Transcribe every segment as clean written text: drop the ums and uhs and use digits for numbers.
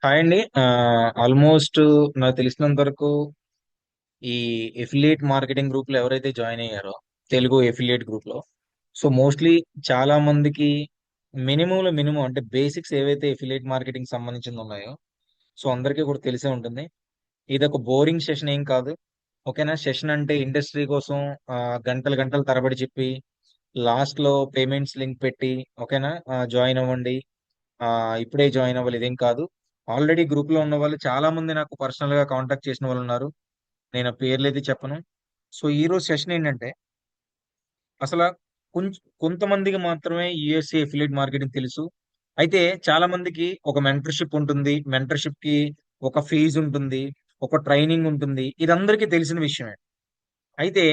Hi అండి. Almost నాకు తెలిసినంత వరకు ఈ ఎఫిలియేట్ మార్కెటింగ్ గ్రూప్ లో ఎవరైతే జాయిన్ అయ్యారో తెలుగు ఎఫిలియేట్ గ్రూప్ లో సో మోస్ట్లీ చాలా మందికి మినిమం అంటే బేసిక్స్ ఏవైతే ఎఫిలియేట్ మార్కెటింగ్ సంబంధించి ఉన్నాయో సో అందరికీ కూడా తెలిసే ఉంటుంది. ఇది ఒక బోరింగ్ సెషన్ ఏం కాదు. ఓకేనా? సెషన్ అంటే ఇండస్ట్రీ కోసం గంటలు గంటలు తరబడి చెప్పి లాస్ట్ లో పేమెంట్స్ లింక్ పెట్టి ఓకేనా జాయిన్ అవ్వండి, ఆ ఇప్పుడే జాయిన్ అవ్వాలి, ఇదేం కాదు. ఆల్రెడీ గ్రూప్ లో ఉన్న వాళ్ళు చాలా మంది నాకు పర్సనల్ గా కాంటాక్ట్ చేసిన వాళ్ళు ఉన్నారు. నేను ఆ పేర్లు అయితే చెప్పను. సో ఈ రోజు సెషన్ ఏంటంటే అసలు కొంతమందికి మాత్రమే యుఎస్ఏ ఎఫిలియేట్ మార్కెటింగ్ తెలుసు. అయితే చాలా మందికి ఒక మెంటర్షిప్ ఉంటుంది, మెంటర్షిప్ కి ఒక ఫీజు ఉంటుంది, ఒక ట్రైనింగ్ ఉంటుంది. ఇది అందరికీ తెలిసిన విషయమే. అయితే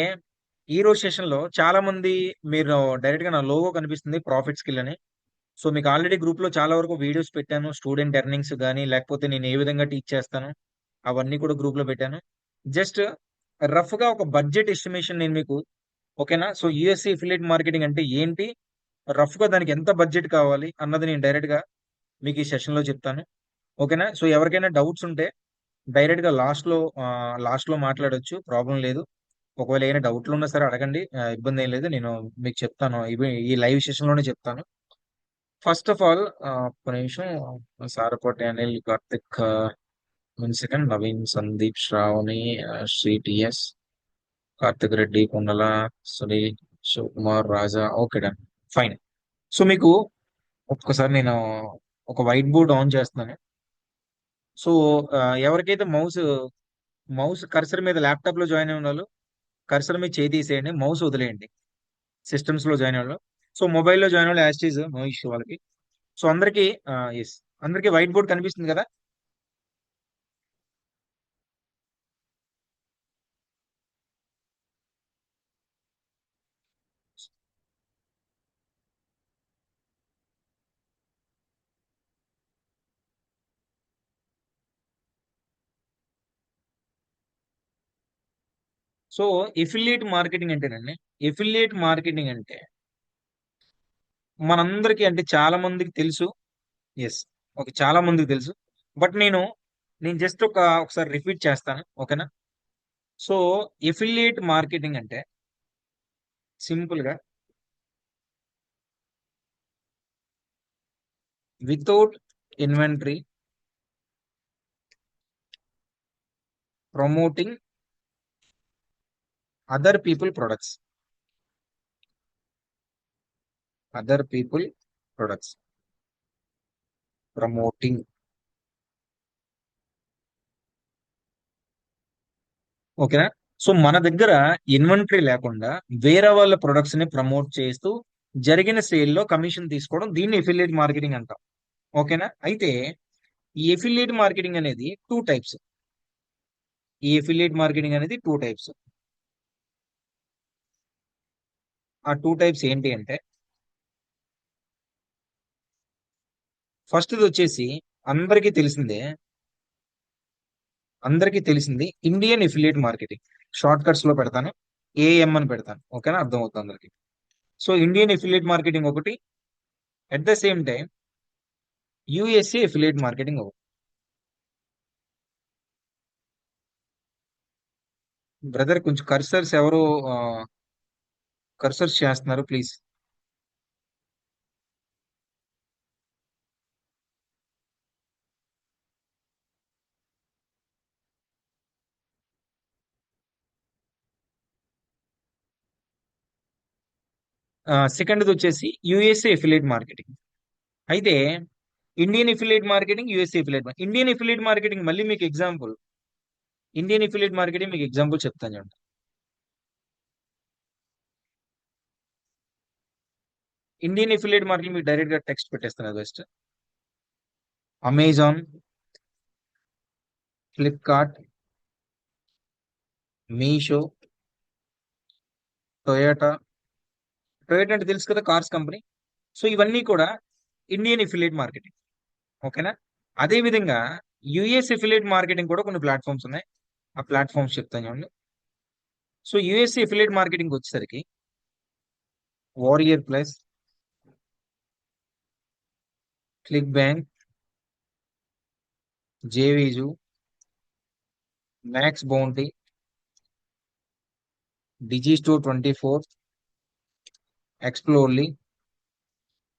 ఈ రోజు సెషన్ లో చాలా మంది మీరు డైరెక్ట్ గా నా లోగో కనిపిస్తుంది ప్రాఫిట్ స్కిల్ అని. సో మీకు ఆల్రెడీ గ్రూప్ లో చాలా వరకు వీడియోస్ పెట్టాను, స్టూడెంట్ ఎర్నింగ్స్ కానీ లేకపోతే నేను ఏ విధంగా టీచ్ చేస్తాను అవన్నీ కూడా గ్రూప్ లో పెట్టాను. జస్ట్ రఫ్ గా ఒక బడ్జెట్ ఎస్టిమేషన్ నేను మీకు, ఓకేనా? సో యుఎస్సి ఎఫిలియేట్ మార్కెటింగ్ అంటే ఏంటి, రఫ్ గా దానికి ఎంత బడ్జెట్ కావాలి అన్నది నేను డైరెక్ట్ గా మీకు ఈ సెషన్ లో చెప్తాను. ఓకేనా? సో ఎవరికైనా డౌట్స్ ఉంటే డైరెక్ట్ గా లాస్ట్ లో మాట్లాడొచ్చు, ప్రాబ్లం లేదు. ఒకవేళ ఏమైనా డౌట్లు ఉన్నా సరే అడగండి, ఇబ్బంది ఏం లేదు. నేను మీకు చెప్తాను, ఇవి ఈ లైవ్ సెషన్ లోనే చెప్తాను. ఫస్ట్ ఆఫ్ ఆల్ ఒక్క నిమిషం. సారకోటి అనిల్, కార్తిక్, వన్ సెకండ్, నవీన్, సందీప్, శ్రావణి, శ్రీటిఎస్, Karthik Reddy, Kondala, Sunil, Shivakumar, Raja. Okay, done, fine. So మీకు ఒక్కసారి నేను ఒక వైట్ బోర్డ్ ఆన్ చేస్తున్నాను. సో ఎవరికైతే మౌస్ మౌస్ కర్సర్ మీద ల్యాప్టాప్ లో జాయిన్ అయిన వాళ్ళు కర్సర్ మీద చేయి తీసేయండి, మౌస్ వదిలేయండి. సిస్టమ్స్ లో జాయిన్ అవ్వాలి. సో మొబైల్లో జాయిన్ అవ్వాలి, యాస్టీజ్ నో ఇష్యూ వాళ్ళకి. సో అందరికి ఎస్, అందరికి వైట్ బోర్డ్ కనిపిస్తుంది కదా? సో ఎఫిలియేట్ మార్కెటింగ్ అంటేనండి, ఎఫిలియేట్ మార్కెటింగ్ అంటే మనందరికీ అంటే చాలా మందికి తెలుసు. ఎస్, ఓకే, చాలా మందికి తెలుసు. బట్ నేను జస్ట్ ఒకసారి రిపీట్ చేస్తాను, ఓకేనా? సో ఎఫిలియేట్ మార్కెటింగ్ అంటే సింపుల్ గా without inventory promoting other people products, other people products promoting. ఓకేనా? సో మన దగ్గర ఇన్వెంటరీ లేకుండా వేరే వాళ్ళ ప్రొడక్ట్స్ ని ప్రమోట్ చేస్తూ జరిగిన సేల్ లో కమిషన్ తీసుకోవడం, దీన్ని ఎఫిలియేట్ మార్కెటింగ్ అంటాం. ఓకేనా? అయితే ఈ ఎఫిలియేట్ మార్కెటింగ్ అనేది టూ టైప్స్. ఈ ఎఫిలియేట్ మార్కెటింగ్ అనేది టూ టైప్స్. ఆ టూ టైప్స్ ఏంటి అంటే, ఫస్ట్ వచ్చేసి అందరికీ తెలిసిందే, అందరికీ తెలిసింది Indian affiliate marketing. Short cuts లో పెడతాను, ఏఎం అని పెడతాను, ఓకేనా? అర్థం అవుతుంది అందరికి. సో ఇండియన్ ఎఫిలియేట్ మార్కెటింగ్ ఒకటి, at the same time USA affiliate marketing ఒకటి. బ్రదర్ కొంచెం కర్సర్స్ ఎవరు కర్సర్స్ చేస్తున్నారు ప్లీజ్. సెకండ్ వచ్చేసి యుఎస్ఏ ఎఫిలియేట్ మార్కెటింగ్. అయితే Indian affiliate marketing, USA affiliate Indian affiliate marketing మళ్ళీ మీకు ఎగ్జాంపుల్, ఇండియన్ ఎఫిలియేట్ మార్కెటింగ్ మీకు ఎగ్జాంపుల్ చెప్తాను చూడండి. ఇండియన్ ఎఫిలియేట్ మార్కెటింగ్ మీకు డైరెక్ట్ గా టెక్స్ట్ పెట్టేస్తాను best. Amazon, Flipkart, Meesho, Toyota. Toyota అంటే తెలుసు కదా, కార్స్ కంపెనీ. సో ఇవన్నీ కూడా ఇండియన్ ఎఫిలియేట్ మార్కెటింగ్. ఓకేనా? అదే విధంగా యుఎస్ ఎఫిలియేట్ మార్కెటింగ్ కూడా కొన్ని ప్లాట్ఫామ్స్ ఉన్నాయి. ఆ ప్లాట్ఫామ్స్ చెప్తాను చూడండి. సో యుఎస్ ఎఫిలియేట్ మార్కెటింగ్ వచ్చేసరికి warrior plus, click bank, JVZoo, max bounty, Digistore 24, Explodely,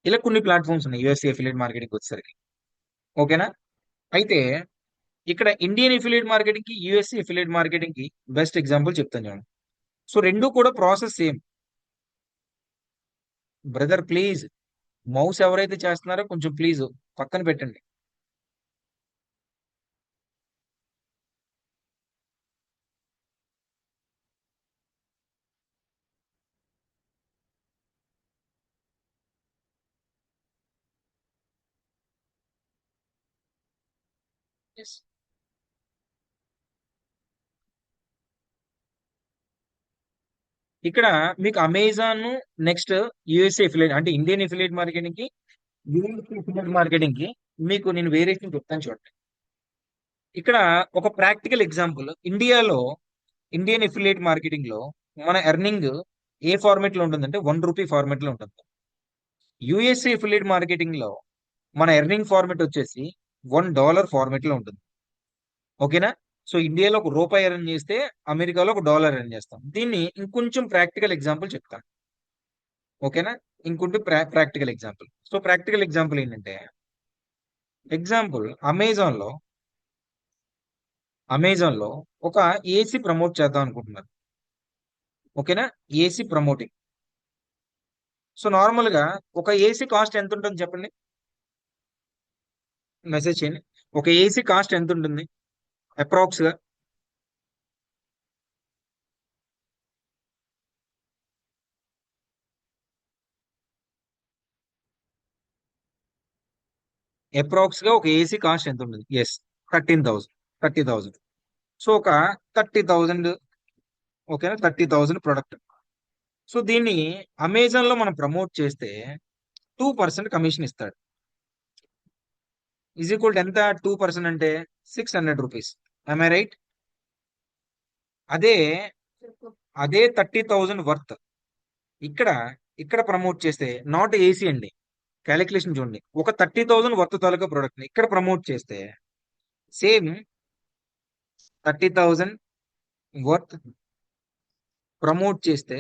ఇలా కొన్ని ప్లాట్ఫామ్స్ ఉన్నాయి యూఎస్ఏ ఎఫిలియేట్ మార్కెటింగ్ వచ్చేసరికి. ఓకేనా? అయితే ఇక్కడ ఇండియన్ ఎఫిలియేట్ మార్కెటింగ్ కి యూఎస్ఏ ఎఫిలియేట్ మార్కెటింగ్ కి బెస్ట్ ఎగ్జాంపుల్ చెప్తాను చూడండి. సో రెండు కూడా process same. Brother please, mouse ఎవరైతే చేస్తున్నారో కొంచెం ప్లీజ్ పక్కన పెట్టండి. Yes. ఇక్కడ మీకు అమెజాన్, నెక్స్ట్ యూఎస్ఏ ఎఫిలియేట్ అంటే ఇండియన్ ఎఫిలియేట్ మార్కెటింగ్ కి యూఎస్ఏ ఎఫిలియేట్ మార్కెటింగ్ కి మీకు నేను వేరియేషన్ చెప్తాను చూడండి. ఇక్కడ ఒక ప్రాక్టికల్ ఎగ్జాంపుల్, ఇండియాలో ఇండియన్ ఎఫిలియేట్ మార్కెటింగ్ లో మన ఎర్నింగ్ ఏ ఫార్మేట్ లో ఉంటుందంటే ₹1 ఫార్మేట్ లో ఉంటుంది. యూఎస్ఏ ఎఫిలియేట్ మార్కెటింగ్ లో మన ఎర్నింగ్ ఫార్మేట్ వచ్చేసి $1 ఫార్మేట్ లో ఉంటుంది. ఓకేనా? సో ఇండియాలో ఒక రూపాయి ఎర్న్ చేస్తే అమెరికాలో ఒక డాలర్ ఎర్న్ చేస్తాం. దీన్ని ఇంకొంచెం ప్రాక్టికల్ ఎగ్జాంపుల్ చెప్తాను. ఓకేనా? ఇంకొంచెం practical example. So practical example ఏంటంటే, ఎగ్జాంపుల్ అమెజాన్ లో ఒక ఏసీ ప్రమోట్ చేద్దాం అనుకుంటున్నారు. ఓకేనా? AC promoting. సో నార్మల్ గా ఒక ఏసీ కాస్ట్ ఎంత ఉంటుంది చెప్పండి, మెసేజ్ చేయండి. ఒక ఏసీ కాస్ట్ ఎంత ఉంటుంది అప్రాక్స్ గా? అప్రాక్స్ గా ఒక ఏసీ కాస్ట్ ఎంత ఉంటుంది? ఎస్, 13,000. సో ఒక 30,000. ఓకేనా? 30,000 ప్రొడక్ట్. సో దీన్ని అమెజాన్ లో మనం ప్రమోట్ చేస్తే 2% కమిషన్ ఇస్తాడు. ఈజ్ ఈక్వల్ ఎంత? 2% అంటే ₹600. I right? అదే అదే 30,000 వర్త్ ఇక్కడ ఇక్కడ ప్రమోట్ చేస్తే, నాట్ ఏసీ అండి, క్యాలిక్యులేషన్ చూడండి. ఒక 30,000 వర్త్ తాలూకా ప్రోడక్ట్ ని ఇక్కడ ప్రమోట్ చేస్తే, సేమ్ 30,000 వర్త్ ప్రమోట్ చేస్తే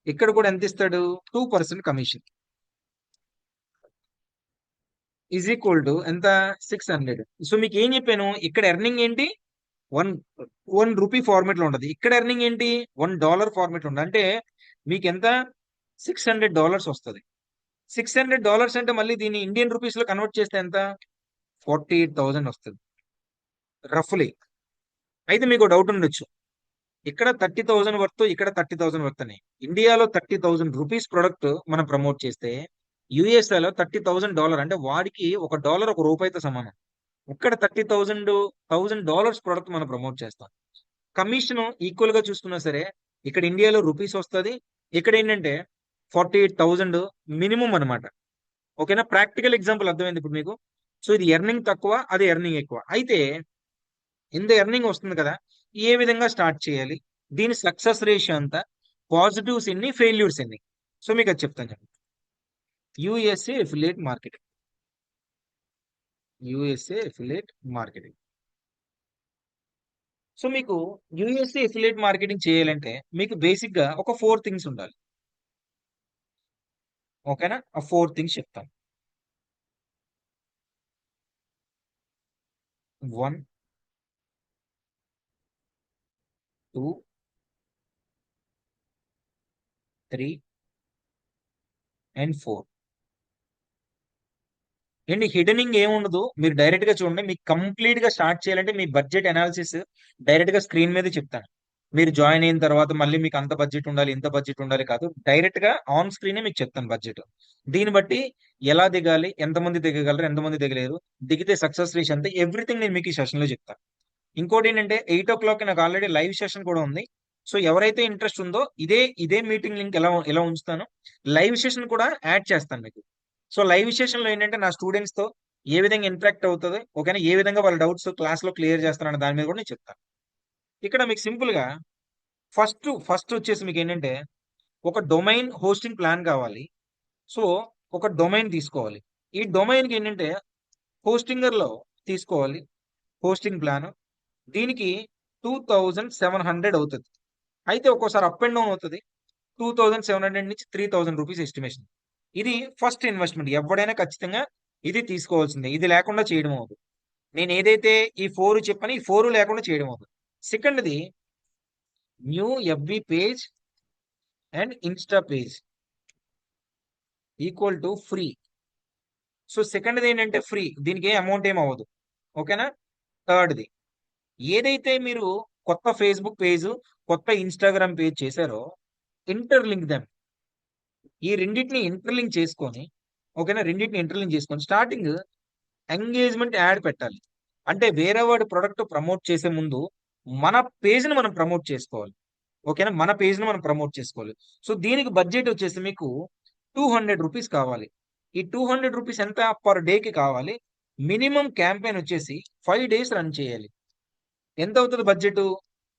ఇక్కడ కూడా ఎంత ఇస్తాడు? 2% కమిషన్. ఈజ్ ఈక్వల్ టు ఎంత? 600. సో మీకు ఏం చెప్పాను, ఇక్కడ ఎర్నింగ్ ఏంటి? వన్ వన్ రూపీ ఫార్మేట్ లో ఉంటది. ఇక్కడ ఎర్నింగ్ ఏంటి? $1 ఫార్మేట్ లో ఉంటుంది. అంటే మీకు ఎంత? $600 వస్తుంది. $600 అంటే మళ్ళీ దీన్ని ఇండియన్ రూపీస్ లో కన్వర్ట్ చేస్తే ఎంత? 48,000 వస్తుంది రఫ్లీ. అయితే మీకు డౌట్ ఉండొచ్చు, ఇక్కడ 30,000 వర్త్, ఇక్కడ 30,000 వర్త్ అని. ఇండియాలో ₹30,000 ప్రొడక్ట్ మనం ప్రమోట్ చేస్తే, యుఎస్ఏ లో $30,000 అంటే వాడికి ఒక డాలర్ ఒక రూపాయితో సమానం. ఇక్కడ $30,000 ప్రొడక్ట్ మనం ప్రమోట్ చేస్తాం. కమిషన్ ఈక్వల్ గా చూసుకున్నా సరే, ఇక్కడ ఇండియాలో రూపీస్ వస్తుంది, ఇక్కడ ఏంటంటే 48,000 మినిమం అనమాట. ఓకేనా? ప్రాక్టికల్ ఎగ్జాంపుల్ అర్థమైంది ఇప్పుడు మీకు. సో ఇది ఎర్నింగ్ తక్కువ, అది ఎర్నింగ్ ఎక్కువ. అయితే ఇంత ఎర్నింగ్ వస్తుంది కదా, ఏ విధంగా స్టార్ట్ చేయాలి, దీని సక్సెస్ రేషియో అంతా, పాజిటివ్స్ ఎన్ని, ఫెయిల్యూర్స్ ఎన్ని, సో మీకు అది చెప్తాను చెప్పండి. USA affiliate marketing. USA affiliate marketing. So మీకు యుఎస్ఏ ఎఫిలియేట్ మార్కెటింగ్ చేయాలంటే మీకు బేసిక్ గా ఒక 4 థింగ్స్ ఉండాలి. ఓకేనా? ఆ 4 థింగ్స్ చెప్తాను. 1, 2, 3 అండ్ 4. ఏంటి హిడెనింగ్ ఏముండదు, మీరు డైరెక్ట్ గా చూడండి. మీకు కంప్లీట్ గా స్టార్ట్ చేయాలంటే మీ బడ్జెట్ అనాలిసిస్ డైరెక్ట్ గా స్క్రీన్ మీద చెప్తాను. మీరు జాయిన్ అయిన తర్వాత మళ్ళీ మీకు అంత బడ్జెట్ ఉండాలి, ఇంత బడ్జెట్ ఉండాలి కాదు, డైరెక్ట్ గా ఆన్ స్క్రీనే మీకు చెప్తాను బడ్జెట్. దీన్ని బట్టి ఎలా దిగాలి, ఎంతమంది దిగగలరు, ఎంతమంది దిగలేరు, దిగితే సక్సెస్ రేష్ అంతే, ఎవ్రీథింగ్ నేను మీకు ఈ సెషన్ లో చెప్తాను. ఇంకోటి ఏంటంటే 8 o'clock నాకు ఆల్రెడీ లైవ్ సెషన్ కూడా ఉంది. సో ఎవరైతే ఇంట్రెస్ట్ ఉందో, ఇదే ఇదే మీటింగ్ లింక్ ఎలా ఎలా ఉంచుతాను, లైవ్ సెషన్ కూడా యాడ్ చేస్తాను మీకు. సో లైవ్ సెషన్ లో ఏంటంటే నా స్టూడెంట్స్ తో ఏ విధంగా ఇంటరాక్ట్ అవుతుంది, ఓకేనా, ఏ విధంగా వాళ్ళ డౌట్స్ క్లాస్ లో క్లియర్ చేస్తారన్న దాని మీద కూడా నేను చెప్తాను. ఇక్కడ మీకు సింపుల్ గా ఫస్ట్ ఫస్ట్ వచ్చేసి మీకు ఏంటంటే ఒక డొమైన్ హోస్టింగ్ ప్లాన్ కావాలి. సో ఒక డొమైన్ తీసుకోవాలి. ఈ డొమైన్ కి ఏంటంటే హోస్టింగర్ లో తీసుకోవాలి. Hosting plan. దీనికి 2700 అవుతుంది. అయితే ఒక్కోసారి అప్ అండ్ డౌన్ అవుతుంది. 2700 నుంచి 3000 రూపీస్ ఎస్టిమేషన్. ఇది ఫస్ట్ ఇన్వెస్ట్మెంట్. ఎవడైనా ఖచ్చితంగా ఇది తీసుకోవాల్సిందే. ఇది లేకుండా చేయడం అవ్వదు. నేను ఏదైతే ఈ 4 చెప్పానో ఈ 4 లేకుండా చేయడం అవ్వదు. సెకండ్ది new FB page and insta page equal to free. So సెకండ్ది ఏంటంటే ఫ్రీ, దీనికి ఏ అమౌంట్ ఏం అవ్వదు. ఓకేనా. థర్డ్ది ఏదైతే మీరు కొత్త ఫేస్బుక్ పేజ్, కొత్త ఇన్స్టాగ్రామ్ పేజ్ చేశారో ఇంటర్లింక్ దెమ్. ఈ రెండింటిని ఇంటర్లింక్ చేసుకొని, ఓకేనా, రెండింటిని ఇంటర్లింక్ చేసుకొని స్టార్టింగ్ ఎంగేజ్మెంట్ యాడ్ పెట్టాలి. అంటే వేరే వాడి ప్రొడక్ట్ ప్రమోట్ చేసే ముందు మన పేజ్ ని మనం ప్రమోట్ చేసుకోవాలి. ఓకేనా, మన పేజ్ ని మనం ప్రమోట్ చేసుకోవాలి. సో దీనికి బడ్జెట్ వచ్చేసి మీకు 200 రూపీస్ కావాలి. ఈ 200 రూపీస్ ఎంత పర్ కి కావాలి. మినిమం క్యాంపెయిన్ వచ్చేసి 5 డేస్ రన్ చేయాలి. ఎంత అవుతుంది బడ్జెట్?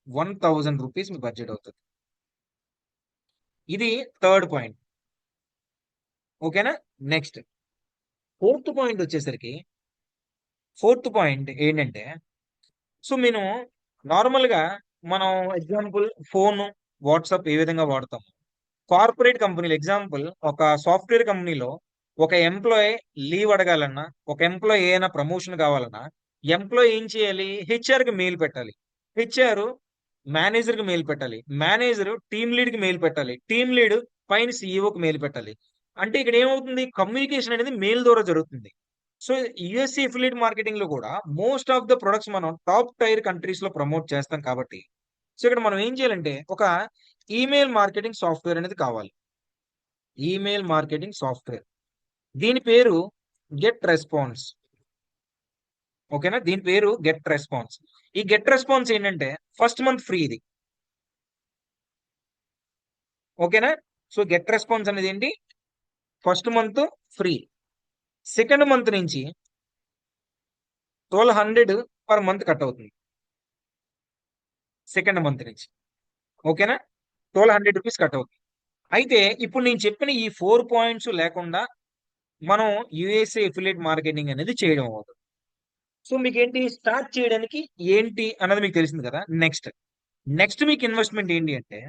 1000 రూపీస్ మీ బడ్జెట్ అవుతుంది. ఇది థర్డ్ పాయింట్. ఓకేనా. నెక్స్ట్ ఫోర్త్ పాయింట్ ఏంటంటే, సో నేను నార్మల్గా మనం ఎగ్జాంపుల్ ఫోన్, వాట్సాప్ ఏ విధంగా వాడతాం. కార్పొరేట్ కంపెనీలు ఎగ్జాంపుల్ ఒక సాఫ్ట్వేర్ కంపెనీలో ఒక ఎంప్లాయీ లీవ్ అడగాలన్నా, ఒక ఎంప్లాయీ ఏదైనా ప్రమోషన్ కావాలన్నా ఎంప్లాయీ ఏం చేయాలి? హెచ్ఆర్ కి మెయిల్ పెట్టాలి. హెచ్ఆర్ మేనేజర్ కి మెయిల్ పెట్టాలి. మేనేజర్ టీమ్ లీడ్ కి మెయిల్ పెట్టాలి. టీమ్ లీడ్ పైన సీఈఓకి మెయిల్ పెట్టాలి. అంటే ఇక్కడ ఏమవుతుంది? కమ్యూనికేషన్ అనేది మెయిల్ ద్వారా జరుగుతుంది. సో యుఎస్సి ఎఫిలియేట్ మార్కెటింగ్ లో కూడా మోస్ట్ ఆఫ్ ద ప్రొడక్ట్స్ మనం టాప్ టైర్ కంట్రీస్ లో ప్రమోట్ చేస్తాం కాబట్టి, సో ఇక్కడ మనం ఏం చేయాలంటే ఒక ఈమెయిల్ మార్కెటింగ్ సాఫ్ట్వేర్ అనేది కావాలి. ఈమెయిల్ మార్కెటింగ్ సాఫ్ట్వేర్, దీని పేరు గెట్ రెస్పాన్స్. ఓకేనా, దీని పేరు గెట్ రెస్పాన్స్. ఈ గెట్ రెస్పాన్స్ ఏంటంటే ఫస్ట్ మంత్ ఫ్రీ ఇది. ఓకేనా. సో గెట్ రెస్పాన్స్ అనేది ఏంటి? First month free. Second month నుంచి 1200 పర్ మంత్ కట్ అవుతుంది. సెకండ్ మంత్ నుంచి. ఓకేనా, 1200 రూపీస్ కట్ అవుతుంది. అయితే ఇప్పుడు నేను చెప్పిన ఈ 4 పాయింట్స్ లేకుండా మనం యుఎస్ఏ ఎఫిలియేట్ మార్కెటింగ్ అనేది చేయడం అవుతుంది. సో మీకు ఏంటి స్టార్ట్ చేయడానికి ఏంటి అన్నది మీకు తెలిసింది కదా. నెక్స్ట్ మీకు ఇన్వెస్ట్మెంట్ ఏంటి అంటే,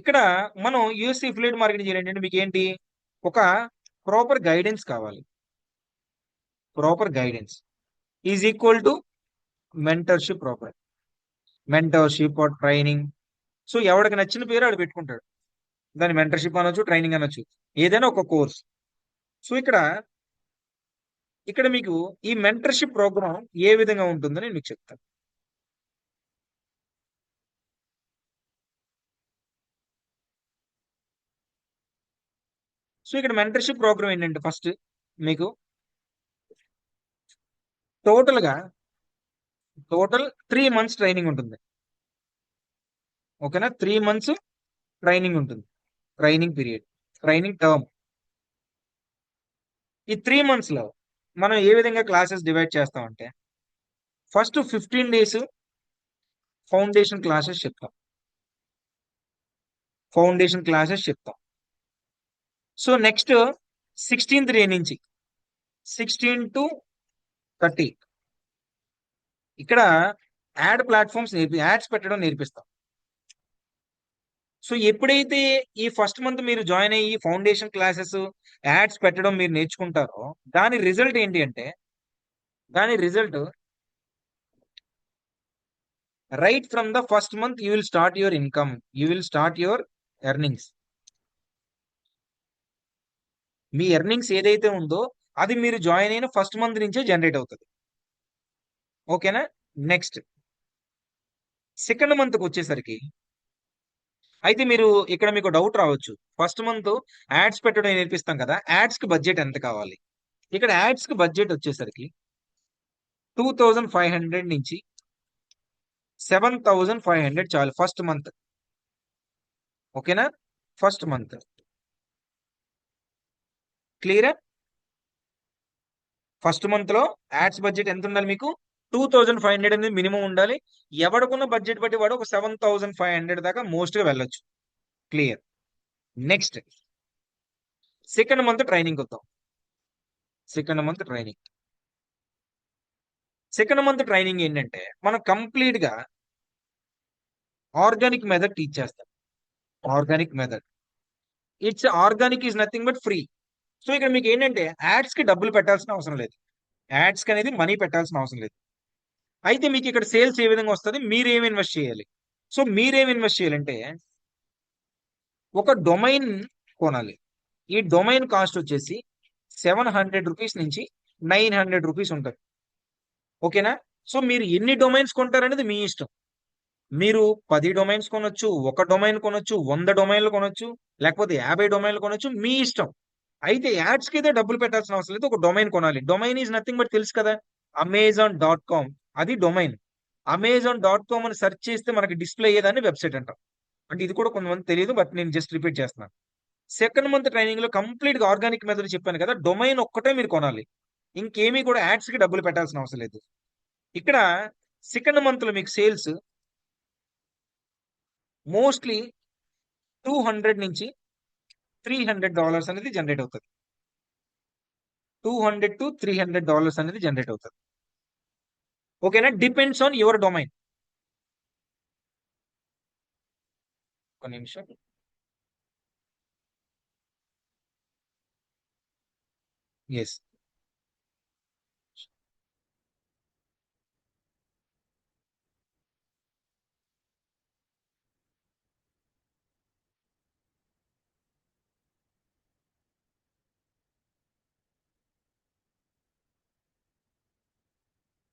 ఇక్కడ మనం యుఎస్ఏ ఎఫిలియేట్ మార్కెటింగ్ చేయాలంటే మీకు ఏంటి? ఒక ప్రాపర్ గైడెన్స్ కావాలి. Proper guidance is equal to mentorship. Mentorship or training. So ఎవరికి నచ్చిన పేరు ఆడు పెట్టుకుంటాడు. దాని మెంటర్షిప్ అనొచ్చు, ట్రైనింగ్ అనొచ్చు, ఏదైనా ఒక కోర్స్. సో ఇక్కడ మీకు ఈ మెంటర్షిప్ ప్రోగ్రామ్ ఏ విధంగా ఉంటుందని నేను మీకు చెప్తాను. సో ఇక్కడ మెంటర్షిప్ ప్రోగ్రామ్ ఏంటంటే ఫస్ట్ మీకు టోటల్ గా 3 మంత్స్ ట్రైనింగ్ ఉంటుంది. ఓకేనా, 3 మంత్స్ ట్రైనింగ్ ఉంటుంది. Training period, training term. ఈ 3 మంత్స్ లో మనం ఏ విధంగా క్లాసెస్ డివైడ్ చేస్తామంటే, ఫస్ట్ 15 డేస్ ఫౌండేషన్ క్లాసెస్ చెప్తాం. సో నెక్స్ట్ 16th డే నుంచి 16 టు 30 ఇక్కడ యాడ్స్ పెట్టడం నేర్పిస్తాం. సో ఎప్పుడైతే ఈ ఫస్ట్ మంత్ మీరు జాయిన్ అయ్యి ఫౌండేషన్ క్లాసెస్, యాడ్స్ పెట్టడం మీరు నేర్చుకుంటారో, దాని రిజల్ట్ ఏంటి అంటే, దాని result right from the first month you will start your income, you will start your earnings. Me earnings ఏదైతే ఉందో అది మీరు జాయిన్ అయిన ఫస్ట్ మంత్ నుంచే జనరేట్ అవుతుంది. ఓకేనా. నెక్స్ట్ సెకండ్ మంత్కి వచ్చేసరికి, అయితే మీరు ఇక్కడ మీకు డౌట్ రావచ్చు, ఫస్ట్ మంత్ యాడ్స్ పెట్టడం నేర్పిస్తాం కదా, యాడ్స్ కి బడ్జెట్ ఎంత కావాలి? ఇక్కడ యాడ్స్ కి బడ్జెట్ వచ్చేసరికి 2500 నుంచి 7500 చాలు ఫస్ట్ మంత్. ఓకేనా, first month clear. First month లో యాడ్స్ బడ్జెట్ ఎంత ఉండాలి మీకు? 2500 అనేది మినిమం ఉండాలి. ఎవడుకున్న బడ్జెట్ బట్టి వాడు ఒక 7500 దాకా మోస్ట్ గా వెళ్ళొచ్చు. Clear. Next second month training వద్దాం. Second month training second month training ఏంటంటే మనం కంప్లీట్ గా ఆర్గానిక్ మెథడ్ టీచ్ చేస్తాం. Organic method, it's organic is nothing but free. So ఇక్కడ మీకు ఏంటంటే యాడ్స్ కి డబ్బులు పెట్టాల్సిన అవసరం లేదు. యాడ్స్ కి అనేది మనీ పెట్టాల్సిన అవసరం లేదు. అయితే మీకు ఇక్కడ సేల్స్ ఏ విధంగా వస్తుంది, మీరేం ఇన్వెస్ట్ చేయాలి. సో మీరేం ఇన్వెస్ట్ చేయాలంటే ఒక డొమైన్ కొనాలి. ఈ డొమైన్ కాస్ట్ వచ్చేసి 700 రూపీస్ నుంచి 900 రూపీస్ ఉంటుంది. ఓకేనా. సో మీరు ఎన్ని డొమైన్స్ కొంటారనేది మీ ఇష్టం. మీరు 10 డొమైన్స్ కొనొచ్చు, ఒక డొమైన్ కొనొచ్చు, 100 డొమైన్లు కొనొచ్చు, లేకపోతే 50 డొమైన్లు కొనొచ్చు, మీ ఇష్టం. అయితే యాడ్స్ కి అయితే డబ్బులు పెట్టాల్సిన అవసరం లేదు. ఒక డొమైన్ కొనాలి. డొమైన్ ఈజ్ నథింగ్ బట్ తెలుసు కదా, Amazon.com. అది డొమైన్. Amazon.com అని సెర్చ్ చేస్తే మనకి డిస్ప్లే అయ్యేదాన్ని వెబ్సైట్ అంటాం. అంటే ఇది కూడా కొంతమంది తెలియదు, బట్ నేను జస్ట్ రిపీట్ చేస్తున్నాను. సెకండ్ మంత్ ట్రైనింగ్ లో కంప్లీట్ గా ఆర్గానిక్ మెథడ్ చెప్పాను కదా, డొమైన్ ఒక్కటే మీరు కొనాలి. ఇంకేమీ కూడా యాడ్స్ కి డబ్బులు పెట్టాల్సిన అవసరం లేదు. ఇక్కడ సెకండ్ మంత్ లో మీకు సేల్స్ మోస్ట్లీ $200 నుంచి $300 అనేది జనరేట్ అవుతుంది. $200 to $300 అనేది జనరేట్ అవుతుంది. ఓకేనా. Depends on your domain. ఒక నిమిషం. ఎస్.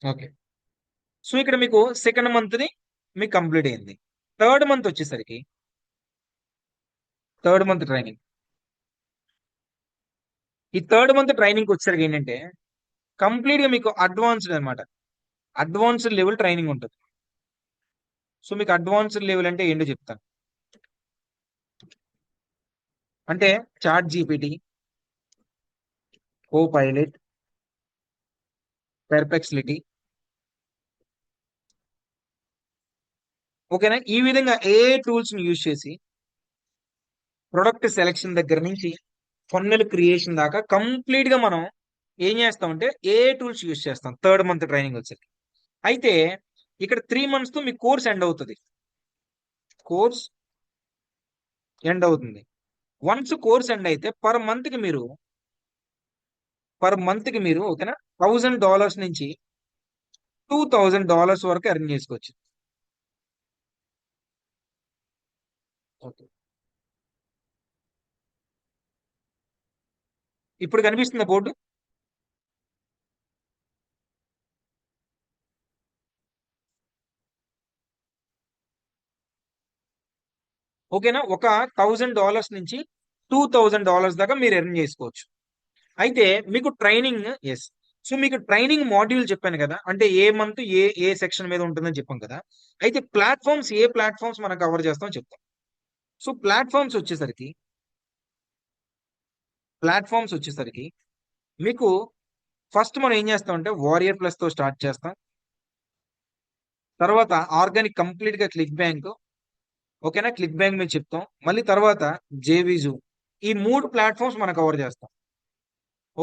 ఓకే. సో ఇక్కడ మీకు సెకండ్ మంత్ ది మీకు కంప్లీట్ అయింది. థర్డ్ మంత్ వచ్చేసరికి థర్డ్ మంత్ ట్రైనింగ్. ఈ థర్డ్ మంత్ ట్రైనింగ్ వచ్చేసరికి ఏంటంటే కంప్లీట్ గా మీకు అడ్వాన్స్డ్ అనమాట. అడ్వాన్స్డ్ లెవెల్ ట్రైనింగ్ ఉంటుంది. సో మీకు అడ్వాన్స్డ్ లెవెల్ అంటే ఏంటో చెప్తాను. అంటే chat GPT, Copilot, Perplexity. ఓకేనా. ఈ విధంగా ఏ టూల్స్ ని యూజ్ చేసి ప్రొడక్ట్ సెలెక్షన్ దగ్గర నుంచి ఫన్నెల్ క్రియేషన్ దాకా కంప్లీట్ గా మనం ఏం చేస్తామంటే ఏ టూల్స్ యూజ్ చేస్తాం థర్డ్ మంత్ ట్రైనింగ్ వచ్చేసరికి. అయితే ఇక్కడ 3 months తో మీ కోర్స్ ఎండ్ అవుతుంది. కోర్స్ ఎండ్ అవుతుంది. వన్స్ కోర్స్ ఎండ్ అయితే పర్ మంత్ కి మీరు ఓకేనా $1000 నుంచి $2000 వరకు ఎర్న్ చేసుకోవచ్చు. ఓకే. ఇప్పుడు కనిపిస్తుంది బోర్డు. ఓకేనా. ఒక $1000 నుంచి $2000 దాకా మీరు ఎర్న్ చేసుకోవచ్చు. అయితే మీకు ట్రైనింగ్, ఎస్. సో మీకు ట్రైనింగ్ మాడ్యూల్ చెప్పాను కదా, అంటే ఏ మంత్ ఏ ఏ సెక్షన్ మీద ఉంటుందని చెప్పాం కదా. అయితే ఏ ప్లాట్ఫామ్స్ మనం కవర్ చేస్తామో చెప్తాం. సో ప్లాట్ఫామ్స్ వచ్చేసరికి మీకు ఫస్ట్ మనం ఏం చేస్తామంటే వారియర్ ప్లస్ తో స్టార్ట్ చేస్తాం. తర్వాత ఆర్గానిక్ కంప్లీట్ గా క్లిక్ బ్యాంక్. ఓకేనా. క్లిక్ బ్యాంక్ మీద చెప్తాం. మళ్ళీ తర్వాత జేవిజు. ఈ 3 ప్లాట్ఫామ్స్ మనం కవర్ చేస్తాం.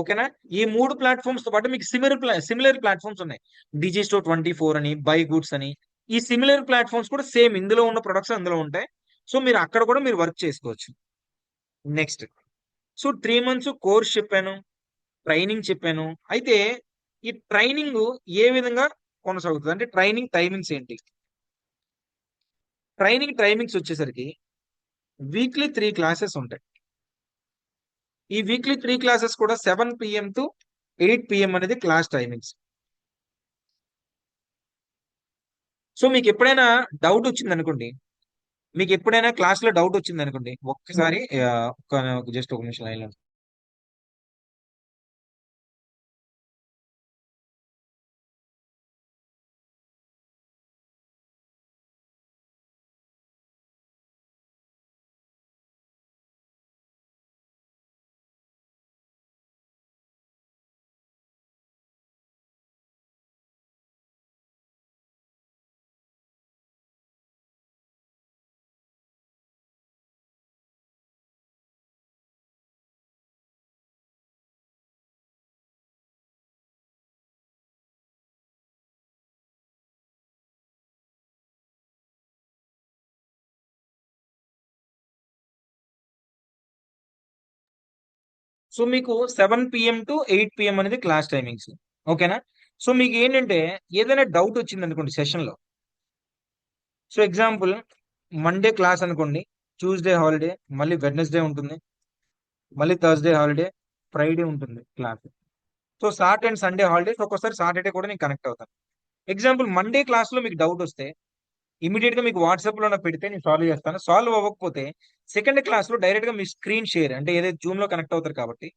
ఓకేనా. ఈ 3 ప్లాట్ఫామ్స్ తో పాటు మీకు సిమిలర్ ప్లాట్ఫామ్స్ ఉన్నాయి. Digistore24 అని, బై గుడ్స్ అని. ఈ సిమిలర్ ప్లాట్ఫామ్స్ కూడా సేమ్ ఇందులో ఉన్న ప్రొడక్ట్స్ అందులో ఉంటాయి. సో మీరు అక్కడ కూడా మీరు వర్క్ చేసుకోవచ్చు. నెక్స్ట్. సో 3 months కోర్స్ చెప్పాను, ట్రైనింగ్ చెప్పాను. అయితే ఈ ట్రైనింగ్ ఏ విధంగా కొనసాగుతుంది అంటే ట్రైనింగ్ టైమింగ్స్ ఏంటి. ట్రైనింగ్ టైమింగ్స్ వచ్చేసరికి వీక్లీ 3 క్లాసెస్ ఉంటాయి. ఈ వీక్లీ 3 క్లాసెస్ కూడా 7 PM to 8 PM అనేది క్లాస్ టైమింగ్స్. సో మీకు ఎప్పుడైనా డౌట్ వచ్చింది అనుకోండి, మీకు ఎప్పుడైనా క్లాస్ లో డౌట్ వచ్చింది అనుకోండి, ఒక్కసారి జస్ట్ ఒక నిమిషం లైన్ లో సో మీకు 7 PM టు 8 PM అనేది క్లాస్ టైమింగ్స్. ఓకేనా? సో మీకు ఏంటంటే ఏదైనా డౌట్ వచ్చింది అనుకోండి సెషన్‌లో. సో ఎగ్జాంపుల్ మండే క్లాస్ అనుకోండి. ట్యూస్‌డే హాలిడే, మళ్ళీ వెడ్నెస్‌డే ఉంటుంది. మళ్ళీ థర్స్‌డే హాలిడే, ఫ్రైడే ఉంటుంది class. So Saturday and Sunday holidays. ఒక్కోసారి సాటర్డే కూడా నేను కనెక్ట్ అవుతాను. ఎగ్జాంపుల్ మండే క్లాస్‌లో మీకు డౌట్ వస్తే ఇమ్మీడియేట్‌గా మీకు వాట్సాప్‌లో నాకు పెడితే నేను సాల్వ్ చేస్తాను. సాల్వ్ అవ్వకపోతే సెకండ్ క్లాస్‌లో డైరెక్ట్‌గా మీ స్క్రీన్ షేర్ అంటే ఏదైతే జూమ్‌లో కనెక్ట్ అవుతారు కాబట్టి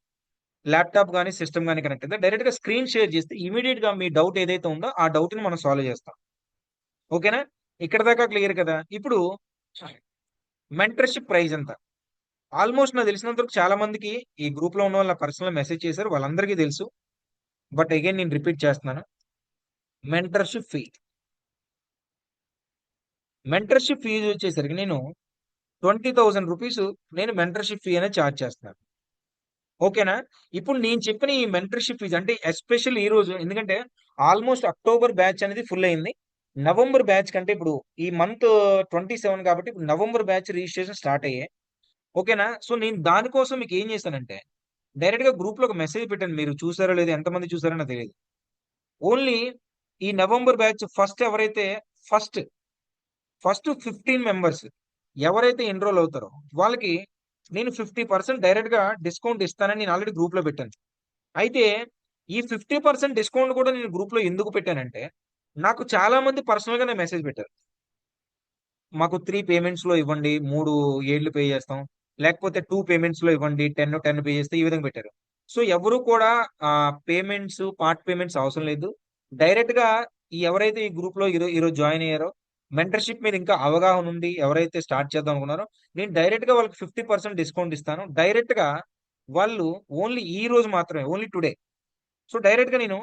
ల్యాప్‌టాప్ గాని, సిస్టమ్ గాని కనెక్ట్ అయితే డైరెక్ట్‌గా స్క్రీన్ షేర్ చేస్తే ఇమ్మీడియేట్‌గా మీ డౌట్ ఏదైతే ఉందో ఆ డౌట్‌ని మనం సాల్వ్ చేస్తాం. ఓకేనా? ఇక్కడి దాకా క్లియర్ కదా! ఇప్పుడు మెంటర్‌షిప్ ప్రైస్ ఎంత? ఆల్‌మోస్ట్ నాకు తెలిసినంత వరకు చాలా మందికి ఈ గ్రూప్‌లో ఉన్న వాళ్ళు నాకు పర్సనల్‌గా మెసేజ్ చేశారు. వాళ్ళందరికీ తెలుసు. బట్ అగైన్ నేను రిపీట్ చేస్తున్నాను. Mentorship fee. మెంటర్‌షిప్ ఫీజ్ వచ్చేసరికి నేను రూ. 20,000 నేను మెంటర్‌షిప్ ఫీ అనేది చార్జ్ చేస్తున్నాను. ఓకేనా? ఇప్పుడు నేను చెప్పిన ఈ మెంటర్‌షిప్ ఫీజ్ అంటే ఎస్పెషల్లీ ఈ రోజు ఎందుకంటే ఆల్‌మోస్ట్ అక్టోబర్ బ్యాచ్ అనేది ఫుల్ అయింది. నవంబర్ బ్యాచ్ కంటే ఇప్పుడు ఈ మంత్ 27 కాబట్టి ఇప్పుడు నవంబర్ బ్యాచ్ రిజిస్ట్రేషన్ స్టార్ట్ అయ్యాయి. ఓకేనా? సో నేను దానికోసం మీకు ఏం చేశానంటే డైరెక్ట్‌గా గ్రూప్‌లో ఒక మెసేజ్ పెట్టాను. మీరు చూసారో లేదో ఎంతమంది చూసారో నాకు తెలీదు. ఓన్లీ ఈ November batch first first 15 members ఎవరైతే ఎన్రోల్ అవుతారో వాళ్ళకి నేను 50% డైరెక్ట్‌గా డిస్కౌంట్ ఇస్తానని నేను ఆల్రెడీ గ్రూప్‌లో పెట్టాను. అయితే ఈ 50% డిస్కౌంట్ కూడా నేను గ్రూప్‌లో ఎందుకు పెట్టానంటే, నాకు చాలా మంది పర్సనల్‌గానే మెసేజ్ పెట్టారు. మాకు 3 పేమెంట్స్‌లో ఇవ్వండి. 3 ఏళ్ళు పే చేస్తాం. లేకపోతే 2 పేమెంట్స్‌లో ఇవ్వండి. 10, 10 పే చేస్తే ఈ విధంగా పెట్టారు. సో ఎవరు కూడా పేమెంట్స్, పార్ట్ పేమెంట్స్ అవసరం లేదు. డైరెక్ట్‌గా ఎవరైతే ఈ గ్రూప్‌లో ఈరోజు జాయిన్ అయ్యారో, మెంటర్‌షిప్ మీద ఇంకా అవగాహన ఉండి ఎవరైతే స్టార్ట్ చేద్దాం అనుకున్నారో, నేను డైరెక్ట్‌గా వాళ్ళకి 50% డిస్కౌంట్ ఇస్తాను. డైరెక్ట్‌గా వాళ్ళు ఓన్లీ ఈ రోజు మాత్రమే, ఓన్లీ టుడే. సో డైరెక్ట్‌గా నేను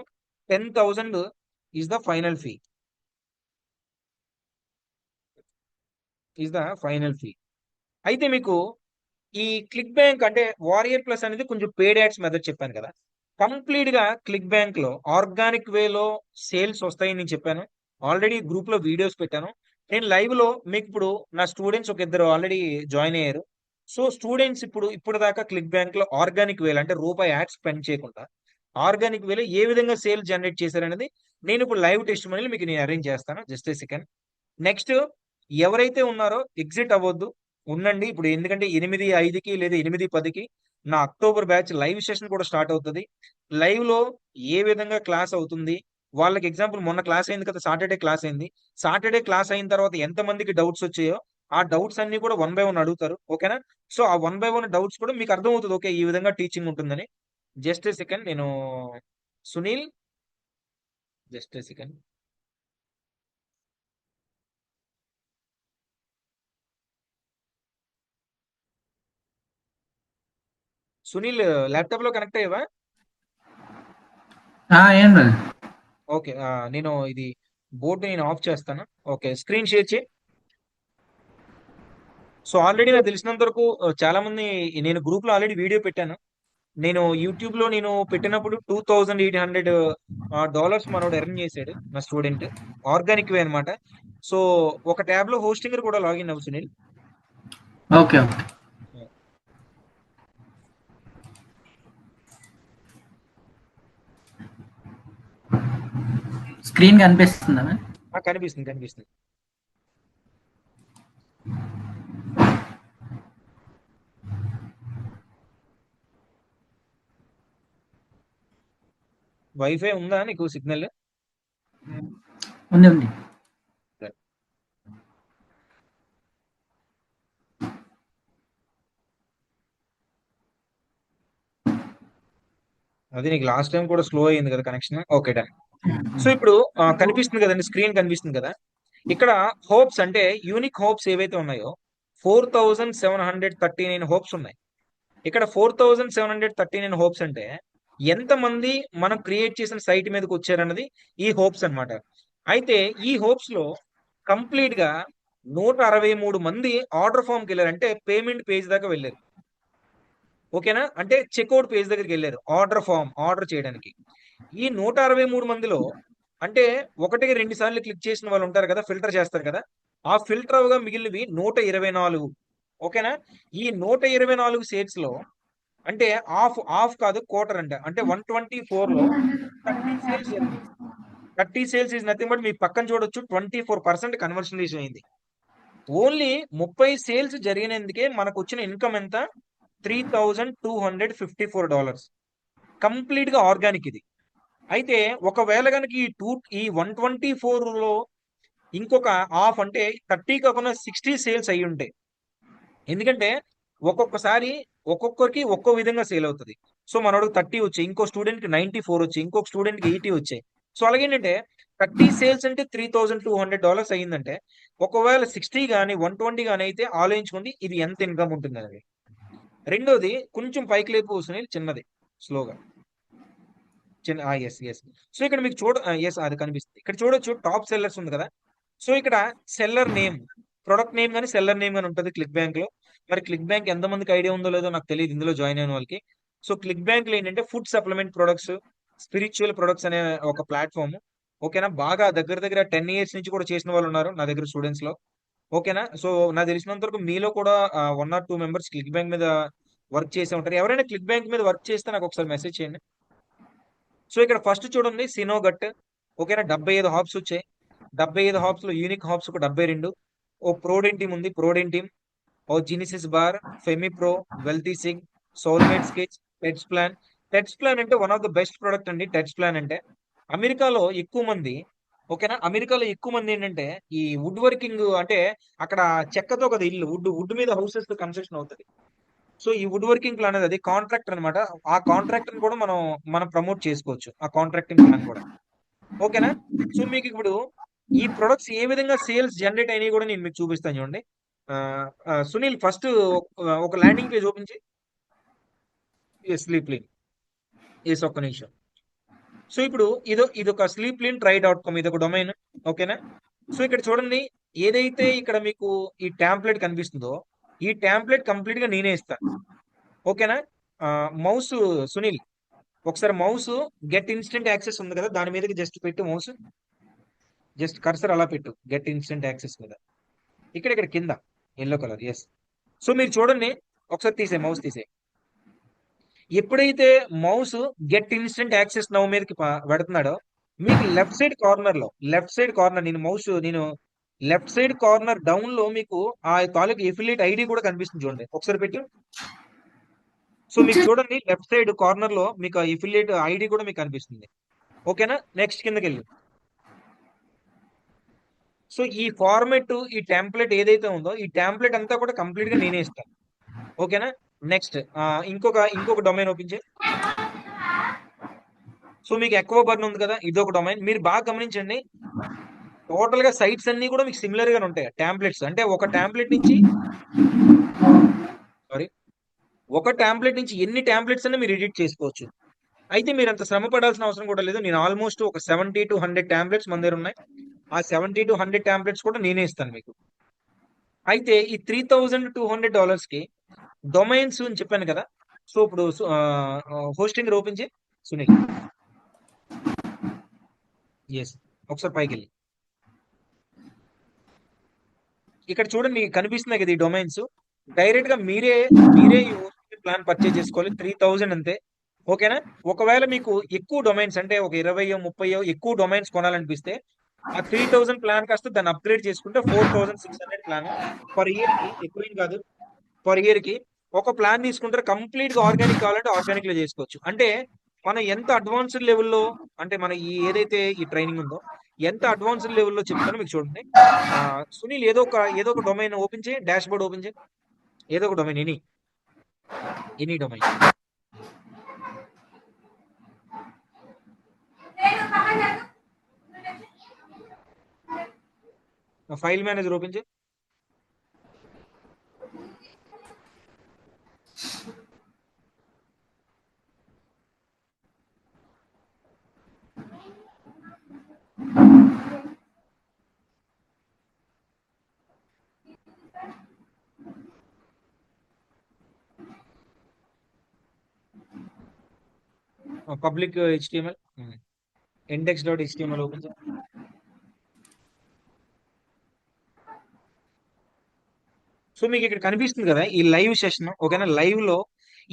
10,000 is the final fee. Is the final fee. అయితే మీకు ఈ క్లిక్ బ్యాంక్ అంటే వారియర్ ప్లస్ అనేది కొంచెం పెయిడ్ యాడ్స్ మెథడ్ చెప్పాను కదా! కంప్లీట్‌గా క్లిక్ బ్యాంక్‌లో ఆర్గానిక్ వేలో సేల్స్ వస్తాయని నేను చెప్పాను. ఆల్రెడీ గ్రూప్‌లో వీడియోస్ పెట్టాను. నేను లైవ్‌లో మీకిప్పుడు నా స్టూడెంట్స్ ఒక ఇద్దరు ఆల్రెడీ జాయిన్ అయ్యారు. సో, స్టూడెంట్స్ ఇప్పటిదాకా క్లిక్ బ్యాంక్‌లో ఆర్గానిక్ వేలో అంటే రూపాయి యాడ్ స్పెండ్ చేయకుండా ఆర్గానిక్ వేలో ఏ విధంగా సేల్ జనరేట్ చేశారనేది నేనిప్పుడు లైవ్ టెస్టిమోనియల్ మీకు నేను అరేంజ్ చేస్తాను. Just a second. నెక్స్ట్ ఎవరైతే ఉన్నారో ఎగ్జిట్ అవ్వొద్దు. ఉండండి. ఇప్పుడు ఎందుకంటే 8:05కి లేదా 8:10కి నా అక్టోబర్ బ్యాచ్ లైవ్ సెషన్ కూడా స్టార్ట్ అవుతది. లైవ్‌లో ఏ విధంగా క్లాస్ అవుతుంది? వాళ్ళకి ఎగ్జాంపుల్ మొన్న క్లాస్ అయింది కదా! సాటర్‌డే క్లాస్ అయింది. సాటర్‌డే క్లాస్ అయిన తర్వాత ఎంతమందికి డౌట్స్ వచ్చాయో, ఆ డౌట్స్ అన్నీ కూడా వన్ బై వన్ అడుగుతారు. ఓకేనా? సో, ఆ వన్ బై వన్ డౌట్స్ కూడా మీకు అర్థమవుతది. ఓకే. ఈ విధంగా టీచింగ్ ఉంటుందని. జస్ట్ ఎ సెకండ్ నేను Sunil just a second. Sunil ల్యాప్‌టాప్‌లో కనెక్ట్ అయ్యావా? ఏం లేదు. ఓకే. నేను ఇది బోర్డ్ నేను ఆఫ్ చేస్తాను. ఓకే. స్క్రీన్ షేర్ చెయి. సో, ఆల్రెడీ నాకు తెలిసినంత వరకు చాలా మంది నేను గ్రూప్‌లో ఆల్రెడీ వీడియో పెట్టాను. నేను యూట్యూబ్‌లో నేను పెట్టినప్పుడు 2800 డాలర్స్ మనోడు ఎర్న్ చేసాడు నా స్టూడెంట్. ఆర్గానిక్ వే అన్నమాట. సో, ఒక ట్యాబ్‌లో హోస్టింగర్ కూడా లాగిన్ అవ్వు సునీల్. ఓకే. ఓకే. స్క్రీన్ కనిపిస్తుందా? కనిపిస్తుంది. కనిపిస్తుంది. వైఫై ఉందా నీకు సిగ్నల్? ఉంది. ఉంది. అది నీకు లాస్ట్ టైమ్ కూడా స్లో అయింది కదా కనెక్షన్. ఓకే. డన్. సో, ఇప్పుడు కనిపిస్తుంది కదండీ! స్క్రీన్ కనిపిస్తుంది కదా! ఇక్కడ హోప్స్ అంటే యూనిక్ హోప్స్ ఏవైతే ఉన్నాయో 4739 హోప్స్ ఉన్నాయి. ఇక్కడ 4739 హోప్స్ అంటే ఎంతమంది మనం క్రియేట్ చేసిన సైట్ మీదకి వచ్చారన్నది ఈ హోప్స్ అన్నమాట. అయితే ఈ హోప్స్ లో కంప్లీట్ గా 163 మంది ఆర్డర్ ఫామ్‌కి వెళ్లారు. అంటే పేమెంట్ పేజ్ దాకా వెళ్లారు. ఓకేనా? అంటే చెక్‌ఔట్ పేజ్ దగ్గరికి వెళ్లారు. ఆర్డర్ చేయడానికి. ఈ 163 మందిలో అంటే ఒకటికి 2 సార్లు క్లిక్ చేసిన వాళ్ళు ఉంటారు కదా! ఫిల్టర్ చేస్తారు కదా! ఆ ఫిల్టర్ అవ్వగా మిగిలినవి 124. ఓకేనా? ఈ 124 సేట్స్‌లో అంటే ఆఫ్ ఆఫ్ కాదు క్వార్టర్ అంట. అంటే 124లో 30 సేల్స్ జరిగింది. 30 సేల్స్ ఈజ్ నథింగ్ బట్ మీ పక్కన చూడొచ్చు 24% కన్వర్షన్ రేషియో అయింది. ఓన్లీ 30 సేల్స్ జరిగినందుకే మనకు వచ్చిన ఇన్కమ్ ఎంత? $3,254. కంప్లీట్ గా ఆర్గానిక్ ఇది. అయితే ఒకవేళ కనుక ఈ 124లో ఇంకొక హాఫ్ అంటే 30 కాకుండా 60 సేల్స్ అయ్యి ఉంటాయి. ఎందుకంటే ఒక్కొక్కసారి ఒక్కొక్కరికి ఒక్కో విధంగా సేల్ అవుతుంది. సో మనోడు 30 వచ్చాయి, ఇంకో స్టూడెంట్ కి 94 వచ్చాయి, ఇంకొక స్టూడెంట్ కి 80 వచ్చాయి. సో అలాగేంటంటే 30 సేల్స్ అంటే $3,200 అయ్యిందంటే ఒకవేళ 60 కానీ 120 కానీ అయితే ఆలోచించుకోండి ఇది ఎంత ఇన్కమ్ ఉంటుంది అనేది. రెండోది కొంచెం పైకి లేపు సునీల్, చిన్నది స్లోగా చిన్న ఎస్ ఎస్. సో ఇక్కడ మీకు ఎస్ అది కనిపిస్తుంది. ఇక్కడ చూడొచ్చు టాప్ సెల్లర్స్ ఉంది కదా. సో ఇక్కడ సెల్లర్ నేమ్, ప్రొడక్ట్ నేమ్ కానీ సెల్లర్ నేమ్ కానీ ఉంటుంది క్లిక్ బ్యాంక్ లో. మరి క్లిక్ బ్యాంక్ ఎంతమందికి ఐడియా ఉందో లేదో నాకు తెలియదు ఇందులో జాయిన్ అయిన వాళ్ళకి. సో క్లిక్ బ్యాంక్ లో ఏంటంటే food supplement products, spiritual products అనే ఒక ప్లాట్ఫామ్. ఓకేనా, బాగా దగ్గర దగ్గర 10 years నుంచి కూడా చేసిన వాళ్ళు ఉన్నారు నా దగ్గర స్టూడెంట్స్ లో. ఓకేనా, సో నాకు తెలిసినంత వరకు మీలో కూడా 1 or 2 members క్లిక్ బ్యాంక్ మీద వర్క్ చేసే ఉంటారు. ఎవరైనా క్లిక్ బ్యాంక్ మీద వర్క్ చేస్తే నాకు ఒకసారి మెసేజ్ చేయండి. సో ఇక్కడ ఫస్ట్ చూడండి సినో గట్. ఓకేనా, 75 హాప్స్ వచ్చాయి. 75 హాప్స్ లో యూనిక్ హాప్స్ ఒక 72. ఓ ప్రోడెన్ టీమ్ ఉంది, ప్రోడెన్ టీమ్. ఓ genesis bar, femi pro, wealthy సిగ్, సోల్మేట్ స్కెచ్, టెట్స్ ప్లాన్. టెట్స్ ప్లాన్ అంటే one of the best product అండి. టెట్స్ ప్లాన్ అంటే అమెరికాలో ఎక్కువ మంది, ఓకేనా, అమెరికాలో ఎక్కువ మంది ఏంటంటే ఈ వుడ్ వర్కింగ్ అంటే అక్కడ చెక్కతో కదా ఇల్లు, వుడ్ మీద హౌసెస్ కన్స్ట్రక్షన్ అవుతుంది. సో ఈ వుడ్ వర్కింగ్ ప్లాన్ అనేది కాంట్రాక్టర్ అనమాట. ఆ కాంట్రాక్టర్ కూడా మనం ప్రమోట్ చేసుకోవచ్చు, ఆ కాంట్రాక్టింగ్ ప్లాన్ కూడా. ఓకేనా, సో మీకు ఇప్పుడు ఈ ప్రొడక్ట్స్ ఏ విధంగా సేల్స్ జనరేట్ అయినాయి కూడా నేను మీకు చూపిస్తాను చూడండి. సునీల్ ఫస్ట్ ఒక ల్యాండింగ్ పేజ్ ఓపెన్ చేయి. స్లీప్ లిన్, ఒక్క నిమిషం. సో ఇప్పుడు ఇదొక స్లీప్ లిన్ ట్రై.com, ఇది ఒక డొమైన్. ఓకేనా, సో ఇక్కడ చూడండి ఏదైతే ఇక్కడ మీకు ఈ ట్యాంప్లెట్ కనిపిస్తుందో ఈ ట్యాంప్లెట్ కంప్లీట్ గా నేనే ఇస్తాను. ఓకేనా, మౌస్ సునీల్ ఒకసారి మౌస్ గెట్ ఇన్స్టెంట్ యాక్సెస్ ఉంది కదా దాని మీదకి జస్ట్ పెట్టు మౌస్, జస్ట్ కర్సర్ అలా పెట్టు గెట్ ఇన్స్టెంట్ యాక్సెస్ మీద. ఇక్కడ కింద ఎల్లో కలర్, ఎస్. సో మీరు చూడండి, ఒకసారి తీసే మౌస్ తీసే. ఎప్పుడైతే mouse get instant access now మీదకి పెడుతున్నాడో మీకు లెఫ్ట్ సైడ్ కార్నర్ నేను లెఫ్ట్ సైడ్ కార్నర్ డౌన్ లో మీకు ఆ తాలూకు ఎఫిలియేట్ ఐడి కూడా కనిపిస్తుంది చూడండి, ఒకసారి పెట్టి. సో మీకు చూడండి లెఫ్ట్ సైడ్ కార్నర్ లో మీకు ఆ ఎఫిలియేట్ ఐడి కూడా మీకు కనిపిస్తుంది. ఓకేనా, నెక్స్ట్ కిందకి వెళ్ళి. సో ఈ ఫార్మెట్, ఈ టెంప్లెట్ ఏదైతే ఉందో ఈ టెంప్లెట్ అంతా కూడా కంప్లీట్ గా నేనే ఇస్తాను. ఓకేనా, నెక్స్ట్ ఇంకొక డొమైన్ ఓపెన్ చేయి. సో మీకు ఎక్కువ బర్న్ ఉంది కదా, ఇదొక డొమైన్. మీరు బాగా గమనించండి, టోటల్ గా సైట్స్ అన్ని కూడా మీకు సిమిలర్ గా ఉంటాయి. టెంప్లెట్స్ అంటే ఒక టెంప్లెట్ నుంచి సారీ ఒక టెంప్లెట్ నుంచి ఎన్ని టెంప్లెట్స్ అన్ని మీరు ఎడిట్ చేసుకోవచ్చు. అయితే మీరు అంత శ్రమ పడాల్సిన అవసరం కూడా లేదు. నేను ఆల్మోస్ట్ ఒక 70 to 100 టెంప్లెట్స్ మన దగ్గర ఉన్నాయి. ఆ 70 to 100 టెంప్లెట్స్ కూడా నేనే ఇస్తాను మీకు. అయితే ఈ $3,200 కి డొమైన్స్ అని చెప్పాను కదా. సో ఇప్పుడు హోస్టింగ్ ఓపెన్ చేయి సునీల్. ఎస్, ఒకసారి పైకి వెళ్ళి ఇక్కడ చూడండి కనిపిస్తున్నాయి కదా ఈ డొమైన్స్. డైరెక్ట్ గా మీరే ఈ హోస్టింగ్ ప్లాన్ పర్చేజ్ చేసుకోవాలి. 3000 అంతే. ఓకేనా, ఒకవేళ మీకు ఎక్కువ డొమైన్స్ అంటే ఒక 20 30 ఎక్కువ డొమైన్స్ కొనాలనిపిస్తే ఆ 3000 ప్లాన్ కాస్త దాన్ని అప్గ్రేడ్ చేసుకుంటే 4600 ప్లాన్ పర్ ఇయర్ కి, ఎక్కువ కాదు, పర్ ఇయర్ కి ఒక ప్లాన్ తీసుకుంటారు. కంప్లీట్ గా ఆర్గానిక్ కావాలంటే ఆర్గానిక్ లో చేసుకోవచ్చు. అంటే మనం ఎంత అడ్వాన్స్డ్ లెవెల్లో, అంటే మన ఏదైతే ఈ ట్రైనింగ్ ఉందో ఎంత అడ్వాన్స్డ్ లెవెల్లో చెప్తానో మీకు చూడండి. సునీల్ ఏదో ఒక డొమైన్ ఓపెన్ చేయి, డాష్ బోర్డ్ ఓపెన్ చేయి. ఏదో ఒక domain, any domain. File manager open చేయి. పబ్లిక్ HTML, index.html ఓపెన్ చేయి. సో మీకు ఇక్కడ కనిపిస్తుంది కదా ఈ లైవ్ సెషన్. ఓకేనా, లైవ్ లో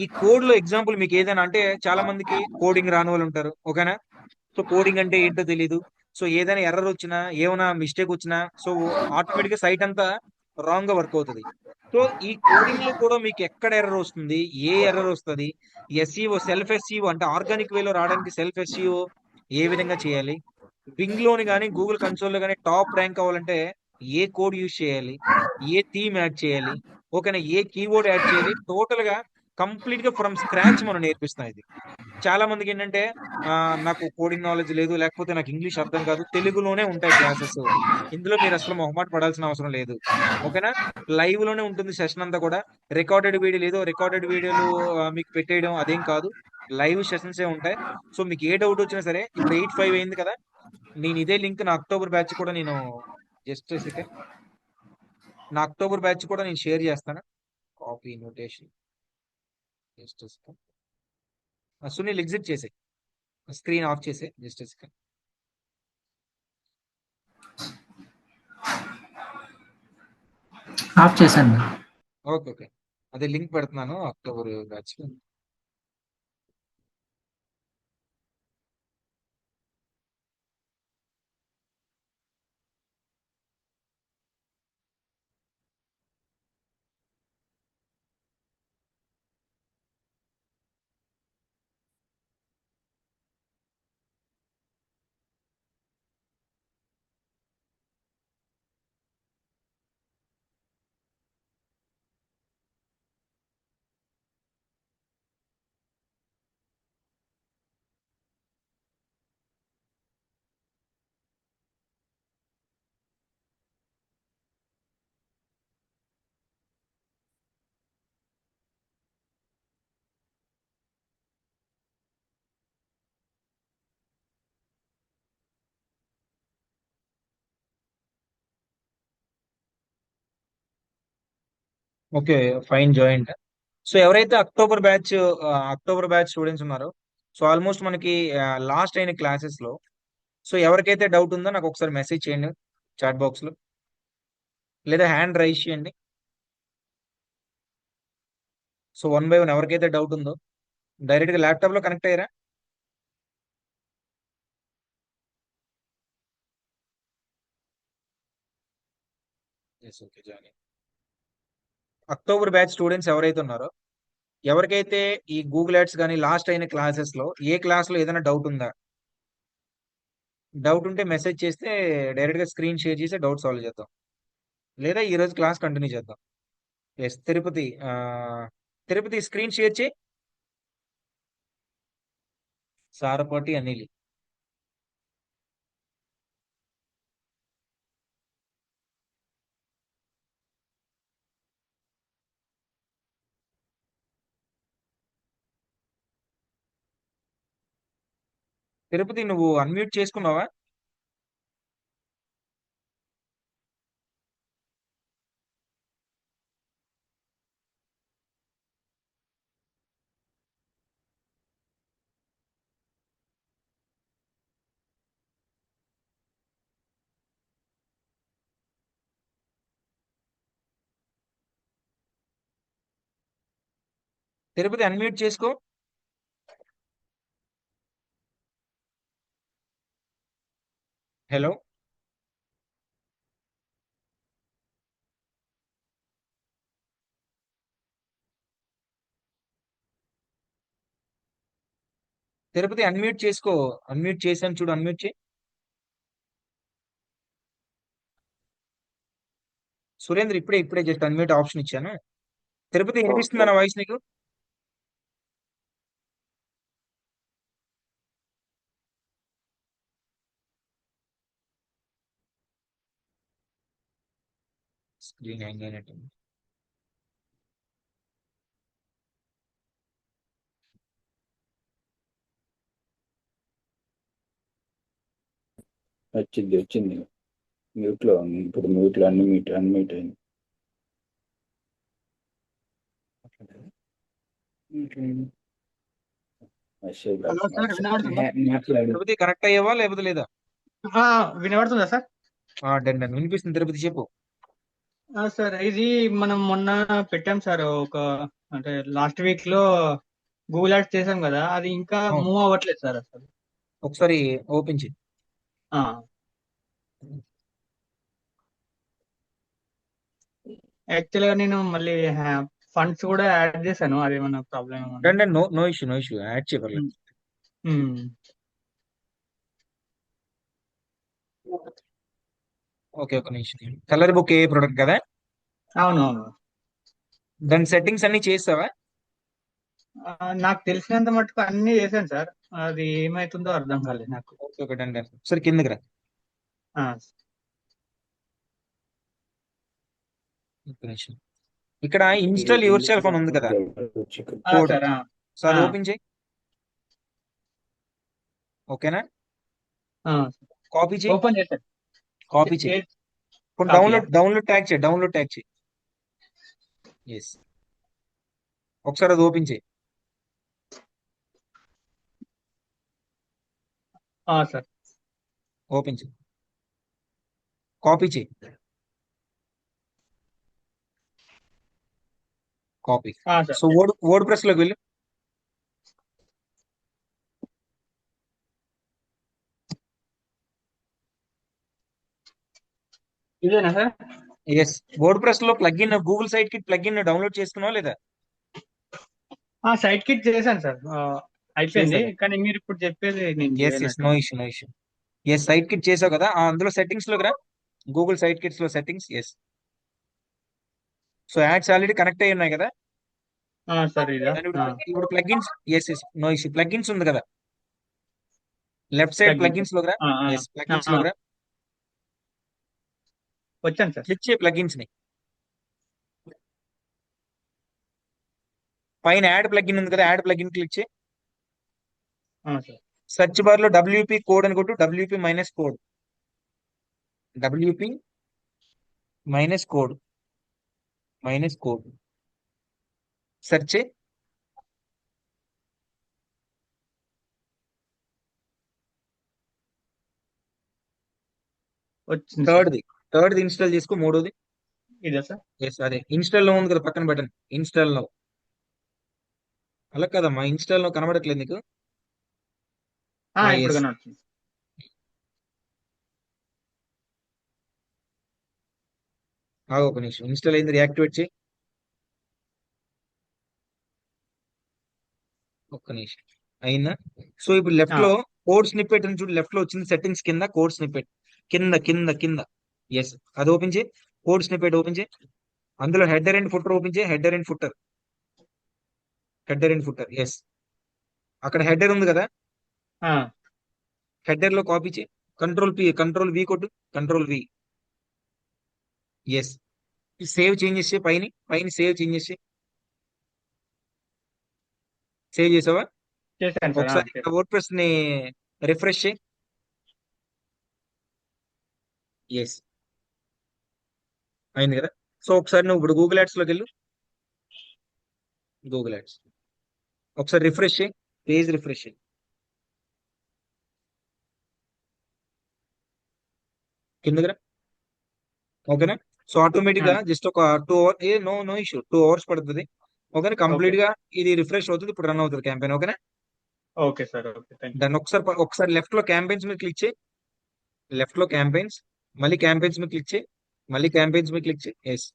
ఈ కోడ్ లో ఎగ్జాంపుల్ మీకు ఏదైనా అంటే చాలా మందికి కోడింగ్ రాని వాళ్ళు ఉంటారు, ఓకేనా. సో కోడింగ్ అంటే ఏంటో తెలీదు. సో ఏదైనా ఎర్రర్ వచ్చినా, ఏమైనా మిస్టేక్ వచ్చినా, సో ఆటోమేటిక్ గా సైట్ అంతా రాంగ్ గా వర్క్ అవుతుంది. సో ఈ కోడింగ్ లో కూడా మీకు ఎక్కడ ఎర్రర్ వస్తుంది, ఏ ఎర్రర్ వస్తుంది, ఎస్ఈఓ సెల్ఫ్ ఎస్ఈఓ అంటే ఆర్గానిక్ వేలో రావడానికి సెల్ఫ్ ఎస్ఈఓ ఏ విధంగా చేయాలి, బింగ్ లోని కానీ గూగుల్ కన్సోల్ లో కానీ టాప్ ర్యాంక్ అవ్వాలంటే ఏ కోడ్ యూజ్ చేయాలి, ఏ థీమ్ యాడ్ చేయాలి, ఓకేనా, ఏ కీబోర్డ్ యాడ్ చేయాలి, టోటల్ గా కంప్లీట్ గా ఫ్రమ్ స్క్రాచ్ మనం నేర్పిస్తాం ఇది. చాలా మందికి ఏంటంటే నాకు కోడింగ్ నాలెడ్జ్ లేదు, లేకపోతే నాకు ఇంగ్లీష్ అర్థం కాదు, తెలుగులోనే ఉంటాయి క్లాసెస్, ఇందులో మీరు అసలు మొహమాట పడాల్సిన అవసరం లేదు, ఓకేనా. లైవ్ లోనే ఉంటుంది సెషన్ అంతా కూడా. రికార్డెడ్ వీడియో లేదు, రికార్డెడ్ వీడియోలు మీకు పెట్టేయడం అదేం కాదు, లైవ్ సెషన్స్ ఏ ఉంటాయి. సో మీకు ఏ డౌట్ వచ్చినా సరే, ఇప్పుడు 8/5 అయింది కదా, నేను ఇదే లింక్ నా అక్టోబర్ బ్యాచ్ కూడా నేను జస్ట్ సెకండ్, నా అక్టోబర్ బ్యాచ్ కూడా నేను షేర్ చేస్తాను. Copy invitation, just second. Sunil exit చేసే, స్క్రీన్ ఆఫ్ చేసే, జస్ట్ సెకండ్. ఆఫ్ చేశాను. ఓకే ఓకే, అదే లింక్ పెడుతున్నాను October batch. Okay, fine joint. So ఎవరైతే అక్టోబర్ బ్యాచ్ స్టూడెంట్స్ ఉన్నారో, సో ఆల్మోస్ట్ మనకి లాస్ట్ అయిన క్లాసెస్ లో, సో ఎవరికైతే డౌట్ ఉందో నాకు ఒకసారి మెసేజ్ చేయండి చాట్ బాక్స్ లో, లేదా హ్యాండ్ రైజ్ చేయండి. సో వన్ బై వన్ ఎవరికైతే డౌట్ ఉందో డైరెక్ట్ గా ల్యాప్టాప్ లో కనెక్ట్ అయ్యారా. Okay join. October batch students ఎవరైతే ఉన్నారో, ఎవరికైతే ఈ గూగుల్ యాడ్స్ కానీ లాస్ట్ అయిన క్లాసెస్ లో ఏ క్లాస్ లో ఏదైనా డౌట్ ఉందా, డౌట్ ఉంటే మెసేజ్ చేస్తే డైరెక్ట్ గా స్క్రీన్ షేర్ చేసి డౌట్ సాల్వ్ చేద్దాం, లేదా ఈ రోజు క్లాస్ కంటిన్యూ చేద్దాం. Yes Tirupati, Tirupati screen share చేయి. సారపాటి అనిల్. తిరుపతి నువ్వు అన్మ్యూట్ చేసుకున్నావా. తిరుపతి అన్మ్యూట్ చేసుకో. హలో. తిరుపతి అన్మ్యూట్ చేసుకో. అన్మ్యూట్ చేశాను చూడు, అన్మ్యూట్ చేయి. సురేంద్ర ఇప్పుడే ఇప్పుడే జస్ట్ అన్మ్యూట్ ఆప్షన్ ఇచ్చాను. తిరుపతి వినిపిస్తుందా నా వాయిస్ నీకు. స్క్రీన్ హ్యాంగ్ అయినట్టు. వచ్చింది మ్యూట్ లో ఉంది. ఇప్పుడు మ్యూట్ లో అన్మ్యూట్ అయింది. హలో సార్, వినబడుతుందా? మాట్లాడు. తిరుపతి కనెక్ట్ అయ్యావా లేకపోతే లేదా. వినబడుతుందా సార్? డన్ డన్ వినిపిస్తుంది, తిరుపతి చెప్పు. సార్ ఇది మనం మొన్న పెట్టాం సార్, ఒక అంటే లాస్ట్ వీక్ లో గూగుల్ యాడ్స్ చేసాం కదా, అది ఇంకా అవును, మూవ్ అవ్వట్లేదు సార్ అసలు. ఒకసారి ఓపెన్ చేయి. ఆ, యాక్చువల్ గా నేను మళ్ళీ ఫండ్స్ కూడా యాడ్ చేశాను, అదేమన్నా ప్రాబ్లం ఏమన్నా. అంటే no no issue, no issue, add చేయగలరు. ఉమ్, ఉమ్. ఓకే, ఒక నిమిషం. కలర్ బుక్ ఏ ప్రొడక్ట్ కదా? అవునవును. దాని సెట్టింగ్స్ అన్ని చేస్తావా? నాకు తెలిసినంత మటుకు అన్ని చేశాను సార్. అది ఏమైతుందో అర్థం కాలేదు నాకు. Okay, okay, done done. సరే, కిందకి రా. ఆ, ఒక నిమిషం. ఇక్కడ ఇన్స్టాల్ యువర్ సెల్ఫ్ అని ఉంది కదా, కోడ్. సార్. సో అది ఓపెన్ చేయి. ఓకేనా? కాపీ చేయి, ఓపెన్ చేశాను. కాపీ చేయి. ఇప్పుడు కాపీయా? డౌన్లోడ్ ట్యాగ్ చేయి, డౌన్లోడ్ ట్యాగ్ చేయి. ఎస్, ఒకసారి అది ఓపెన్ చేయి. సార్. ఓపెన్ చేయి, కాపీ చేయి, copy. Sir so word press లోకి వెళ్ళు. ఇదేనా సార్? ఎస్, వర్డ్ ప్రెస్ లో ప్లగిన్, గూగుల్ సైట్ కి ప్లగిన్ డౌన్లోడ్ చేసుకున్నావా లేదా? సైట్ కిట్ చేశాను సార్. అయిపోయింది, చేసావా? కానీ మీరు ఇప్పుడు చెప్పేది నేను yes yes, no చేయనట్టు. Issue, no issue. Yes, site kit చేసావు కదా, అందులో సెట్టింగ్స్ లోకి రా. గూగుల్ సైట్ కిట్స్ లో settings. Yes, so ads already connect అయి ఉన్నాయి కదా. సార్ ఇదా? దాని ఇప్పుడు plugins. Yes yes, no issue. Plugins ఉంది కదా, లెఫ్ట్ సైడ్ తగ్గింది. ప్లగిన్స్ లోకి రా. ఎస్, ప్లగిన్స్ లోకి రా. వచ్చాను సార్. క్లిక్ చేయి ప్లగిన్స్ ని. పైన యాడ్ ప్లగిన్ ఉంది కదా, యాడ్ ప్లగిన్ క్లిక్ చేయి. సార్. సెర్చ్ బార్ లో డబ్ల్యూపీ కోడ్ అని కొట్టు. WP minus code, WP minus code, minus code. Search చేయి. వచ్చింది సార్. థర్డ్ది ఇన్స్టాల్ చేసుకో. మూడోది. ఇదా సార్? ఎస్, అదే ఇన్స్టాల్ లో ఉంది కదా, పక్కన బటన్ ఇన్స్టాల్ లో. అలా కదమ్మా, ఇన్స్టాల్ లో కనబడట్లేదు నీకు? ఇప్పుడు ఎస్, కనబడుతుంది. ఒక నిమిషం. ఇన్స్టాల్ అయింది, రియాక్టివేట్ చేయి. ఒక్క నిమిషం. అయిందా? సో ఇప్పుడు లెఫ్ట్ లో కోడ్ స్నిప్పెట్ అని చూడు, లెఫ్ట్ లో వచ్చింది. సెట్టింగ్స్ కింద కోడ్ స్నిప్పెట్, కింద కింద కింద. ఎస్, అది ఓపెన్ చేయి. కోడ్ స్నిప్పెట్ ఓపెన్ చేయి. అందులో హెడర్ అండ్ ఫుటర్ ఓపెన్ చేయి. Header and footer, header and footer. Yes, అక్కడ హెడర్ ఉంది కదా, హెడర్ లో కాపీ చేయి. కంట్రోల్ వి కొట్టు. Control V. Yes, save changes చేయి. పైన పైన సేవ్ చేంజెస్ చేయి. సేవ్ చేసావా? చేశాను సార్. ఒకసారి వర్డ్ ప్రెస్ ని రిఫ్రెష్ చేయి. ఎస్, అయింది కదా. సో ఒకసారి నువ్వు ఇప్పుడు గూగుల్ యాడ్స్ లోకి వెళ్ళు. గూగుల్ యాడ్స్ ఒకసారి రిఫ్రెష్ చేయి, పేజ్ రిఫ్రెష్ చేయి. కిందకి రా. ఓకేనా? సో ఆటోమేటిక్ గా జస్ట్ ఒక 2 hour, no no issue, 2 hours పడుతుంది. ఓకేనా? కంప్లీట్ గా ఇది రిఫ్రెష్ అవుతుంది. ఇప్పుడు రన్ అవుతుంది క్యాంపెయిన్. ఓకేనా? Okay sir. Okay, thank you. దాన్ని ఒకసారి లెఫ్ట్ లో క్యాంపెయిన్స్ మీద క్లిక్ చేయి. లెఫ్ట్ లో క్యాంపెయిన్స్, మళ్ళీ క్యాంపెయిన్స్ మీద క్లిక్ చేయి. మళ్ళీ క్యాంపెయిన్స్ మీద క్లిక్ చేయి. ఎస్,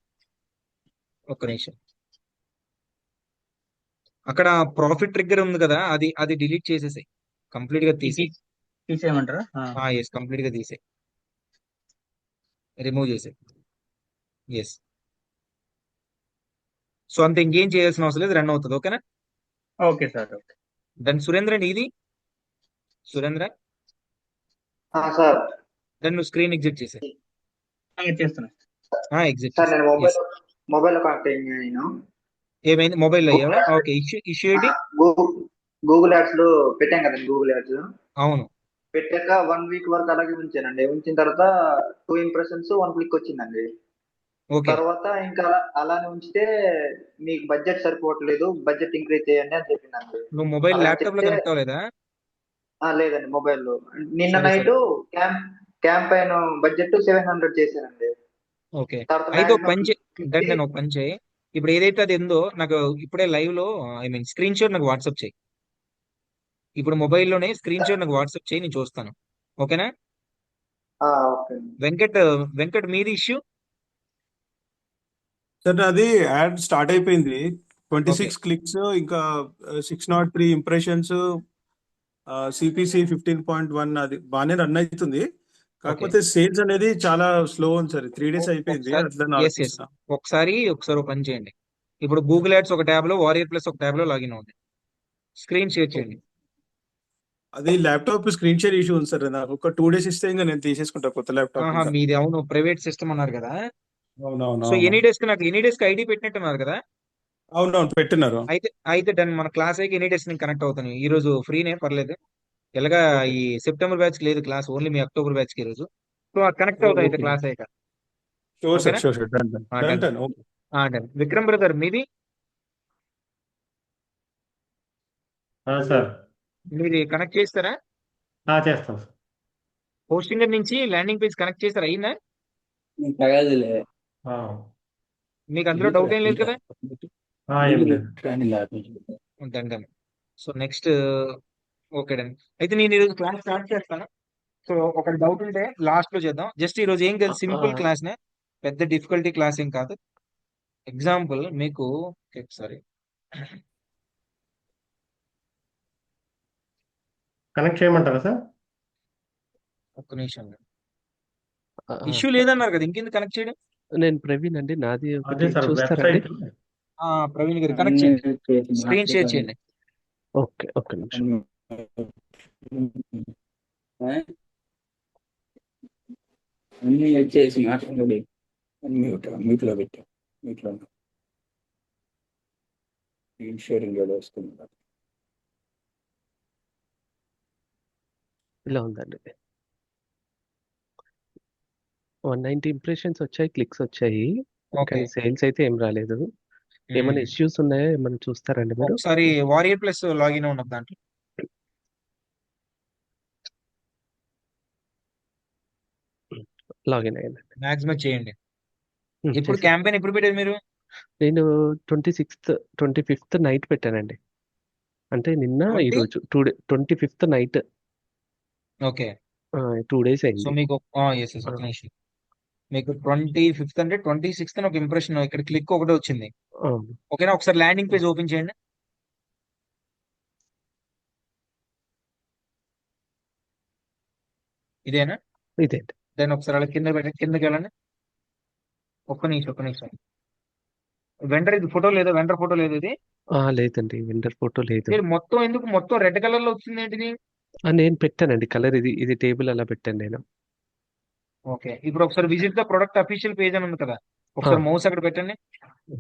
ఒక్క నిమిషం. అక్కడ ప్రాఫిట్ ట్రిగ్గర్ ఉంది కదా, అది అది డిలీట్ చేసేసాయి. కంప్లీట్ గా తీసేయి. తీసేయమంటారా? ఎస్, కంప్లీట్ గా తీసేయి, రిమూవ్ చేసేయి. ఎస్, సో అంత ఇంకేం చేయాల్సిన అవసరం లేదు, రన్ అవుతుంది. ఓకేనా? Okay sir. ఓకే. దాని సురేంద్ర అండి, ఇది సురేంద్ర. సార్ దాన్ని నువ్వు స్క్రీన్ ఎగ్జిట్ చేసే. చేస్తున్నా ఎగ్జిట్ సార్ చేసే. నేను మొబైల్ కనెక్ట్ అయ్యింది నేను. ఏమైంది? మొబైల్లో అయ్యావా? ఓకే, ఇష్యూ ఏంటి? గూగుల్ యాడ్స్ లో పెట్టాం కదండి, గూగుల్ యాడ్స్ అవును. పెట్టాక 1 week వరకు అలాగే ఉంచానండి. ఉంచిన తర్వాత 2 impressions 1 click వచ్చిందండి. ఓకే, తర్వాత ఇంకా అలానే ఉంచితే మీకు బడ్జెట్ సరిపోవట్లేదు, బడ్జెట్ ఇంక్రీజ్ చేయండి అని చెప్పిందండి. నువ్వు మొబైల్ అలా ల్యాప్టాప్ లో చెప్తే కనెక్ట్ అవ్వలేదా? లేదండి, మొబైల్లో. నిన్న సరే నైట్ సరే, క్యాంపెయిన్ బడ్జెట్ 700 చేశానండి. ఓకే. తర్వాత అయితే ఒక మాక్సిమం పని చేయి, ఒక పని చేయి. ఇప్పుడు ఏదైతే అది ఉందో నాకు ఇప్పుడే లైవ్ లో ఐ మీన్ స్క్రీన్ షాట్ నాకు వాట్సాప్ చేయి. ఇప్పుడు మొబైల్లోనే స్క్రీన్ షాట్ నాకు వాట్సాప్ చేయి, నేను చూస్తాను. ఓకేనా? ఓకే. వెంకట్, వెంకట్ మీది ఇష్యూ. సార్ అది యాడ్ స్టార్ట్ అయిపోయింది. ఓకే 26 క్లిక్స్, ఇంకా 603 ఇంప్రెషన్స్, సిపిసి 15.1, అది బాగానే రన్ అవుతుంది. ఓకే కాకపోతే సేల్స్ అనేది చాలా స్లో ఉంది సార్. 3 days అయిపోయింది, ఒకసారి అట్లా ఎస్ ఆలోచిస్తున్నా. ఒకసారి ఒక పని చేయండి. ఇప్పుడు గూగుల్ యాడ్స్ ఒక ట్యాబ్ లో, వారియర్ ప్లస్ ఒక ట్యాబ్ లో లాగిన్ అవుతుంది. స్క్రీన్ షేర్ చేయండి. అది ల్యాప్టాప్ స్క్రీన్ షేర్ ఇష్యూ ఉంది సార్. నాకు ఒక 2 days ఇస్తే ఇంకా నేను తీసేసుకుంటా కొత్త ల్యాప్టాప్ ఆహా, ఇంకా. మీది అవును ప్రైవేట్ సిస్టమ్ అన్నారు కదా. సో అవునవునవును, నాకు ఎనీ డేస్ కి ఐడి పెట్టినట్టున్నారు కదా. అవునవును పెట్టినారు. అయితే డన్. మన క్లాస్ అయితే ఎనీ డేస్ నేను కనెక్ట్ అవుతాను. ఈ రోజు ఫ్రీనే, పర్లేదు. ఎలాగా ఓకే ఈ సెప్టెంబర్ బ్యాచ్ లేదు క్లాస్, ఓన్లీ మీ అక్టోబర్ బ్యాచ్ కి ఈ రోజు. సో కనెక్ట్ అవుతా అయితే ఓకే, క్లాస్ అయ్యాక. షూర్ సార్, ఓకేనా? Sure sure, done done done done done. Okay. Done. Vikram brother మీది సార్ మీది కనెక్ట్ చేస్తారా? చేస్తాం సార్. హోస్టింగర్ నుంచి ల్యాండింగ్ పేజ్ కనెక్ట్ చేస్తారా? అయిందా? ఇంకా కాదులే. ఆ, మీకు అందులో డౌట్ ఏం లేదు కదా? ఏం లేదు. Done done. So next, okay done. అయితే నేను ఈరోజు క్లాస్ స్టార్ట్ చేస్తాను. సో ఒక డౌట్ ఉంటే లాస్ట్ లో చేద్దాం. జస్ట్ ఈ రోజు ఏం కాదు, సింపుల్ క్లాస్ నే, పెద్ద డిఫికల్టీ క్లాస్ ఏం కాదు. ఎగ్జాంపుల్ మీకు సారీ, కనెక్ట్ చేయమంటారా సార్? ఒక్క నిమిషం. ఆ, ఇష్యూ లేదన్నారు కదా, ఇంకెందుకు కనెక్ట్ చేయడం? నేను ప్రవీణ్ అండి, నాది అదే ఒకటి సార్, చూస్తారండి. వెబ్సైట్. ప్రవీణ్ గారు కనెక్ట్ చేయండి, స్క్రీన్ షేర్ చేయండి. ఓకే, ఒక్క నిమిషం. అన్ని వచ్చేసి మాట్లాడి మ్యూట్ లో పెట్టాం. మ్యూట్ లో స్క్రీన్ షేరింగ్ ఏదో వస్తుంది. ఇలా ఉందండి. 190 ఇంప్రెషన్స్ వచ్చాయి, క్లిక్స్ వచ్చాయి, ఓకే కానీ సేల్స్ అయితే ఏం రాలేదు. ఏమైనా ఇష్యూస్ ఉన్నాయా, ఏమైనా చూస్తారండి మీరు? ఒకసారి వారియర్ ప్లస్ లాగిన్ ఉన్నది దాంట్లో. లాగిన్ అయ్యానండి. మాక్సిమం చేయండి. ఇప్పుడు చేశాను. క్యాంపెయిన్ ఎప్పుడు పెట్టారు మీరు? నేను 25th నైట్ పెట్టానండి. అంటే నిన్న 20? ఈరోజు 25th night, okay. 2 days so అయింది. మీకు ఒక నిమిషం. మీకు 25th అంటే 26th ఒక ఇంప్రెషన్ ఇక్కడ క్లిక్ ఒకటి వచ్చింది. అవును. ఓకేనా? ఒకసారి ల్యాండింగ్ పేజ్ ఓపెన్ చేయండి. ఇదేనా? ఇదేంటి? దాన్ని ఒకసారి అలా కిందకి వెళ్ళండి. ఒక్క నిమిషం. వెండర్ ఇది ఫోటో లేదా? వెండర్ ఫోటో లేదు ఇది. లేదండి, వెండర్ ఫోటో లేదు. మీరు మొత్తం రెడ్ కలర్ లో వచ్చింది ఏంటిది? నేను పెట్టానండి కలర్, ఇది టేబుల్ అలా పెట్టాను నేను. ఓకే. ఇప్పుడు ఒకసారి visit the product official page అని ఉంది కదా, ఒకసారి మౌస్ అక్కడ పెట్టండి.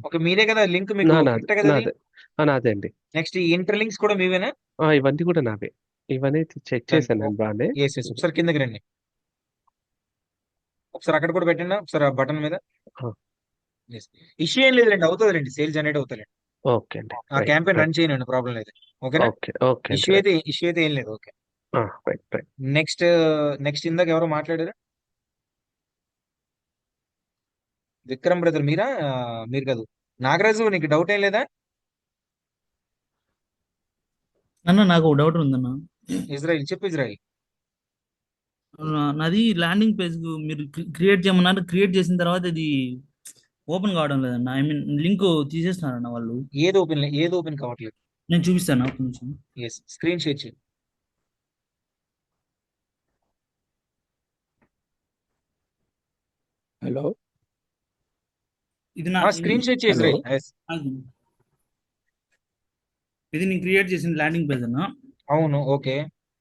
ఓకే, మీరే కదా లింక్, మీకు నాదే పెట్టా కదా అది. నాదే నాదే అండి. నెక్స్ట్ ఈ ఇంటర్ లింక్స్ కూడా మీవేనా? ఇవన్నీ కూడా నావే. ఇవన్నీ చెక్ చేశాను నేను బాగానే. ఒకసారి కిందకి రండి. ఒకసారి అక్కడ కూడా పెట్టండి, ఒకసారి ఆ బటన్ మీద. ఇష్యూ ఏం లేదండి, అవుతుందండి, సేల్ జనరేట్ అవుతుందండి. ఓకే అండి, ఆ క్యాంపెయిన్ రన్ చేయనండి, ప్రాబ్లం లేదు. ఓకేనా? ఓకే ఇష్యూ అయితే ఏం లేదు. ఓకే. రైట్. నెక్స్ట్ ఇందాక ఎవరో మాట్లాడారు, విక్రమ్ బ్రదర్ మీరా? మీరు కాదు, నాగరాజు, నీకు డౌట్ ఏం లేదా? అన్న నాకు డౌట్ ఉందన్న. ఇజ్రాయిల్. నాది ల్యాండింగ్ పేజ్ మీరు క్రియేట్ చేయమన్నారు, క్రియేట్ చేసిన తర్వాత ఇది ఓపెన్ కావడం లేదన్న. ఐ మీన్ లింక్ తీసేస్తున్నారన్న వాళ్ళు. ఏది ఓపెన్ కావట్లేదు. నేను చూపిస్తాను ఒక నిమిషం. స్క్రీన్ షేర్ చేయండి. హలో, ఇది నా స్క్రీన్ షేర్ చేసి Hello. ఇది నేను క్రియేట్ చేసిన ల్యాండింగ్ పేజ్ అన్న. అవును. ఓకే.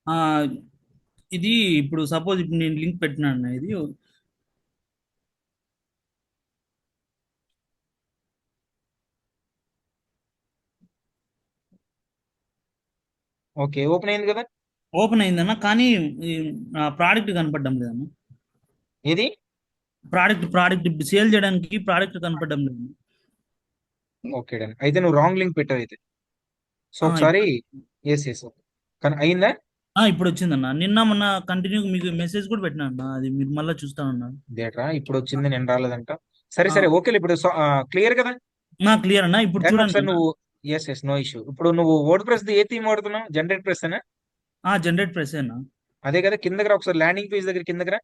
ఆ, ఇది ఇప్పుడు సపోజ్ ఇప్పుడు నేను లింక్ పెట్టినాను, ఇది ఓకే, ఓపెన్ అయింది కదా. ఓపెన్ అయిందన్న, కానీ ప్రోడక్ట్ కనపడడం లేదన్న. ఏది? ప్రోడక్ట్ సేల్ చేయడానికి ప్రోడక్ట్ కనపడడం లేదు. Okay done. అయితే నువ్వు రాంగ్ లింక్ పెట్టావు అయితే. సో ఒకసారి కానీ అయిందా? ఇప్పుడు వచ్చిందన్న. నిన్న మొన్న కంటిన్యూ మీకు మెసేజ్ కూడా పెట్టినా అన్న, అది మీరు మళ్ళీ చూస్తానన్నారు. డేటా ఇప్పుడు వచ్చింది, నేను రాలేదంట. సరే ఓకే. ఇప్పుడు క్లియర్ కదా? క్లియర్ అన్న. ఇప్పుడు దెన్ చూడండి ఒకసారి అన్న. నువ్వు ఎస్ నో ఇష్యూ. ఇప్పుడు నువ్వు వర్డ్ ప్రెస్ ఏ థీమ్ వాడుతున్నావు? జనరేట్ ప్రెస్ అనా? జనరేట్ ప్రెస్ అన్న. అదే కదా, కిందకి రా ఒకసారి, ల్యాండింగ్ పేజ్ దగ్గర కిందకి రా.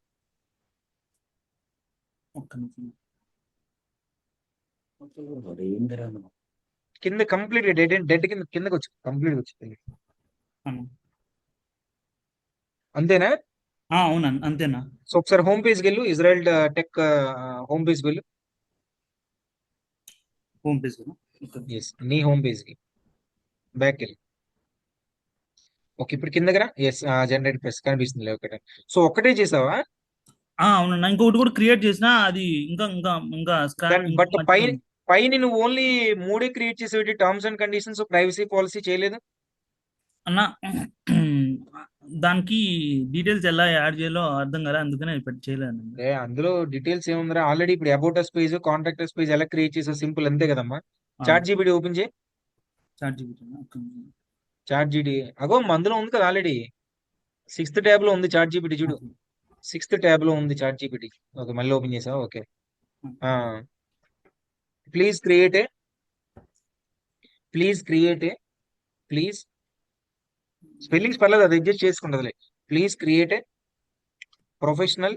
ఒక్క నిమిషం. ఏందిరా నువ్వు? కింద కంప్లీట్ డెడ్ కింద కిందకి వచ్చి కంప్లీట్ వచ్చి అన్న. అంతేనా? అవునన్న, అంతేనా? సో ఒకసారి హోమ్ పేజ్కి వెళ్ళు, ఇజ్రాయెల్ టెక్ హోమ్ పేజ్కి వెళ్ళు. హోమ్ పేజ్ కదా. ఎస్, నీ హోమ్ పేజ్కి బ్యాక్ వెళ్ళి. ఓకే, ఇప్పుడు కిందకి రా. ఎస్, జనరేట్ ప్రెస్ కనిపిస్తుంది ఒకటే. సో ఒక్కటే చేసావా? అవునన్నా, ఇంకొకటి కూడా క్రియేట్ చేసినా అది ఇంకా ఇంకా ఇంకా స్కాన్ బట్ పైన నువ్వు ఓన్లీ మూడే క్రియేట్ చేసేవి, terms and conditions, privacy policy చేయలేదు అన్న. దానికి డీటెయిల్స్ ఎలా యాడ్ చేయాలో అర్థం కదా, అందుకనే చేయలేదు. అందులో డీటెయిల్స్ ఏముందిరా? ఆల్రెడీ ఇప్పుడు about us page, contact page ఎలా క్రియేట్ చేసావు, సింపుల్ అంతే కదమ్మా. చాట్ జీపీటీ ఓపెన్ చేయి. చాట్ జీపీటీ అగో అందులో ఉంది కదా ఆల్రెడీ. 6th ట్యాబ్ లో ఉంది చాట్ జీపీటీ, చూడు. 6th ట్యాబ్ లో ఉంది చాట్ జీపీటీ. ఓకే, మళ్ళీ ఓపెన్ చేసావు. Okay, please create a please spellings పర్లేదు, అది అడ్జస్ట్ చేసుకుంటదిలే. ప్లీజ్ క్రియేట్ ఏ ప్రొఫెషనల్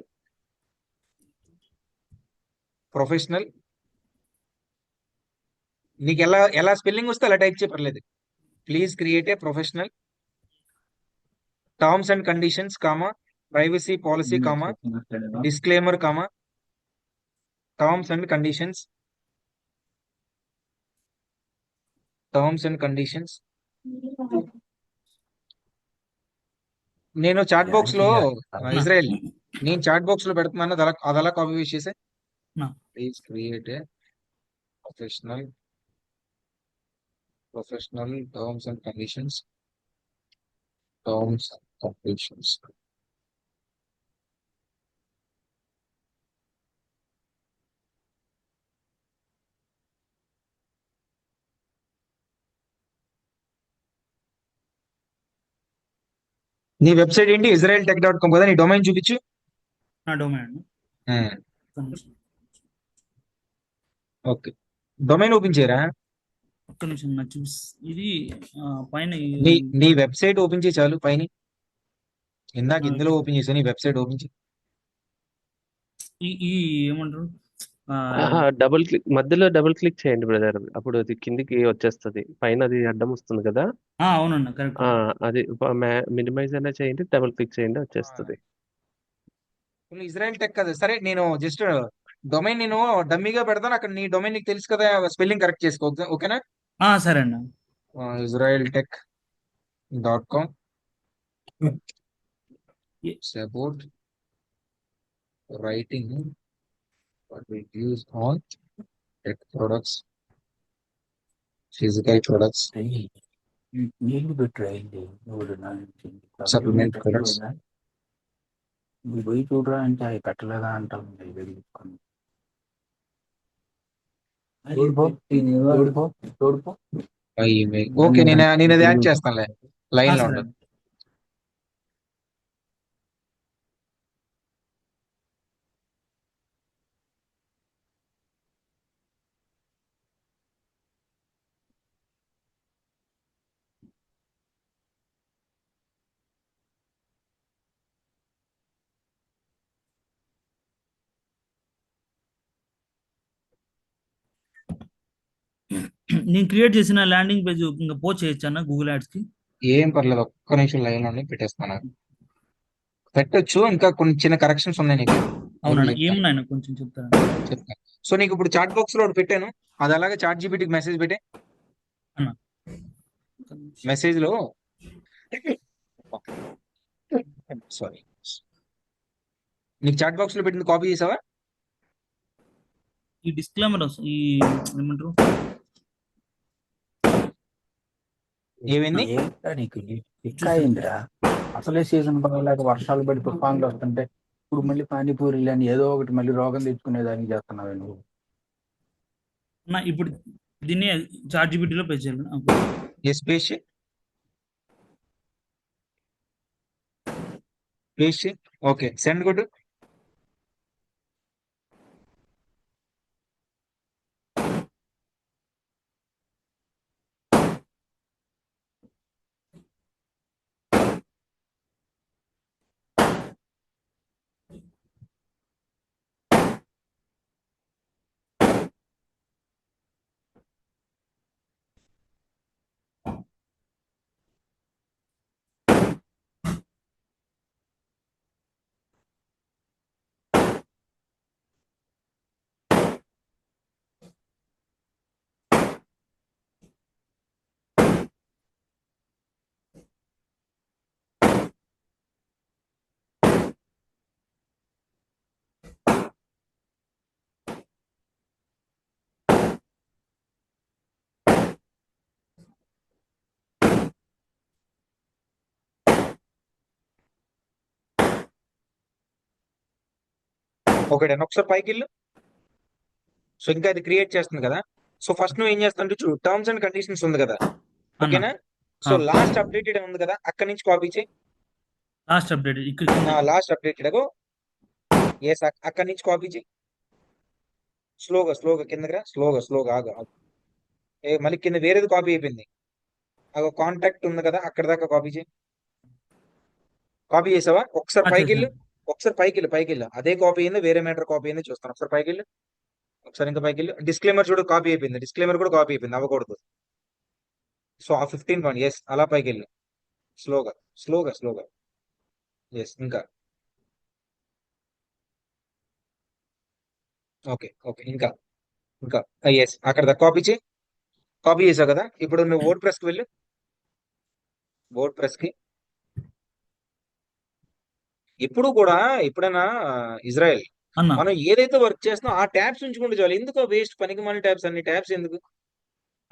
నీకు ఎలా ఎలా స్పెల్లింగ్ వస్తే అలా టైప్ చేయ పర్లేదు. Please create a professional terms and conditions comma privacy policy comma disclaimer comma terms and conditions నేను చాట్ బాక్స్ లో ఇజ్రాయెల్, నేను చాట్ బాక్స్ లో పెడుతున్నాను, అది అలా కాపీ పేస్ట్ చేసే. Please create a professional terms and conditions. నీ వెబ్సైట్ ఏంటి? israeltech.com కదా, నీ డొమైన్ చూపించు. నా డొమైన్ ఓకే, డొమైన్ ఓపెన్ చేయరా. ఒక్క నిమిషం నా చూసి ఇది పైన నీ వెబ్సైట్ ఓపెన్ చేయి చాలు. పైన ఇందాక ఇందులో ఓపెన్ చేసా, నీ వెబ్సైట్ ఓపెన్ చేయి. ఈ ఏమంటారు, మధ్యలో డబుల్ క్లిక్ చేయండి బ్రదర్, అప్పుడు అది కిందికి వచ్చేస్తుంది, పైన అది అడ్డం వస్తుంది కదా. అవునన్నా కరెక్ట్. అది మినిమైజ్ అయినా చేయండి, డబుల్ క్లిక్ చేయండి, వచ్చేస్తుంది. ఇజ్రాయెల్ టెక్ కదా, సరే నేను జస్ట్ డొమైన్ నేను డమ్మీగా పెడతాను, అక్కడ నీ డొమైన్ నీకు తెలుసు కదా, స్పెల్లింగ్ కరెక్ట్ చేసుకో. ఓకేనా? సరే అన్న. israeltech.com support writing what we use on tech products, physical products, నీళ్ళు పెట్టరా supplement products. నువ్వు పోయి చూడరా అంటే అవి పెట్టలేదా అంటాం. తోడుపో. ఓకే, నేను అది యాడ్ చేస్తానులే, లైన్ లో సరే. ఉండదు. నేను క్రియేట్ చేసిన ల్యాండింగ్ పేజ్ ఇంకా పోస్ట్ చేయొచ్చు అన్న గూగుల్ యాడ్స్ కి. ఏం పర్లేదు, ఒక్క నిమిషం లైన్ లోనే పెట్టేస్తాను. పెట్టొచ్చు, ఇంకా కొన్ని చిన్న కరెక్షన్స్ ఉన్నాయి నీకు. అవునా, ఏమున్నాయన కొంచెం చెప్తారా? చెప్తాను. సో నీకు ఇప్పుడు చాట్ బాక్స్ లో ఒకటి పెట్టాను, అది అలాగే చాట్ జీపీటీకి మెసేజ్ పెట్టే. మెసేజ్ లో సారీ, నీకు చాట్ బాక్స్ లో పెట్టింది కాపీ చేసావా? ఈ డిస్క్లైమర్ ఈ ఏమంటారు, ఏమైంది? నీకు ఎక్క అయిందిరా, అసలే సీజన్ పడలేక వర్షాలు పడి తుఫాన్లు వస్తుంటే ఇప్పుడు మళ్ళీ పానీపూరీలు అని ఏదో ఒకటి మళ్ళీ రోగం తెచ్చుకునేదానికి చేస్తున్నావు నువ్వు. ఇప్పుడు దీన్ని చాట్ జీపీటీలో పే చేయాలి. పేస్ట్ ఓకే, సెండ్ కొట్టు. Okay done. ఒకసారి పైకి వెళ్ళు. సో ఇంకా అది క్రియేట్ చేస్తుంది కదా. సో ఫస్ట్ నువ్వు ఏం చేస్తావు చూడు, టర్మ్స్ అండ్ కండిషన్స్ ఉంది కదా, అన్న ఓకేనా. సో లాస్ట్ అప్డేటెడ్ ఉంది కదా, అక్కడి నుంచి కాపీ చేయి. లాస్ట్ అప్డేట్ ఇక్కడ లాస్ట్ అప్డేటెడ్ ఎస్, అక్కడి నుంచి కాపీ చేయి. స్లోగా కిందకి రా, స్లోగా ఆగు. మళ్ళీ కింద వేరేది కాపీ అయిపోయింది. అగో కాంటాక్ట్ ఉంది కదా, అక్కడ దాకా కాపీ చేయి. కాపీ చేసావా? ఒకసారి పైకి వెళ్ళు. పైకి వెళ్ళు. అదే కాపీ అయింది, వేరే మ్యాటర్ కాపీ అయింది చూస్తాను. ఒకసారి పైకి వెళ్ళు. ఒకసారి ఇంకా పైకి వెళ్ళు. డిస్క్లైమర్ చూడు, కాపీ అయిపోయింది. డిస్క్లైమర్ కూడా కాపీ అయిపోయింది, అవ్వకూడదు. సో ఆ 15 పాయింట్ ఎస్, అలా పైకి వెళ్ళు. స్లోగా ఎస్. ఇంకా ఓకే ఇంకా ఎస్, అక్కడ దాకా కాపీ చేయి. కాపీ చేసావు కదా, ఇప్పుడు నువ్వు వర్డ్ ప్రెస్ కి వెళ్ళు. వర్డ్ ప్రెస్ కి ఎప్పుడు కూడా, ఎప్పుడైనా ఇజ్రాయెల్ అన్న మనం ఏదైతే వర్క్ చేస్తున్నాం ఆ ట్యాబ్స్ ఉంచుకుంటే చాలు. ఎందుకు వేస్ట్ పనికి మన ట్యాబ్స్, అన్ని ట్యాబ్స్ ఎందుకు?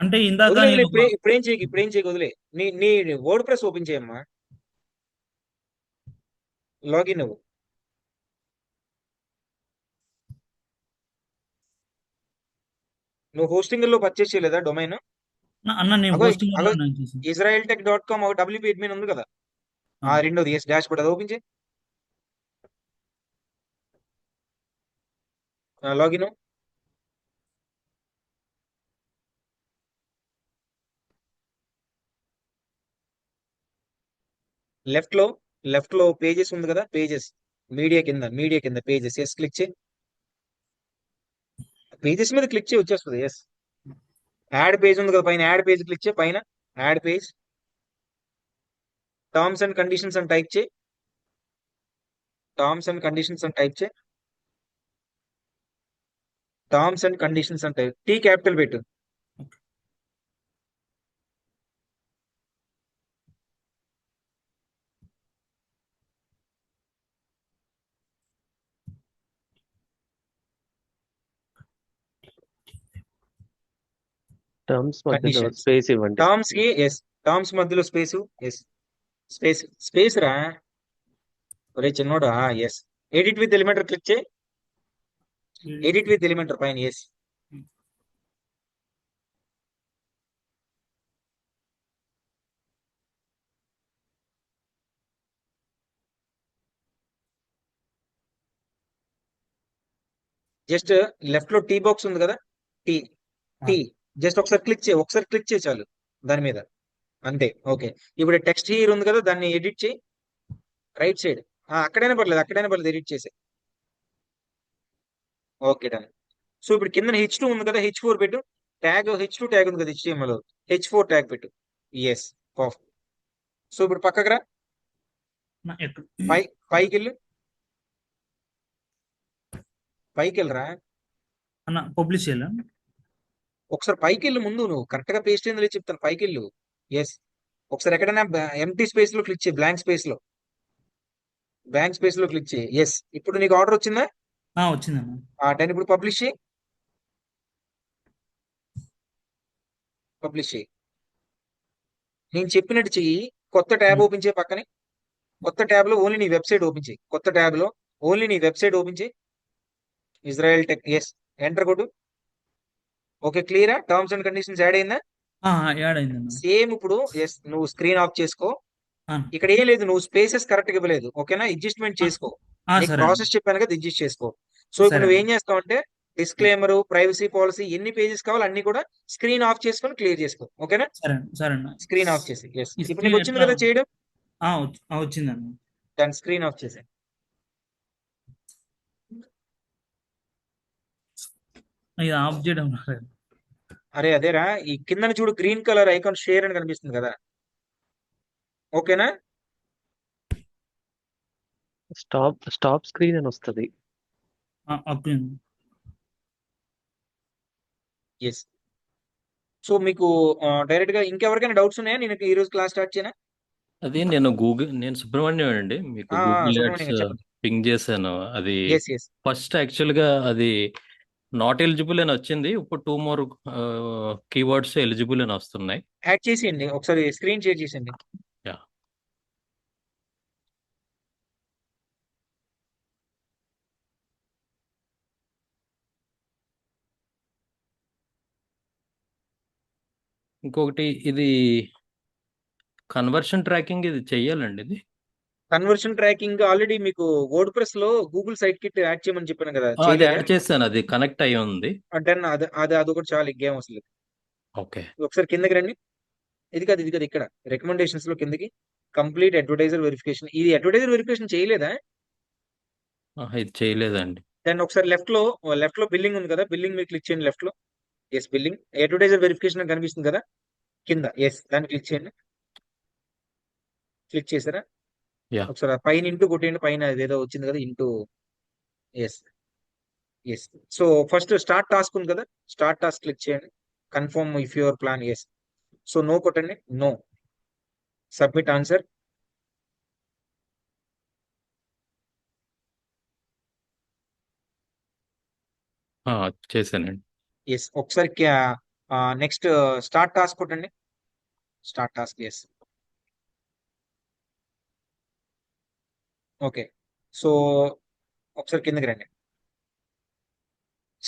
అంటే ఇందాక వదిలే నేను ఇప్పుడేం చేయకు వదిలే. నీ వర్డ్ ప్రెస్ ఓపెన్ చేయమ్మా. లాగిన్ నువ్వు. హోస్టింగ్ లో పర్చేస్ చేయలేదా డొమైన్? అన్న నేను అగో హోస్టింగ్ అగో చేసాను. israeltech.com ఒక WP అడ్మిన్ ఉంది కదా, ఆ రెండోది ఎస్ డాష్ బోర్డ్, అది ఓపెన్ చేయి. లాగిన్. లెఫ్ట్ లో పేజెస్ ఉంది కదా, పేజెస్ మీడియా కింద పేజెస్, ఎస్ క్లిక్ చేయి. పేజెస్ మీద క్లిక్ చేయి, వచ్చేస్తుంది. ఎస్. యాడ్ పేజ్ ఉంది కదా పైన, యాడ్ పేజ్ క్లిక్ చేయి. పైన add page, terms and conditions అని టైప్ చేయి. టర్మ్స్ అండ్ కండిషన్స్ అంటే టీ క్యాపిటల్ పెట్టు. టర్మ్స్ మధ్యలో కండిషన్స్. స్పేస్ ఇవ్వండి. టర్మ్స్ కి ఎస్, టర్మ్స్ మధ్యలో స్పేస్. ఎస్, స్పేస్ రా ఒరే చిన్నోడా. Yes. Edit with Elementor click చేయి. ఎడిట్ విత్ ఎలిమెంటర్ పైన ఎస్. జస్ట్ లెఫ్ట్ లో టీ బాక్స్ ఉంది కదా, టీ టీ జస్ట్ ఒకసారి క్లిక్ చేయి చాలు దాని మీద, అంతే. ఓకే. ఇప్పుడు టెక్స్ట్ హీర్ ఉంది కదా, దాన్ని ఎడిట్ చేయి. రైట్ సైడ్ అక్కడైనా పర్లేదు ఎడిట్ చేసే. Okay done. సో ఇప్పుడు కింద H2 ఉంది కదా, H4 పెట్టు. H2 ట్యాగ్ ఉంది కదా HTML లో, H4 ట్యాగ్ పెట్టు. Yes, perfect. సో ఇప్పుడు పక్కకు రా, పైకి వెళ్ళు. పైకి వెళ్ళరా. అన్న పబ్లిష్ చేయాలా? ఒకసారి పైకి వెళ్ళు ముందు, నువ్వు కరెక్ట్ గా పేస్ట్ అయింది లేదు చెప్తాను. పైకి వెళ్ళు. ఎస్. ఒకసారి ఎక్కడైనా ఎంటీ స్పేస్ లో క్లిక్ చేయి, బ్లాంక్ స్పేస్ లో క్లిక్ చేయి. ఎస్. ఇప్పుడు నీకు ఆర్డర్ వచ్చిందా? వచ్చిందన్న. ఇప్పుడు పబ్లిష్ చేయి. నేను చెప్పినట్టు చెయ్యి. కొత్త ట్యాబ్ ఓపెన్ చేయి పక్కనే. కొత్త ట్యాబ్ లో ఓన్లీ నీ వెబ్సైట్ ఓపెన్ చేయి. Israel tech. ఎస్. ఎంటర్ కొట్టు. ఓకే, క్లియరా? టర్మ్స్ అండ్ కండిషన్స్ యాడ్ అయిందా? యాడ్ అయిందన్న. సేమ్ ఇప్పుడు ఎస్, నువ్వు స్క్రీన్ ఆఫ్ చేసుకో. ఇక్కడ ఏం లేదు, నువ్వు స్పేసెస్ కరెక్ట్ గా ఇవ్వలేదు. ఓకేనా? అడ్జస్ట్మెంట్ చేసుకో. నీకు సరే ప్రాసెస్ చెప్పాను కదా, అడ్జస్ట్ చేసుకో. సో ఇప్పుడు సరే నువ్వు ఏం చేస్తావు అంటే, డిస్క్లైమర్, ప్రైవసీ పాలసీ, ఎన్ని పేజెస్ కావాలి అన్ని కూడా స్క్రీన్ ఆఫ్ చేసుకొని క్లియర్ చేసుకో. ఓకేనా? సరే అన్న. స్క్రీన్ ఆఫ్ చేసి. ఎస్. ఈ ఇప్పుడు స్క్రీన్ నీకు వచ్చింది ఎట్లా? కదా చేయడం, వచ్చిందన్న. దాన్ని స్క్రీన్ ఆఫ్ చేసి. ఇది ఆఫ్ చేయడం రాలేదు. అదేరా, ఈ కింద చూడు గ్రీన్ కలర్ ఐకాన్ షేర్ అని కనిపిస్తుంది కదా, ఓకేనా? స్టాప్ స్క్రీన్ అని వస్తుంది. ఓకే. ఎస్. సో మీకు డైరెక్ట్ గా ఇంకెవరికైనా డౌట్స్ ఉన్నాయా? నేను ఈ రోజు క్లాస్ స్టార్ట్ చేయనా? అది నేను సుబ్రహ్మణ్యం అండి, మీకు గూగుల్ యాడ్స్ సుబ్రహ్మణ్యం చెప్పండి. పింగ్ చేశాను. అది ఎస్. ఫస్ట్ యాక్చువల్ గా అది నాట్ ఎలిజిబుల్ అని వచ్చింది. ఇప్పుడు 2 more కీవర్డ్స్ ఎలిజిబుల్ అని వస్తున్నాయి. యాడ్ చేసేయండి, ఒకసారి స్క్రీన్ షేర్ చేసేయండి. యా. ఇంకొకటి ఇది కన్వర్షన్ ట్రాకింగ్ ఇది చెయ్యాలండి ఇది. కన్వర్షన్ ట్రాకింగ్ ఆల్రెడీ మీకు వర్డ్ ప్రెస్ లో గూగుల్ సైట్ కిట్ యాడ్ చేయమని చెప్పాను కదా, అది చేయలేదా? యాడ్ చేశాను, అది కనెక్ట్ అయ్యి ఉంది. డన్. అదొకటి చాలు, ఇంకేం అసలు. ఓకే. ఒకసారి కిందకి రండి. ఇది కాదు ఇక్కడ రికమెండేషన్స్ లో కిందకి కంప్లీట్ అడ్వర్టైజర్ వెరిఫికేషన్. ఇది అడ్వర్టైజర్ వెరిఫికేషన్ చేయలేదా? ఇది చేయలేదండి. దాన్ని ఒకసారి లెఫ్ట్ లో బిల్లింగ్ ఉంది కదా, బిల్లింగ్ మీరు క్లిక్ చేయండి. లెఫ్ట్ లో ఎస్ బిల్లింగ్ అడ్వర్టైజర్ వెరిఫికేషన్ అని కనిపిస్తుంది కదా కింద, ఎస్ దాన్ని క్లిక్ చేయండి. క్లిక్ చేశారా? యా. ఒకసారి ఆ పైన ఇంటూ కొట్టేయండి. పైన ఏదో వచ్చింది కదా into. Yes yes. So first start task ఉంది కదా, స్టార్ట్ టాస్క్ క్లిక్ చేయండి. Confirm if your plan. Yes. So no కొట్టండి. నో. Submit answer. చేశానండి. ఎస్. ఒకసారి నెక్స్ట్ స్టార్ట్ టాస్క్ కొట్టండి. Start task. Yes. Okay. So ఒకసారి కిందకి రండి.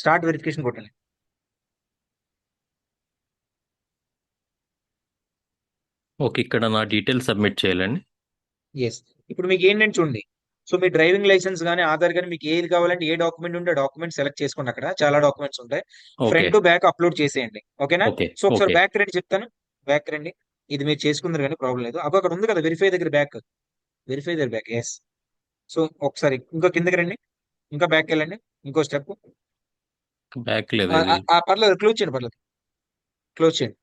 స్టార్ట్ వెరిఫికేషన్ కొట్టండి. ఓకే, ఇక్కడ నా డీటెయిల్స్ సబ్మిట్ చేయాలండి. ఎస్. ఇప్పుడు మీకు ఏంటంటే చూడండి, సో మీ డ్రైవింగ్ లైసెన్స్ కానీ ఆధార్ కానీ మీకు ఏది కావాలంటే ఏ డాక్యుమెంట్ ఉంటే ఆ డాక్యుమెంట్ సెలెక్ట్ చేసుకోండి. అక్కడ చాలా డాక్యుమెంట్స్ ఉంటాయి. Okay. Front to back upload చేసేయండి. ఓకేనా? ఓకే. సో ఒకసారి ఓకే. బ్యాక్ రండి, చెప్తాను. బ్యాక్ రండి. ఇది మీరు చేసుకుందరు కానీ ప్రాబ్లం లేదు. అప్పుడు అక్కడ ఉంది కదా వెరిఫై దగ్గర బ్యాక్. వెరిఫై దగ్గర బ్యాక్. ఎస్. సో ఒకసారి ఇంకో కిందకి రండి. ఇంకా బ్యాక్ వెళ్ళండి. ఇంకో స్టెప్. బ్యాక్ లేదు ఇది. పర్లేదు, క్లోజ్ చేయండి. పర్లేదు, క్లోజ్ చేయండి.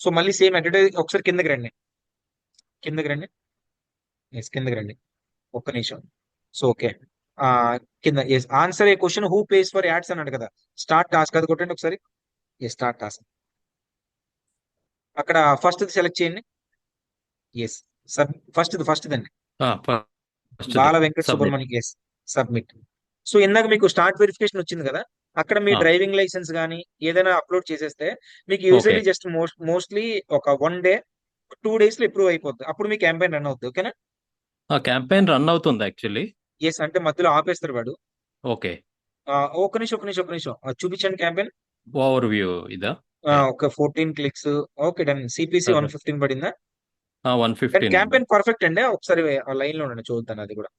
సో మళ్ళీ సేమ్ అడ్వర్టైజ్. ఒకసారి కిందకి రండి. కిందకి రండి. ఎస్ కిందకి రండి. ఒక్క నిమిషం. So okay. ఆ కింద yes answer a question who pays for ads అన్నాడు కదా, స్టార్ట్ టాస్క్ అది కొట్టండి ఒకసారి. Yes start task. అక్కడ ఫస్ట్ సెలెక్ట్ చేయండి. ఎస్. ఫస్ట్ దండి. First Bala Venkata submit. Subrahmanyam. Yes. Submit. So ఇందాక మీకు స్టార్ట్ వెరిఫికేషన్ వచ్చింది కదా, అక్కడ మీ డ్రైవింగ్ లైసెన్స్ కానీ ఏదైనా అప్లోడ్ చేసేస్తే మీకు ఓకే. యూజువల్లీ జస్ట్ మోస్ట్లీ ఒక 1 డే 2 days లో అప్రూవ్ అయిపోద్ది. అప్పుడు మీ క్యాంపెయిన్ రన్ అవుతుంది. ఓకేనా? క్యాంపెయిన్ రన్ అవుతుంది యాక్చువల్లీ. ఎస్. అంటే మధ్యలో ఆపేస్తారు వాడు. ఓకే. ఒక్క నిమిషం. చూపించండి క్యాంపెయిన్. ఓవర్ వ్యూ ఇదా? ఒక 14 క్లిక్స్. Okay done. సిపిసి 115 పడిందా? 115. క్యాంపెయిన్ పర్ఫెక్ట్ అండి. ఒకసారి ఆ లైన్ లో ఉండండి, చూద్దాను అది కూడా.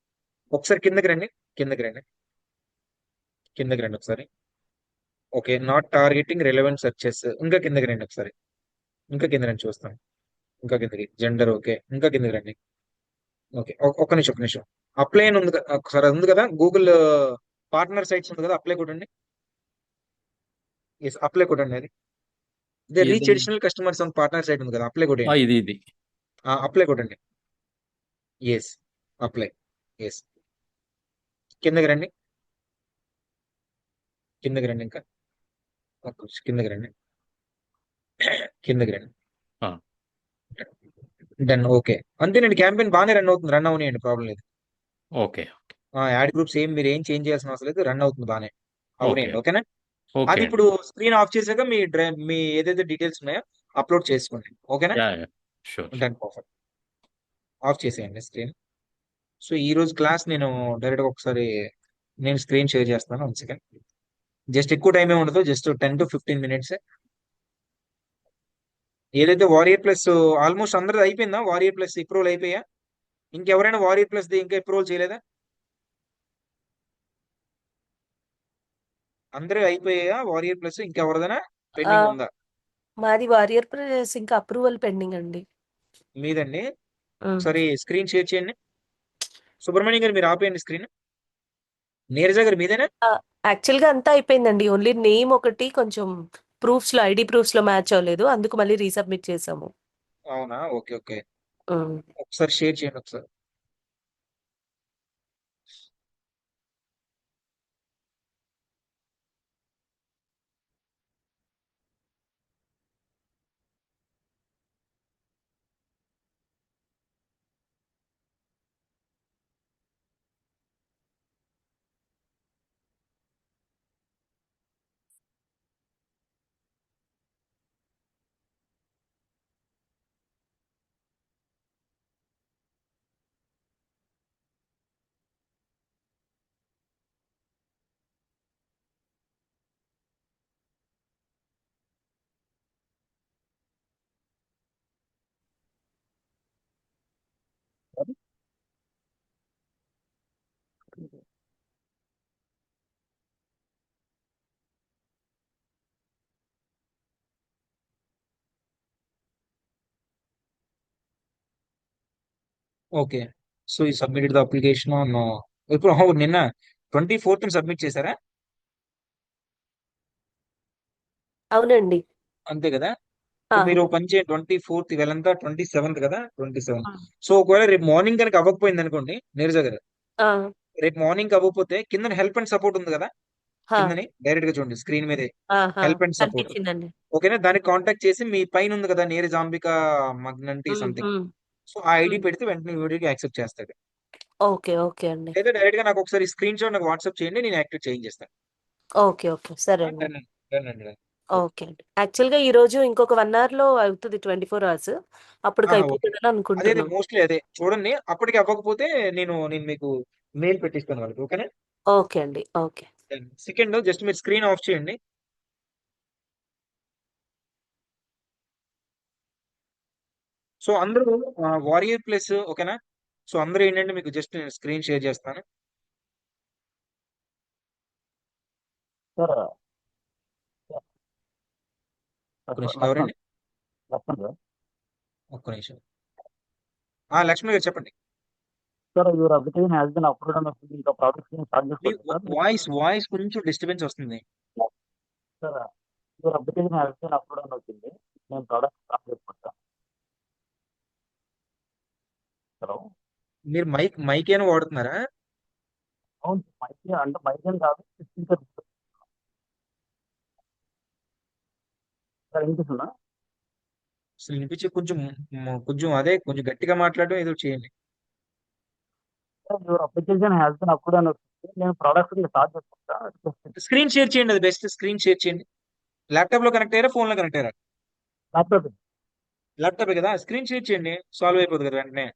ఒకసారి కిందకి రండి. కిందకి రండి ఒకసారి. Okay. Not targeting relevant searches. ఇంకా కిందకి రండి ఒకసారి. ఇంకా కింద రండి చూస్తాం. ఇంకా కిందకి జెండర్. ఓకే. ఇంకా కిందకి రండి. ఓకే. ఒక్క నిమిషం. అప్లై అని ఉంది ఒకసారి అది ఉంది కదా, గూగుల్ పార్ట్నర్ సైట్స్ ఉంది కదా, అప్లై కొట్టండి. ఎస్ అప్లై కొట్టండి. అది ఇదే రీచ్ ఏది? Additional customers on partner site ఉంది కదా, అప్లై కొట్టండి. ఇది అప్లై కొట్టండి. ఎస్. అప్లై. ఎస్. కిందకి రండి. ఇంకా ఒక్క నిమిషం. కిందకి రండి. డన్. ఓకే. అంతేనండి. క్యాంపెయిన్ బాగానే రన్ అవునాయండి. ప్రాబ్లం లేదు. ఓకే. యాడ్ గ్రూప్స్ మీరు ఏం చేంజ్ చేయాల్సిన అవసరం లేదు. రన్ అవుతుంది బాగానే. ఓకే. అవునండి. ఓకేనా? అది ఓకే. ఇప్పుడు స్క్రీన్ ఆఫ్ చేసాక మీ ఏదైతే డీటెయిల్స్ ఉన్నాయో అప్లోడ్ చేసుకోండి. ఓకేనా? షూర్. డన్. పర్ఫెక్ట్. ఆఫ్ చేసేయండి స్క్రీన్. సో ఈ రోజు క్లాస్ నేను డైరెక్ట్ గా ఒకసారి నేను స్క్రీన్ షేర్ చేస్తాను. 1 సెకండ్. జస్ట్ ఎక్కువ టైం ఏమి ఉండదు, జస్ట్ 10 to 15 minutes. ఏదైతే వారియర్ ప్లస్ ఆల్మోస్ట్ అందరిది అయిపోయిందా? వారియర్ ప్లస్ అప్రూవల్ అయిపోయా? ఇంకెవరైనా వారియర్ ప్లస్ ఇంకా అప్రూవల్ చేయలేదా? అందరూ అయిపోయాయా వారియర్ ప్లస్? ఇంకెవరిదైనా పెండింగ్ ఉందా? మాది వారియర్ ప్లస్ ఇంకా అప్రూవల్ పెండింగ్ అండి. మీదండి. ఒకసారి స్క్రీన్ షేర్ చేయండి. సుబ్రహ్మణ్యం గారు మీరు ఆపేయండి స్క్రీన్. నీరజ గారు మీదేనా? యాక్చువల్ గా అంతా అయిపోయిందండి. ఓన్లీ నేమ్ ఒకటి కొంచెం ఐడి ప్రూఫ్స్ లో మ్యాచ్ అవ్వలేదు, అందుకు మళ్ళీ రీసబ్మిట్ చేసాము. అవునా? ఓకే. ఒకసారి షేర్ చేయండి ఒకసారి. ఓకే. సో ఈ సబ్మిటెడ్ ద అప్లికేషన్ ఆన్ ఇప్పుడు నిన్న 24th సబ్మిట్ చేశారా? అవునండి. అంతే కదా? సో మీరు అవును. పని చేయండి, 24th ఇవాళంతా 27th కదా, 27. సో ఒకవేళ రేపు మార్నింగ్ కనుక అవ్వకపోయింది అనుకోండి నీరజ గారు, ఆ, రేపు మార్నింగ్ అవ్వకపోతే కింద హెల్ప్ అండ్ సపోర్ట్ ఉంది కదా, హా, కిందని డైరెక్ట్ గా చూడండి స్క్రీన్ మీదే హెల్ప్ అండ్ సపోర్ట్. కనిపించిందండి. ఓకేనా? దానికి కాంటాక్ట్ చేసి మీ పైన ఉంది కదా నీరజాంబిక మగ్నంటి ఉమ్, సంథింగ్, ఉమ్, సో ఆ ఐడి ఉమ్. పెడితే వెంటనే వీడియోకి యాక్సెప్ట్ చేస్తాడు. ఓకే ఓకే అండి. లేదా డైరెక్ట్ గా నాకు ఒకసారి స్క్రీన్ షాట్ నాకు వాట్సాప్ చేయండి, నేను యాక్టివేట్ చేయించేస్తాను. ఓకే ఓకే సరే అండి. డన్ అండి, డన్ అండి, done. ఓకే. ఓకే అండి. యాక్చువల్గా ఈ రోజు ఇంకొక 1 hour లో అవుతుంది, 24 hours. అప్పటికి ఓకే. అయిపోతుందని అదే అనుకుంటున్నాం. మోస్ట్లీ అదే చూడండి, అప్పటికి అవ్వకపోతే నేను మీకు మెయిల్ పెట్టిస్తాను వాళ్ళకి. ఓకేనా? ఓకే అండి. ఓకే. సెకండ్ జస్ట్ మీరు స్క్రీన్ ఆఫ్ చేయండి. సో అందరూ వారియర్ ప్లస్, ఓకేనా? సో అందరూ ఏంటంటే మీకు జస్ట్ నేను స్క్రీన్ షేర్ చేస్తాను. సార్ ఒక్క నిమిషం, లక్ష్మణ్ ఎవరండి? లక్ష్మణ్ సార్ ఒక్క నిమిషం. లక్ష్మణ్ గారు చెప్పండి. Sir your application has been approved అని వస్తుంది. ఇంకా ప్రాసెస్ స్టార్ట్ మీ చేసుకోవచ్చు సార్. వాయిస్ కొంచెం డిస్టర్బెన్స్ వస్తుంది. Sir your application has been approved అని వచ్చింది. నేను ప్రోడక్ట్ స్టార్ట్ చేసుకుంటా. హలో. మీరు మైక్ ఏమైనా వాడుతున్నారా? అవును మైక్ అంటే మైక్ ఏం కాదు, స్పీకర్ సార్ వినిపిస్తుందా? అసలు వినిపించే కొంచెం అదే కొంచెం గట్టిగా మాట్లాడడం ఏదో చేయండి. Sir your application has been approved అని వస్తుంది. నేను ప్రోడక్ట్ స్టార్ట్ చేసుకుంటా. స్క్రీన్ షేర్ చేయండి, అది బెస్ట్. స్క్రీన్ షేర్ చేయండి. ల్యాప్టాప్ లో కనెక్ట్ అయ్యారా, ఫోన్ లో కనెక్ట్ అయ్యారా? ల్యాప్టాప్ ల్యాప్టాప్ కదా, స్క్రీన్ షేర్ చేయండి, సాల్వ్ అయిపోతుంది కదా వెంటనే.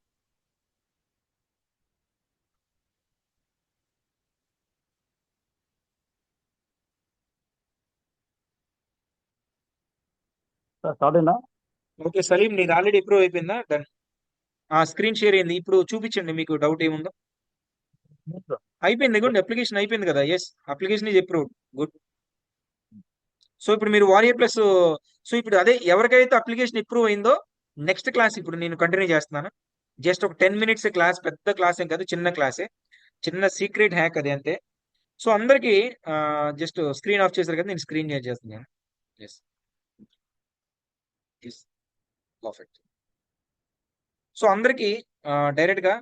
సార్ స్టార్ట్ అయినా? ఓకే సలీం, నీది ఆల్రెడీ అప్రూవ్ అయిపోయిందా? డన్. స్క్రీన్ షేర్ అయింది, ఇప్పుడు చూపించండి మీకు డౌట్ ఏముందో. అయిపోయింది గుడ్, అప్లికేషన్ అయిపోయింది కదా. Yes, application is approved. Good. So ఇప్పుడు మీరు వారియర్ ప్లస్, సో ఇప్పుడు అదే ఎవరికైతే అప్లికేషన్ అప్రూవ్ అయిందో నెక్స్ట్ క్లాస్ ఇప్పుడు నేను కంటిన్యూ చేస్తున్నాను. జస్ట్ ఒక 10 minutes క్లాస్, పెద్ద క్లాస్ ఏం కాదు, చిన్న క్లాసే, చిన్న సీక్రెట్ హ్యాక్ అది అంతే. సో అందరికి జస్ట్ స్క్రీన్ ఆఫ్ చేశారు కదా, నేను స్క్రీన్ షేర్ చేస్తున్నాను. Yes yes, perfect. సో అందరికి డైరెక్ట్ గా,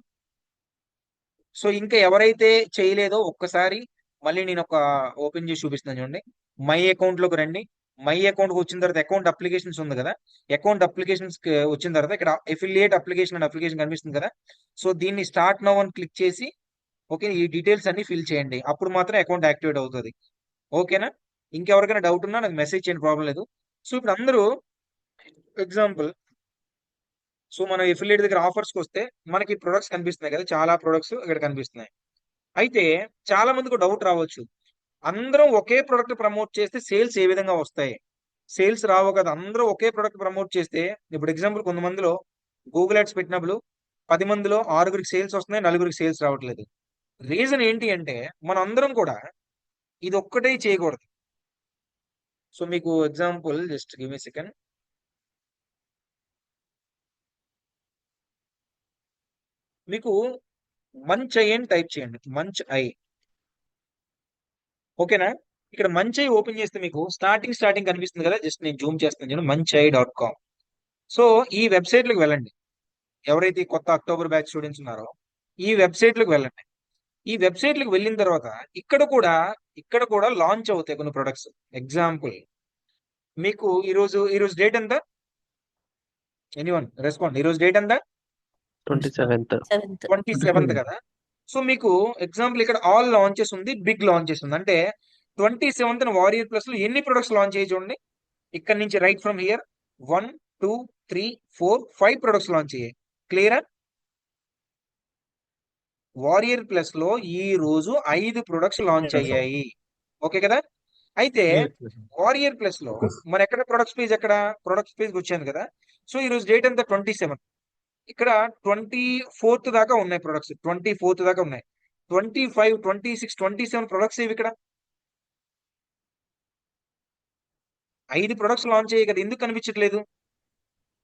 సో ఇంకా ఎవరైతే చేయలేదో ఒక్కసారి మళ్ళీ నేను ఒక ఓపెన్ చేసి చూపిస్తున్నాను చూడండి. మై అకౌంట్ లోకి రండి. మై అకౌంట్ కి వచ్చిన తర్వాత అకౌంట్ అప్లికేషన్స్ ఉంది కదా, అకౌంట్ అప్లికేషన్స్ వచ్చిన తర్వాత ఇక్కడ ఎఫిలియేట్ అప్లికేషన్ అండ్ అప్లికేషన్ కనిపిస్తుంది కదా. సో దీన్ని స్టార్ట్ నౌ అని క్లిక్ చేసి ఓకే ఈ డీటెయిల్స్ అన్ని ఫిల్ చేయండి, అప్పుడు మాత్రం అకౌంట్ యాక్టివేట్ అవుతుంది. ఓకేనా? ఇంకెవరికైనా డౌట్ ఉన్నా నాకు మెసేజ్ చేయండి, ప్రాబ్లం లేదు. సో ఇప్పుడు అందరూ ఎగ్జాంపుల్, సో మనం ఎఫిలియేట్ దగ్గర ఆఫర్స్కి వస్తే మనకి ప్రొడక్ట్స్ కనిపిస్తున్నాయి కదా, చాలా ప్రొడక్ట్స్ ఇక్కడ కనిపిస్తున్నాయి. అయితే చాలా మందికి డౌట్ రావచ్చు, అందరం ఒకే ప్రొడక్ట్ ప్రమోట్ చేస్తే సేల్స్ ఏ విధంగా వస్తాయి? సేల్స్ రావు కదా. అందరూ ఒకే ప్రొడక్ట్ ప్రమోట్ చేస్తే, ఇప్పుడు ఎగ్జాంపుల్ కొంతమందిలో గూగుల్ యాడ్స్ పెట్టినప్పుడు 10 మందిలో 6గురికి సేల్స్ వస్తున్నాయి, 4గురికి సేల్స్ రావట్లేదు. రీజన్ ఏంటి అంటే మనం అందరం కూడా ఇది ఒక్కటే చేయకూడదు. సో మీకు example just give me second. మీకు మంచ్ ఐ అని టైప్ చేయండి, మంచ్ ఐ. ఓకేనా? ఇక్కడ మంచ్ ఐ ఓపెన్ చేస్తే మీకు స్టార్టింగ్ కనిపిస్తుంది కదా, జస్ట్ నేను జూమ్ చేస్తాను చూడండి, manchai.com. సో ఈ వెబ్సైట్ లోకి వెళ్ళండి. ఎవరైతే ఈ కొత్త అక్టోబర్ బ్యాచ్ స్టూడెంట్స్ ఉన్నారో ఈ వెబ్సైట్ లోకి వెళ్ళండి. ఈ వెబ్సైట్ లోకి వెళ్ళిన తర్వాత ఇక్కడ కూడా లాంచ్ అవుతాయి కొన్ని ప్రొడక్ట్స్. ఎగ్జాంపుల్ మీకు ఈరోజు డేట్ ఎంత? ఎనీవన్ రెస్పాండ్, ఈరోజు డేట్ ఎంత? 27th. 27th కదా. సో మీకు ఎగ్జాంపుల్ ఇక్కడ ఆల్ లాంచెస్ ఉంది, బిగ్ లాంచెస్ ఉంది. అంటే 27th వారియర్ ప్లస్ లో ఎన్ని ప్రొడక్ట్స్ లాంచ్ అయ్యి చూడండి. ఇక్కడ నుంచి right from here 1 2 3 4 5 products launch అయ్యాయి. క్లియరా? వారియర్ ప్లస్ లో ఈ రోజు 5 ప్రొడక్ట్స్ లాంచ్ అయ్యాయి. ఓకే కదా? అయితే వారియర్ ప్లస్ లో మన ఎక్కడ ప్రొడక్ట్స్ పేజ్ వచ్చాను కదా. సో ఈ రోజు డేట్ ఎంత? 27. ఇక్కడ 24th దాకా ఉన్నాయి ప్రొడక్ట్స్, 24th దాకా ఉన్నాయి. 25 26 27 ప్రొడక్ట్స్ ఇవి. ఇక్కడ 5 ప్రొడక్ట్స్ లాంచ్ అయ్యాయి కదా, ఎందుకు కనిపించట్లేదు?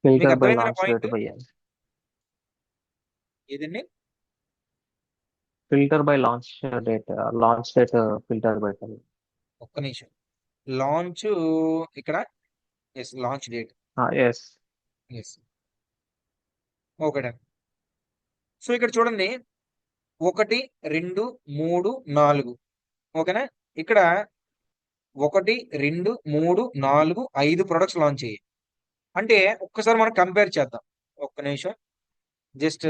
మీకు Vehicle by అర్థమైందా launch పాయింట్? date భయ్యా. ఏదండి? Filter by launch date, launch date filter by ఒక్క నిమిషం. లాంచ్ ఇక్కడ yes launch date yes. Yes. Okay done. So ఇక్కడ చూడండి 1 2 3 4 ఓకేనా. ఇక్కడ 1 2 3 4 5 ప్రొడక్ట్స్ లాంచ్ అయ్యాయి. అంటే ఒక్కసారి మనం కంపేర్ చేద్దాం. ఒక్క నిమిషం. జస్ట్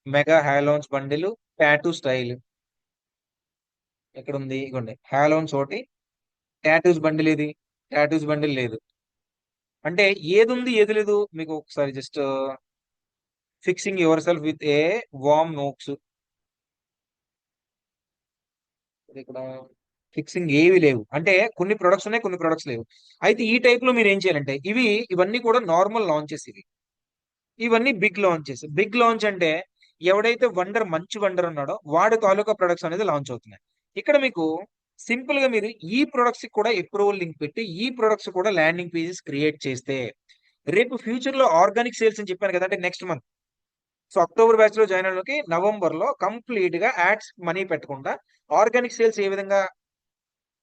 మెగా హ్యాలోన్స్ బండిల్ టాటూ స్టైల్ ఎక్కడ ఉంది? ఇగోండి హ్యాలోన్స్ ఒకటి, టాటూస్ బండిల్ ఇది, టాటూస్ బండిల్ లేదు. అంటే ఏది ఉంది ఏది లేదు మీకు ఒకసారి just fixing yourself with a warm knocks. ఇక్కడ ఫిక్సింగ్ ఏవి లేవు. అంటే కొన్ని ప్రొడక్ట్స్ ఉన్నాయి, కొన్ని ప్రొడక్ట్స్ లేవు. అయితే ఈ టైప్ లో మీరు ఏం చేయాలంటే ఇవన్నీ కూడా నార్మల్ లాంచెస్. ఇవన్నీ బిగ్ లాంచెస్. బిగ్ లాంచ్ అంటే ఎవడైతే మంచి వండర్ ఉన్నాడో వాడి తాలూకా ప్రొడక్ట్స్ అనేది లాంచ్ అవుతున్నాయి. ఇక్కడ మీకు సింపుల్ గా మీరు ఈ ప్రొడక్ట్స్ కూడా అప్రూవల్ లింక్ పెట్టి ఈ ప్రొడక్ట్స్ కూడా ల్యాండింగ్ పేజెస్ క్రియేట్ చేస్తే రేపు ఫ్యూచర్ లో ఆర్గానిక్ సేల్స్ అని చెప్పాను కదా, అంటే next month. So October batch లో జాయిన్ అయినకి నవంబర్ లో కంప్లీట్ గా యాడ్స్ మనీ పెట్టకుండా ఆర్గానిక్ సేల్స్ ఏ విధంగా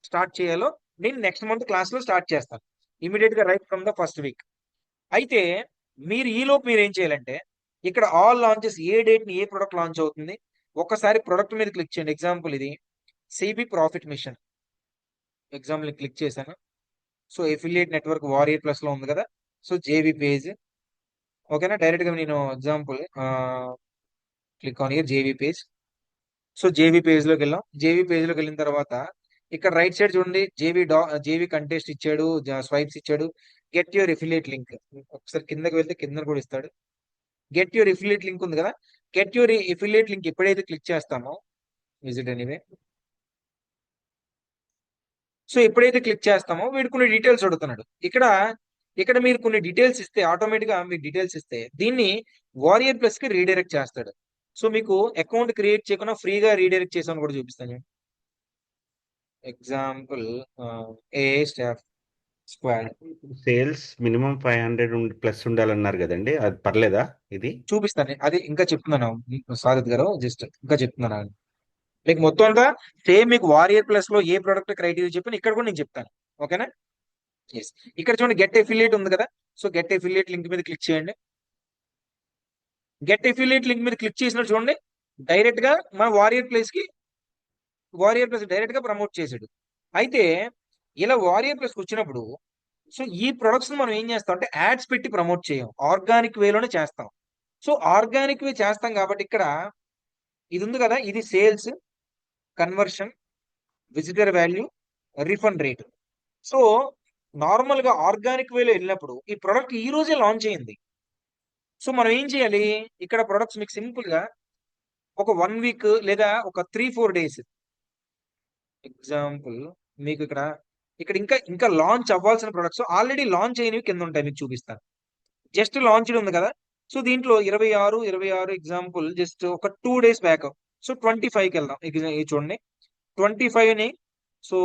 స్టార్ట్ చేయాలో నేను నెక్స్ట్ మంత్ క్లాస్ లో స్టార్ట్ చేస్తాను, ఇమీడియట్ గా right from the first week. అయితే మీరు ఈలోపు మీరు ఏం చేయాలంటే ఇక్కడ ఆల్ లాంచెస్ ఏ డేట్ ని ఏ ప్రొడక్ట్ లాంచ్ అవుతుంది ఒకసారి ప్రొడక్ట్ మీద క్లిక్ చేయండి. ఎగ్జాంపుల్ ఇది CB profit mission example click చేశాను. So affiliate network warrior plus లో ఉంది కదా. సో జేవి పేజ్ ఓకేనా. డైరెక్ట్ గా నేను example click on here JV page. So JV page లోకి వెళ్ళాం. జేవి పేజ్ లోకి వెళ్ళిన తర్వాత ఇక్కడ రైట్ సైడ్ చూడండి జేవి కంటెస్ట్ ఇచ్చాడు, స్వైప్స్ ఇచ్చాడు, గెట్ యువర్ ఎఫిలియేట్ లింక్. ఒకసారి కిందకి వెళ్తే కింద కూడా ఇస్తాడు. గెట్ యువర్ ఎఫిలియేట్ లింక్ ఉంది కదా. గెట్ యువర్ ఎఫిలియేట్ లింక్ ఎప్పుడైతే క్లిక్ చేస్తామో విజిట్ ఎనీవే. సో ఎప్పుడైతే క్లిక్ చేస్తామో వీడు కొన్ని డీటెయిల్స్ అడుగుతున్నాడు. ఇక్కడ మీరు కొన్ని డీటెయిల్స్ ఇస్తే ఆటోమేటిక్ గా మీరు డీటెయిల్స్ ఇస్తే దీన్ని వారియర్ ప్లస్ కి రీడైరెక్ట్ చేస్తాడు. సో మీకు అకౌంట్ క్రియేట్ చేయకుండా ఫ్రీగా రీడైరెక్ట్ చేసామని కూడా చూపిస్తాను. Example a staff squad sales minimum 500 plus ఉండాలన్నారు కదండి, అది పర్లేదా? ఇది చూపిస్తాను. అది ఇంకా చెప్తున్నాను సాగత్ గారు, జస్ట్ ఇంకా చెప్తున్నాను. మీకు మొత్తం అంతా సేమ్ మీకు వారియర్ ప్లస్ లో ఏ ప్రొడక్ట్ క్రైటీరియా చెప్పిన ఇక్కడ కూడా నేను చెప్తాను. ఓకేనా. ఎస్. ఇక్కడ చూడండి గెట్ ఎఫిలియేట్ ఉంది కదా. సో గెట్ ఎఫిలియేట్ లింక్ మీద క్లిక్ చేయండి. గెట్ ఎఫిలియేట్ లింక్ మీద క్లిక్ చేసినట్టు చూడండి డైరెక్ట్ గా మన వారియర్ ప్లస్ డైరెక్ట్ గా ప్రమోట్ చేసాడు. అయితే ఇలా వారియర్ ప్లస్ వచ్చినప్పుడు సో ఈ ప్రొడక్ట్స్ మనం ఏం చేస్తాం అంటే యాడ్స్ పెట్టి ప్రమోట్ చేయం, ఆర్గానిక్ వేలోనే చేస్తాం. సో ఆర్గానిక్ వే చేస్తాం కాబట్టి ఇక్కడ ఇది ఉంది కదా, ఇది sales, conversion, visitor value, refund rate. So normal గా ఆర్గానిక్ వేలో వెళ్ళినప్పుడు ఈ ప్రొడక్ట్ ఈ రోజే లాంచ్ అయింది. సో మనం ఏం చేయాలి, ఇక్కడ ప్రొడక్ట్స్ మీకు సింపుల్ గా ఒక 1 వీక్ లేదా ఒక 3-4 డేస్. ఎగ్జాంపుల్ మీకు ఇక్కడ ఇంకా లాంచ్ అవ్వాల్సిన ప్రొడక్ట్స్ ఆల్రెడీ లాంచ్ అయినవి కింద ఉంటాయి, మీకు చూపిస్తాను. జస్ట్ లాంచ్ ఉంది కదా. సో దీంట్లో 26 ఎగ్జాంపుల్ జస్ట్ ఒక 2 డేస్ బ్యాక్. సో 25కి వెళ్దాం. ఇది చూడండి 25 ని. సో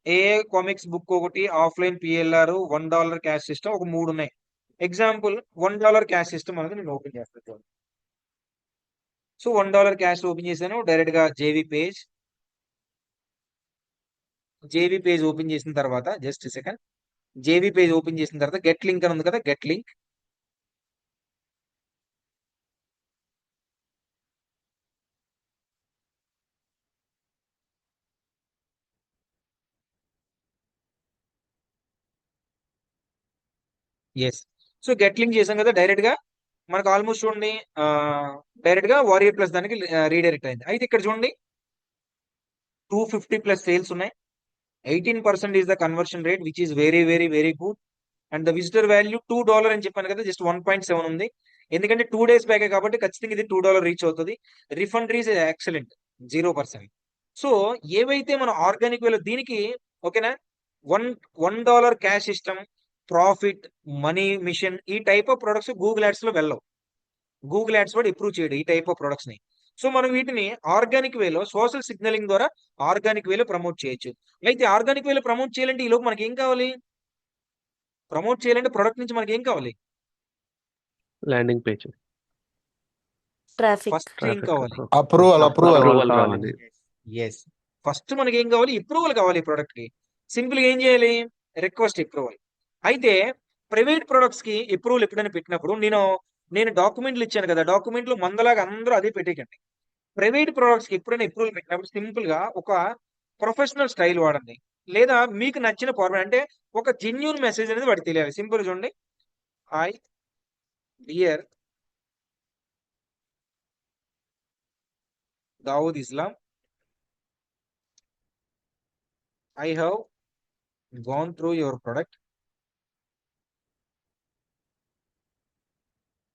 ఏ కామిక్స్ బుక్ ఒకటి, ఆఫ్లైన్ పిఎల్ఆర్, $1 క్యాష్ సిస్టమ్ ఒక 3 ఉన్నాయి. ఎగ్జాంపుల్ $1 క్యాష్ సిస్టమ్ అనేది నేను ఓపెన్ చేస్తాను. సో $1 క్యాష్ ఓపెన్ చేశాను. డైరెక్ట్ గా జేవి పేజ్ ఓపెన్ చేసిన తర్వాత just second JV page open చేసిన తర్వాత గెట్ లింక్ అని ఉంది కదా, get link. Yes. So get link చేసాం కదా, డైరెక్ట్ గా మనకు ఆల్మోస్ట్ చూడండి డైరెక్ట్ గా వారియర్ ప్లస్ దానికి రీడైరెక్ట్ అయింది. అయితే ఇక్కడ చూడండి 250 ప్లస్ సేల్స్ ఉన్నాయి. 18% is the conversion rate which is very very very good. And the visitor value $2 అని చెప్పాను కదా, జస్ట్ 1.7 ఉంది. ఎందుకంటే 2 డేస్ బ్యాక్ కాబట్టి ఖచ్చితంగా ఇది $2 రీచ్ అవుతుంది. Refund reach excellent 0%. సో ఏవైతే మన ఆర్గానిక్ వేలో దీనికి ఓకేనా $1 cash system, profit, money mission ఈ type of products Google ads లో వెళ్ళవు. గూగుల్ యాడ్స్ కూడా అప్రూవ్ చేయడు ఈ టైప్ ఆఫ్ ప్రొడక్ట్స్ ని. సో మనం వీటిని ఆర్గానిక్ వేలో సోషల్ సిగ్నలింగ్ ద్వారా ఆర్గానిక్ వేలో ప్రమోట్ చేయొచ్చు. అయితే ఆర్గానిక్ వేలో ప్రమోట్ చేయాలంటే ఈ లోపు మనకి ఏం కావాలి, ప్రమోట్ చేయాలంటే ప్రొడక్ట్ నుంచి మనకి ఏం కావాలి, ల్యాండింగ్ పేజ్. ట్రాఫిక్. ఫస్ట్ ఏం కావాలి? అప్రూవల్ అప్రూవల్ కావాలి. ఎస్, ఫస్ట్ మనకి ఏం కావాలి? అప్రూవల్ కావాలి ఈ ప్రొడక్ట్ కి. సింపుల్ గా ఏం చేయాలి? Request approval. అయితే ప్రైవేట్ ప్రొడక్ట్స్ కి అప్రూవల్ ఎప్పుడైనా పెట్టినప్పుడు నేను డాక్యుమెంట్లు ఇచ్చాను కదా, డాక్యుమెంట్లు మందలాగా అందరూ అదే పెట్టేకండి. ప్రైవేట్ ప్రొడక్ట్స్ కి ఎప్పుడైనా అప్రూవల్ పెట్టినప్పుడు సింపుల్ గా ఒక ప్రొఫెషనల్ స్టైల్ వాడండి, లేదా మీకు నచ్చిన ఫార్మాట్, అంటే ఒక జెన్యూన్ మెసేజ్ అనేది వాడికి తెలియాలి. సింపుల్ చూడండి, hi dear Dawood Islam, I have gone through your product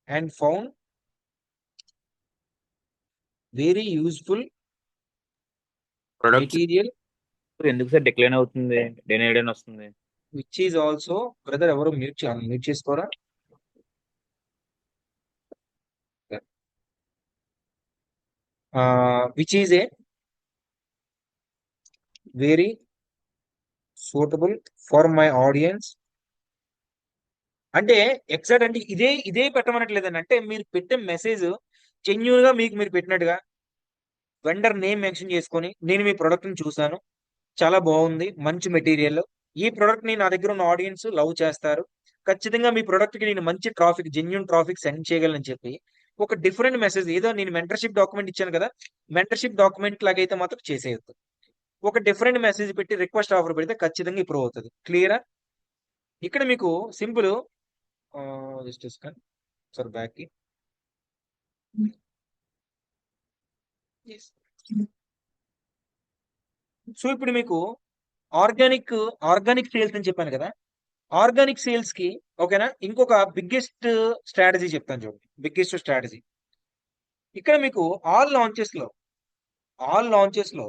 and found very useful products material ఎందుకు సార్ డిక్లైన్ అవుతుంది? డెనైడ్ వస్తుంది. which is also, బ్రదర్ ఎవరు మ్యూట్ చేసుకోరా? Which is a very suitable for my audience. అంటే exact అంటే ఇదే పెట్టమనట్లేదండి. అంటే మీరు పెట్టే మెసేజ్ జెన్యూన్ గా మీరు పెట్టినట్టుగా వెండర్ నేమ్ మెన్షన్ చేసుకొని, నేను మీ ప్రొడక్ట్ ని చూసాను, చాలా బాగుంది, మంచి మెటీరియల్, ఈ ప్రొడక్ట్ ని నా దగ్గర ఉన్న ఆడియన్స్ లవ్ చేస్తారు, ఖచ్చితంగా మీ ప్రొడక్ట్ కి నేను మంచి ట్రాఫిక్, జెన్యూన్ ట్రాఫిక్ సెండ్ చేయగలను చెప్పి ఒక డిఫరెంట్ మెసేజ్. ఏదో నేను మెంటర్షిప్ డాక్యుమెంట్ ఇచ్చాను కదా, మెంటర్షిప్ డాక్యుమెంట్ లాగైతే మాత్రం చేసేయద్దు. ఒక డిఫరెంట్ మెసేజ్ పెట్టి రిక్వెస్ట్ ఆఫర్ పెడితే ఖచ్చితంగా ఇంప్రూవ్ అవుతుంది. క్లియరా? ఇక్కడ మీకు సింపుల్ జస్ట్ సార్ బ్యాక్ కి సో ఇప్పుడు మీకు ఆర్గానిక్ సేల్స్ అని చెప్పాను కదా, ఆర్గానిక్ సేల్స్ కి ఓకేనా, ఇంకొక బిగ్గెస్ట్ స్ట్రాటజీ చెప్తాను చూడండి. బిగ్గెస్ట్ స్ట్రాటజీ ఇక్కడ మీకు ఆల్ లాంచెస్ లో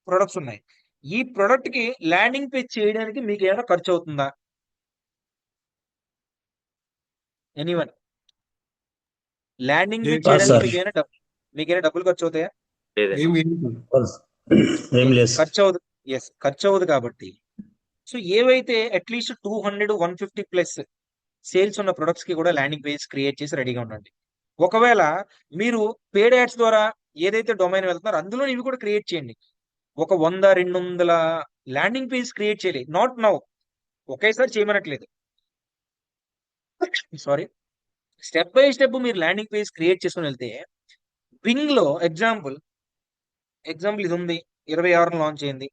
ప్రొడక్ట్స్ ఉన్నాయి. ఈ ప్రొడక్ట్ కి ల్యాండింగ్ పేజ్ చేయడానికి మీకు ఏమైనా ఖర్చు అవుతుందా? ఎనీవన్? ల్యాండింగ్ పేజ్ చేయడానికి మీకేమైనా డబ్బులు ఖర్చు అవుతాయా? ఖర్చు అవ్వదు కాబట్టి, సో ఏవైతే అట్లీస్ట్ 200, 150 ప్లస్ సేల్స్ ఉన్న ప్రొడక్ట్స్ కి కూడా ల్యాండింగ్ పేజ్ క్రియేట్ చేసి రెడీగా ఉండండి. ఒకవేళ మీరు పేడ్ యాడ్స్ ద్వారా ఏదైతే డొమైన్ వెళ్తున్నారో అందులో ఇవి కూడా క్రియేట్ చేయండి. ఒక 100, 200 ల్యాండింగ్ పేజ్ క్రియేట్ చేయాలి. నాట్ నౌ, ఒకేసారి చేయమనట్లేదు, సారీ, స్టెప్ బై స్టెప్ మీరు ల్యాండింగ్ పేజ్ క్రియేట్ చేసుకుని వెళ్తే, బింగ్ లో ఎగ్జాంపుల్ ఇది ఉంది, 26 లాంచ్ అయింది.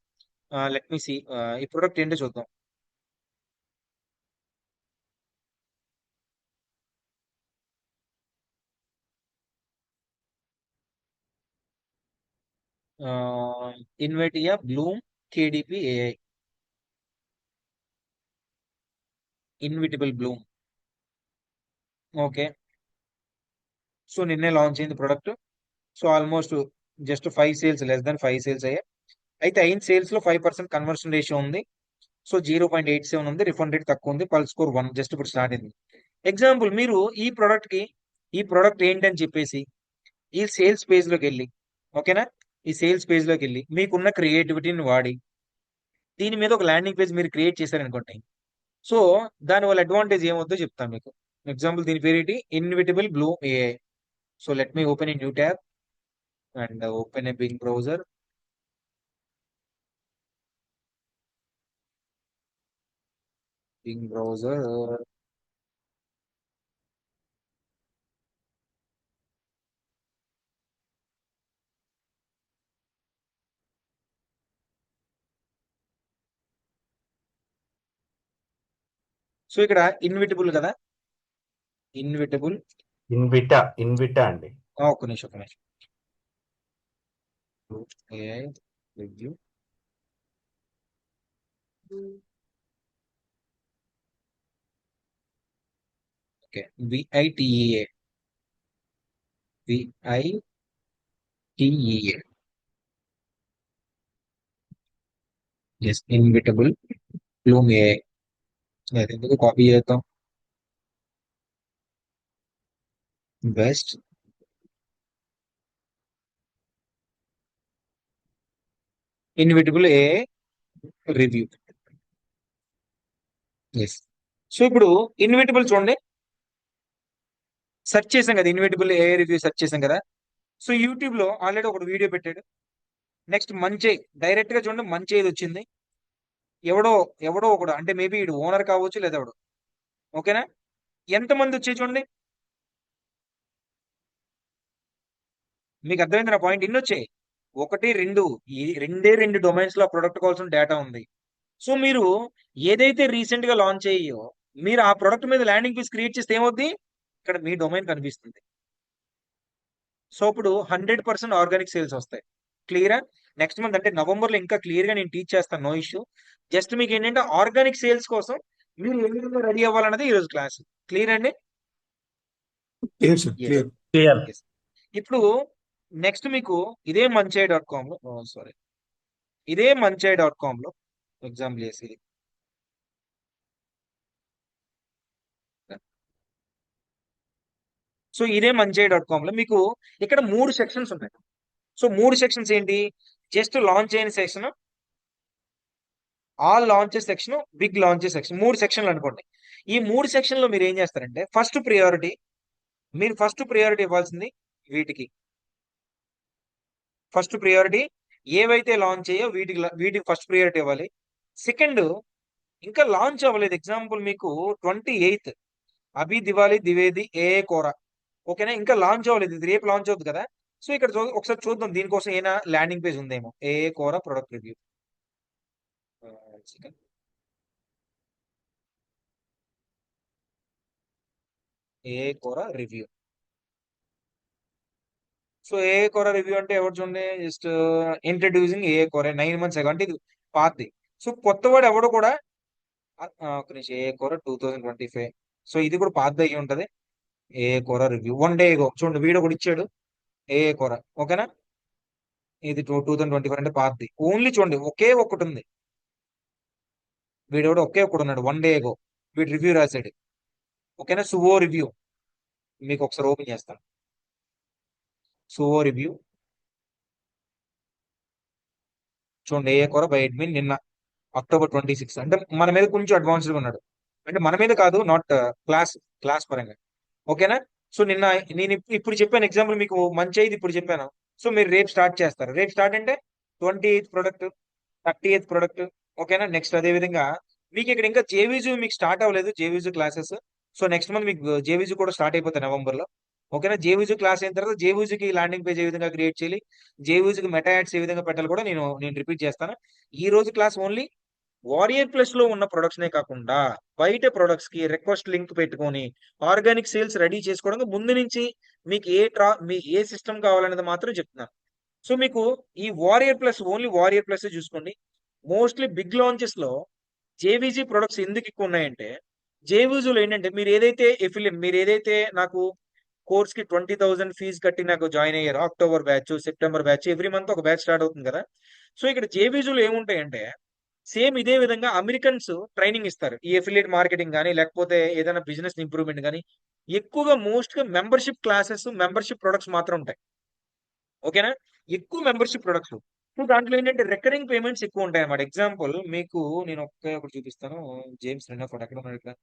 లెట్ మీ సీ, ఈ ప్రొడక్ట్ ఏంటో చూద్దాం. ఇన్వెటియా bloom KDP AI, inevitable bloom. Okay, so నిన్నే లాంచ్ అయింది product. So almost just 5 sales, less than 5 sales అయ్యాయి. అయితే అయిన సేల్స్ లో 5% కన్వర్షన్ రేషియో ఉంది. సో 0.87 ఉంది, రిఫండ్ రేట్ తక్కువ ఉంది, పల్స్ స్కోర్ 1, జస్ట్ ఇప్పుడు స్టార్ట్ అయింది. ఎగ్జాంపుల్ మీరు ఈ ప్రొడక్ట్ ఏంటని చెప్పేసి ఈ సేల్స్ పేజ్ లోకి వెళ్ళి, ఓకేనా, ఈ సేల్స్ పేజ్ లోకి వెళ్ళి మీకున్న క్రియేటివిటీని వాడి దీని మీద ఒక ల్యాండింగ్ పేజ్ మీరు క్రియేట్ చేశారనుకోండి. సో దాని వల్ల అడ్వాంటేజ్ ఏమవుతుందో చెప్తాను మీకు. ఎగ్జాంపుల్ దీని పేరు ఏంటి? Inevitable bloom AI. So let me open a new tab and open a Bing browser. Bing browser, so ఇక్కడ ఇన్విటబుల్ కదా, ఇన్విటా అండి. ఒక్క నిమిషం. AI review. ఓకే, VITEA. Yes, inevitable bloom AI. అది ఎందుకు కాపీ చేద్దాం? Best inevitable AI review. Yes, so ఇప్పుడు ఇన్విటబుల్ చూడండి, సెర్చ్ చేసాం కదా, ఇన్విటబుల్ ఏ రివ్యూ సెర్చ్ చేసాం కదా. సో యూట్యూబ్ లో ఆల్రెడీ ఒకటి వీడియో పెట్టాడు. నెక్స్ట్ మంచి డైరెక్ట్ గా చూడండి, మంచి ఏది వచ్చింది. ఎవడో ఎవడో ఒకడు, అంటే మేబీ ఇడు ఓనర్ కావచ్చు లేదా ఎవడు. ఓకేనా, ఎంతమంది వచ్చాయి చూడండి. మీకు అర్థమైంది నా పాయింట్? ఇన్ని వచ్చాయి, ఒకటి రెండు, ఈ రెండు డొమైన్స్ లో ప్రొడక్ట్ కావాల్సిన డేటా ఉంది. సో మీరు ఏదైతే రీసెంట్ గా లాంచ్ అయ్యో, మీరు ఆ ప్రొడక్ట్ మీద ల్యాండింగ్ పేజ్ క్రియేట్ చేస్తే ఏమవుద్ది, ఇక్కడ మీ డొమైన్ కనిపిస్తుంది. సో ఇప్పుడు 100% ఆర్గానిక్ సేల్స్ వస్తాయి. క్లియరా? నెక్స్ట్ మంత్ అంటే నవంబర్ లో ఇంకా క్లియర్ గా నేను టీచ్ చేస్తాను, నో ఇష్యూ. జస్ట్ మీకు ఏంటంటే ఆర్గానిక్ సేల్స్ కోసం మీరు ఏ విధంగా రెడీ అవ్వాలన్నది ఈ రోజు క్లాస్. క్లియర్ అండి? Clear sir, Yes. Clear. Yes. ఇప్పుడు నెక్స్ట్ మీకు ఇదే మంచై.com లో, సారీ, ఇదే మంచై.com లో ఎగ్జాంపుల్ చేసి, సో ఇదే మంచై.com లో మీకు ఇక్కడ 3 సెక్షన్స్ ఉన్నాయి. సో 3 సెక్షన్స్ ఏంటి? జస్ట్ లాంచ్ అయిన section, all launches section, big launches section, 3 సెక్షన్లు అనుకోండి. ఈ 3 సెక్షన్లో మీరు ఏం చేస్తారంటే ఫస్ట్ ప్రియారిటీ ఇవ్వాల్సింది వీటికి. ఫస్ట్ ప్రియారిటీ ఏవైతే లాంచ్ అయ్యో వీటికి ఫస్ట్ ప్రియారిటీ ఇవ్వాలి. సెకండ్, ఇంకా లాంచ్ అవ్వలేదు, ఎగ్జాంపుల్ మీకు 28th అభి దివాలి ద్వివేది ఏ కోర, ఓకేనా, ఇంకా లాంచ్ అవ్వలేదు, ఇది రేపు లాంచ్ అవుతుంది కదా. సో ఇక్కడ ఒకసారి చూద్దాం దీనికోసం ఏమైనా ల్యాండింగ్ పేజ్ ఉందేమో. ఏ కోర ప్రొడక్ట్ రివ్యూ, ఏ కోర రివ్యూ. సో ఏ కోర రివ్యూ అంటే ఎవరు చూడండి, జస్ట్ ఇంట్రడ్యూసింగ్ ఏ కోర 9 months ago, అంటే ఇది పాతది. సో కొత్తవాడు ఎవడు కూడా ఒక నిమిషం, ఏ కోర 2025, సో ఇది కూడా పాతది అయ్యి ఉంటది. ఏ కోర రివ్యూ 1 day ago, చూడండి వీడియో కూడా ఇచ్చాడు ఏ కోర, ఓకేనా. ఇది 2024 అంటే పాతది. ఓన్లీ చూడండి ఒకే ఒక్కటి ఉంది, వీడు కూడా ఒకే ఒక్కడు ఉన్నాడు 1 day ago, వీడు రివ్యూ రాశాడు, ఓకేనా. సువో రివ్యూ మీకు ఒకసారి ఓపెన్ చేస్తాను. సువో రివ్యూ చూడండి, ఏ కోర బై అడ్మిన్ నిన్న October 26, అంటే మన మీద కొంచెం అడ్వాన్స్డ్గా ఉన్నాడు, అంటే మన మీద కాదు, నాట్ క్లాస్ పరంగా, ఓకేనా. సో నిన్న నేను ఇప్పుడు చెప్పాను ఎగ్జాంపుల్ మీకు మంచి అయింది ఇప్పుడు చెప్పాను. సో మీరు రేపు స్టార్ట్ చేస్తారు, రేపు స్టార్ట్ అంటే 28th ప్రొడక్ట్, 30th ప్రొడక్ట్, ఓకేనా. నెక్స్ట్ అదే విధంగా మీకు ఇక్కడ ఇంకా జేవిజు మీకు స్టార్ట్ అవ్వలేదు, జేవిజు క్లాసెస్. సో నెక్స్ట్ మంత్ మీకు జేవిజు కూడా స్టార్ట్ అయిపోతాయి నవంబర్ లో, ఓకేనా. జేవిజు క్లాస్ అయిన తర్వాత జేవిజుకి ల్యాండింగ్ పేజ్ ఏ విధంగా క్రియేట్ చేయాలి, జేవిజుకి మెటా యాడ్స్ ఏ విధంగా పెట్టాలి కూడా నేను రిపీట్ చేస్తాను. ఈ రోజు క్లాస్ ఓన్లీ వారియర్ ప్లస్ లో ఉన్న ప్రొడక్ట్స్ కాకుండా బయట ప్రొడక్ట్స్ కి రిక్వెస్ట్ లింక్ పెట్టుకొని ఆర్గానిక్ సేల్స్ రెడీ చేసుకోవడానికి ముందు నుంచి మీకు మీ ఏ సిస్టమ్ కావాలనేది మాత్రం చెప్తున్నాను. సో మీకు ఈ Warrior Plus, only Warrior Plus చూసుకోండి. మోస్ట్లీ బిగ్ లాంచెస్ లో జేవిజీ ప్రొడక్ట్స్ ఎందుకు ఎక్కువ ఉన్నాయంటే, జేవిజీలో ఏంటంటే మీరు ఏదైతే నాకు కోర్స్ కి 20,000 ఫీజు కట్టి నాకు జాయిన్ అయ్యారు, October batch, September batch, every month ఒక బ్యాచ్ స్టార్ట్ అవుతుంది కదా. సో ఇక్కడ జేవిజీలో ఏముంటాయంటే సేమ్ ఇదే విధంగా అమెరికన్స్ ట్రైనింగ్ ఇస్తారు, ఈ ఎఫిలియేట్ మార్కెటింగ్ కానీ లేకపోతే ఏదైనా బిజినెస్ ఇంప్రూవ్మెంట్ కానీ. ఎక్కువగా మోస్ట్ గా మెంబర్షిప్ క్లాసెస్, మెంబర్షిప్ ప్రొడక్ట్స్ మాత్రం ఉంటాయి, ఓకేనా. ఎక్కువ మెంబర్షిప్ ప్రొడక్ట్స్. సో దాంట్లో ఏంటంటే రికరింగ్ పేమెంట్స్ ఎక్కువ ఉంటాయి అన్నమాట. ఎగ్జాంపుల్ మీకు నేను ఒకటి చూపిస్తాను. జేమ్స్ రెనఫ్ ఎక్కడ ఉన్నాడు ఇక్కడ,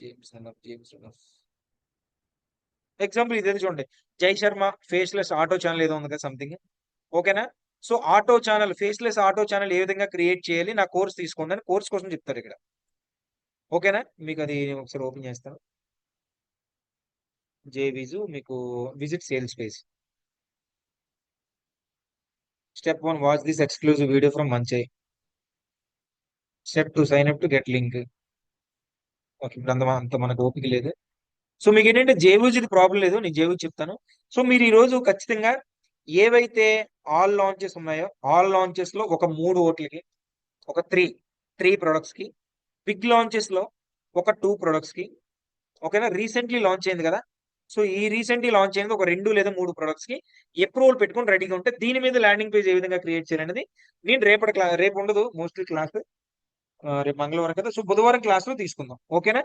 జేమ్స్ రెనఫ్ ఎగ్జాంపుల్ ఇదేదో చూడండి, జై శర్మ ఫేస్లెస్ ఆటో ఛానల్ ఏదో ఉంది కదా సంథింగ్, ఓకేనా. So auto channel, faceless auto channel ఏ విధంగా క్రియేట్ చేయాలి, నా కోర్స్ తీసుకోండి అని కోర్స్ కోసం చెప్తారు ఇక్కడ, ఓకేనా. మీకు అది ఒకసారి ఓపెన్ చేస్తాను. జేవిజు మీకు visit sales page. Step 1, watch this exclusive video from Manchai. Step 2, sign up to get link. Okay, ఇప్పుడు అంత మనకు ఓపిక లేదు. సో మీకు ఏంటంటే జేవిజీది ప్రాబ్లం లేదు, నేను జేవిజీ చెప్తాను. సో మీరు ఈ రోజు ఖచ్చితంగా ఏవైతే ఆల్ లాంచెస్ ఉన్నాయో, ఆల్ లాంచెస్ లో ఒక 3 ఓట్లకి, ఒక 3 ప్రొడక్ట్స్ కి, బిగ్ లాంచెస్ లో ఒక 2 ప్రొడక్ట్స్ కి, ఓకేనా. రీసెంట్లీ లాంచ్ అయింది కదా, సో ఈ రీసెంట్లీ లాంచ్ అయింది ఒక 2 లేదా 3 ప్రొడక్ట్స్ కి అప్రూవల్ పెట్టుకొని రెడీగా ఉంటే దీని మీద ల్యాండింగ్ పేజ్ ఏ విధంగా క్రియేట్ చేయాలనేది నేను రేపు ఉండదు మోస్ట్లీ క్లాస్, రేపు మంగళవారం కదా, సో బుధవారం క్లాస్ లో తీసుకుందాం, ఓకేనా.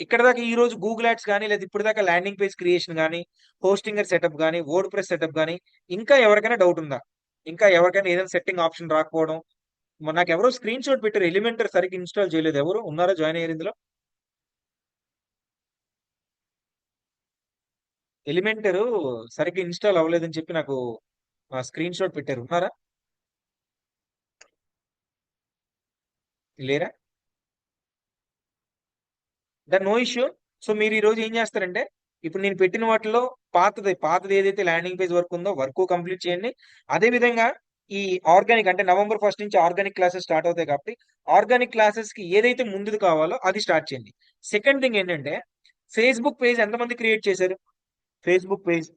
ఇక్కడ దాకా ఈ రోజు గూగుల్ యాడ్స్ కానీ లేదా ఇప్పుడు దాకా ల్యాండింగ్ పేజ్ క్రియేషన్ కానీ, హోస్టింగర్ సెటప్ కానీ, వర్డ్ ప్రెస్ సెటప్ కానీ, ఇంకా ఎవరికైనా డౌట్ ఉందా, ఇంకా ఎవరికైనా ఏదైనా సెట్టింగ్ ఆప్షన్ రాకపోవడం, నాకు ఎవరో స్క్రీన్ షాట్ పెట్టారు, ఎలిమెంటర్ సరిగ్గా ఇన్స్టాల్ చేయలేదు, ఎవరు ఉన్నారో జాయిన్ అయ్యారు ఇందులో. ఎలిమెంటర్ సరిగ్గా ఇన్స్టాల్ అవ్వలేదని చెప్పి నాకు స్క్రీన్ షాట్ పెట్టారు. ఉన్నారా లేరా? No issue. సో మీరు ఈ రోజు ఏం చేస్తారంటే, ఇప్పుడు నేను పెట్టిన వాటిలో పాతది ఏదైతే ల్యాండింగ్ పేజ్ వర్క్ ఉందో వర్క్ కంప్లీట్ చేయండి. అదే విధంగా ఈ ఆర్గానిక్ అంటే November 1 నుంచి ఆర్గానిక్ క్లాసెస్ స్టార్ట్ అవుతాయి కాబట్టి ఆర్గానిక్ క్లాసెస్ కి ఏదైతే ముందుది కావాలో అది స్టార్ట్ చేయండి. సెకండ్ థింగ్ ఏంటంటే, ఫేస్బుక్ పేజ్ ఎంతమంది క్రియేట్ చేశారు? ఫేస్బుక్ పేజ్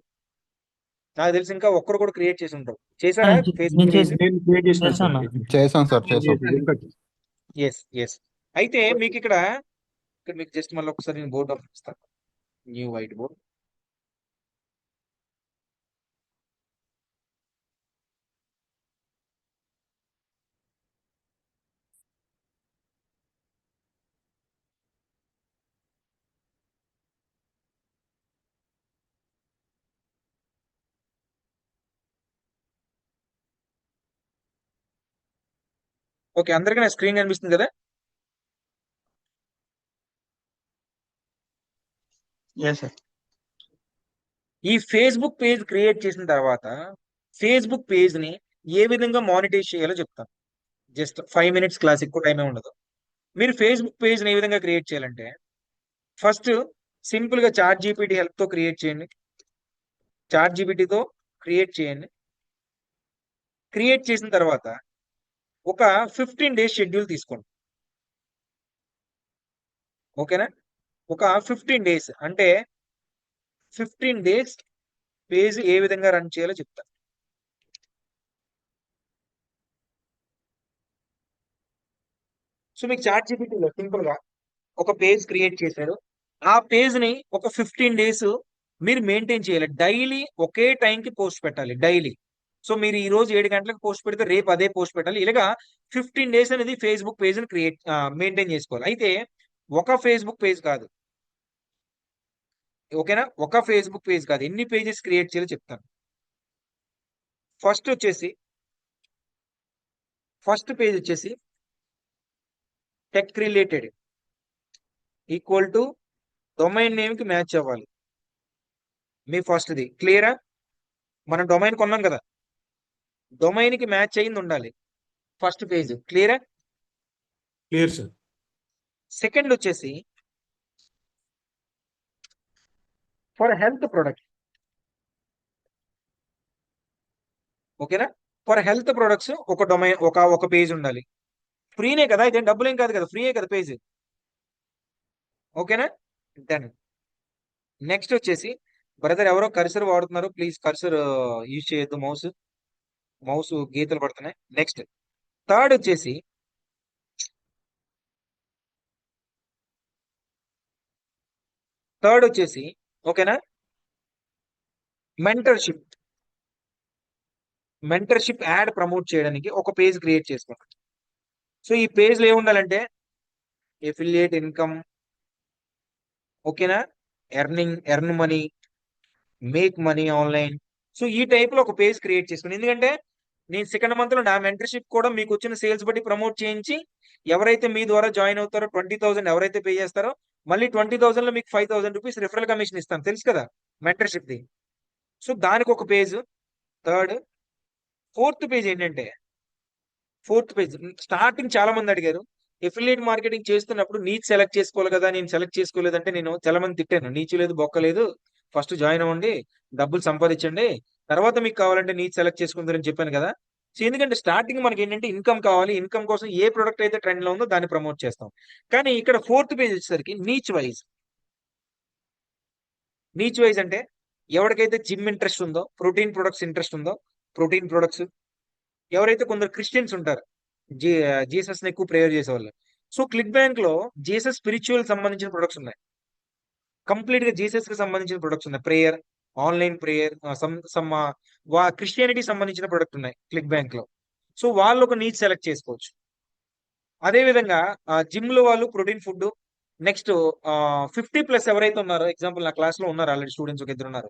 నాకు తెలిసి ఇంకా ఒక్కరు కూడా క్రియేట్ చేసి ఉంటారు. చేశారా ఫేస్బుక్ నేను పేజ్? చేసి నేను క్రియేట్ చేసిన సార్. చేస్తాను. చేసాం సార్, చేసాం. Yes yes. అయితే మీకు ఇక్కడ మీకు జస్ట్ మళ్ళీ ఒకసారి నేను బోర్డు ఓపెన్ చేస్తాను. New whiteboard. ఓకే, అందరికీ నా స్క్రీన్ కనిపిస్తుంది కదా? Yes sir. ఈ ఫేస్బుక్ పేజ్ క్రియేట్ చేసిన తర్వాత ఫేస్బుక్ పేజ్ ని ఏ విధంగా మానిటైజ్ చేయాలో చెప్తాను. జస్ట్ 5 minutes క్లాస్, ఎక్కువ టైమే ఉండదు. మీరు ఫేస్బుక్ పేజ్ ని ఏ విధంగా క్రియేట్ చేయాలంటే, ఫస్ట్ సింపుల్ గా చాట్ జీపీటీ హెల్ప్ తో క్రియేట్ చేయండి. చాట్ జీపీటీతో క్రియేట్ చేయండి. క్రియేట్ చేసిన తర్వాత ఒక 15 days షెడ్యూల్ తీసుకోండి. ఓకేనా? ఒక 15 days అంటే 15 days పేజ్ ఏ విధంగా రన్ చేయాలో చెప్తా. సో మీకు చాట్ జీపీటీలో సింపుల్ గా ఒక పేజ్ క్రియేట్ చేశారు. ఆ పేజ్ ని ఒక 15 days మీరు మెయింటైన్ చేయాలి. డైలీ ఒకే టైంకి పోస్ట్ పెట్టాలి డైలీ. సో మీరు ఈ రోజు 7 గంటలకు పోస్ట్ పెడితే రేపు అదే పోస్ట్ పెట్టాలి. ఇలాగా 15 days అనేది ఫేస్బుక్ పేజ్ ని మెయింటైన్ చేసుకోవాలి. అయితే ఒక ఫేస్బుక్ పేజ్ కాదు, ఓకేనా? ఒక ఫేస్బుక్ పేజ్ కాదు, ఎన్ని పేజెస్ క్రియేట్ చేయాలో చెప్తాను. ఫస్ట్ పేజ్ వచ్చేసి tech related equal to domain name కి మ్యాచ్ అవ్వాలి. మీ ఫస్ట్ది క్లియరా? మనం డొమైన్ కొన్నాం కదా, డొమైన్ కి మ్యాచ్ అయింది ఉండాలి ఫస్ట్ పేజ్. క్లియరా? Clear sir. సెకండ్ వచ్చేసి ఫర్ హెల్త్ ప్రొడక్ట్. ఓకేనా? ఫర్ హెల్త్ ప్రొడక్ట్స్ ఒక డొమైన్ ఒక పేజ్ ఉండాలి. ఫ్రీనే కదా, ఇదేం డబ్బులేం కాదు కదా, ఫ్రీయే కదా పేజ్. ఓకేనా? డన్. నెక్స్ట్ వచ్చేసి బ్రదర్ ఎవరో కర్సర్ వాడుతున్నారు, ప్లీజ్ కర్సర్ యూజ్ చేయొద్దు, మౌస్ గీతలు పడుతున్నాయి. నెక్స్ట్ థర్డ్ వచ్చేసి ఓకేనా, మెంటర్షిప్ యాడ్ ప్రమోట్ చేయడానికి ఒక పేజ్ క్రియేట్ చేసుకోండి. సో ఈ పేజ్ లో ఏముండాలంటే ఎఫిలియేట్ ఇన్కమ్, ఓకేనా, earn money, make money online. So ఈ టైప్ లో ఒక పేజ్ క్రియేట్ చేసుకోండి. ఎందుకంటే నేను సెకండ్ మంత్ లో నా మెంటర్షిప్ కూడా మీకు వచ్చిన సేల్స్ బట్టి ప్రమోట్ చేయించి ఎవరైతే మీ ద్వారా జాయిన్ అవుతారో 20,000 ఎవరైతే పే చేస్తారో మళ్ళీ 20,000 లో మీకు 5,000 రూపీస్ రిఫరల్ కమిషన్ ఇస్తాను, తెలుసు కదా మెంటర్షిప్ ది. సో దానికి ఒక పేజ్. థర్డ్, ఫోర్త్ పేజ్ ఏంటంటే, స్టార్టింగ్ చాలా మంది అడిగారు ఎఫిలియేట్ మార్కెటింగ్ చేస్తున్నప్పుడు నీచ్ సెలెక్ట్ చేసుకోవాలి కదా, నేను సెలెక్ట్ చేసుకోలేదంటే నేను చాలా మంది తిట్టాను. నీచు లేదు, బొక్క లేదు, ఫస్ట్ జాయిన్ అవ్వండి, డబ్బులు సంపాదించండి, తర్వాత మీకు కావాలంటే నీచ్ సెలెక్ట్ చేసుకుంటారని చెప్పాను కదా. సో ఎందుకంటే స్టార్టింగ్ మనకి ఏంటంటే ఇన్కమ్ కావాలి, ఇన్కమ్ కోసం ఏ ప్రొడక్ట్ అయితే ట్రెండ్ లో ఉందో దాన్ని ప్రమోట్ చేస్తాం. కానీ ఇక్కడ ఫోర్త్ పేజ్ వచ్చేసరికి నీచ్ వైజ్ అంటే ఎవరికైతే జిమ్ ఇంట్రెస్ట్ ఉందో, ప్రోటీన్ ప్రొడక్ట్స్ ఇంట్రెస్ట్ ఉందో ప్రోటీన్ ప్రొడక్ట్స్, ఎవరైతే కొందరు క్రిస్టియన్స్ ఉంటారు జీసస్ ని ఎక్కువ ప్రేయర్ చేసేవాళ్ళు, సో క్లిక్ బ్యాంక్ లో జీసస్ స్పిరిచువల్ సంబంధించిన ప్రొడక్ట్స్ ఉన్నాయి, కంప్లీట్ గా జీసస్ కి సంబంధించిన ప్రొడక్ట్స్ ఉన్నాయి, ప్రేయర్, ఆన్లైన్ ప్రేయర్, క్రిస్టియానిటీ సంబంధించిన ప్రొడక్ట్ ఉన్నాయి క్లిక్ బ్యాంక్ లో. సో వాళ్ళు ఒక నీచ్ సెలెక్ట్ చేసుకోవచ్చు. అదే విధంగా జిమ్ లో వాళ్ళు ప్రోటీన్ ఫుడ్. నెక్స్ట్ 50+ ఎవరైతే ఉన్నారో, ఎగ్జాంపుల్ నా క్లాస్ లో ఉన్నారు ఆల్రెడీ స్టూడెంట్స్ ఒక ఇద్దరు ఉన్నారు,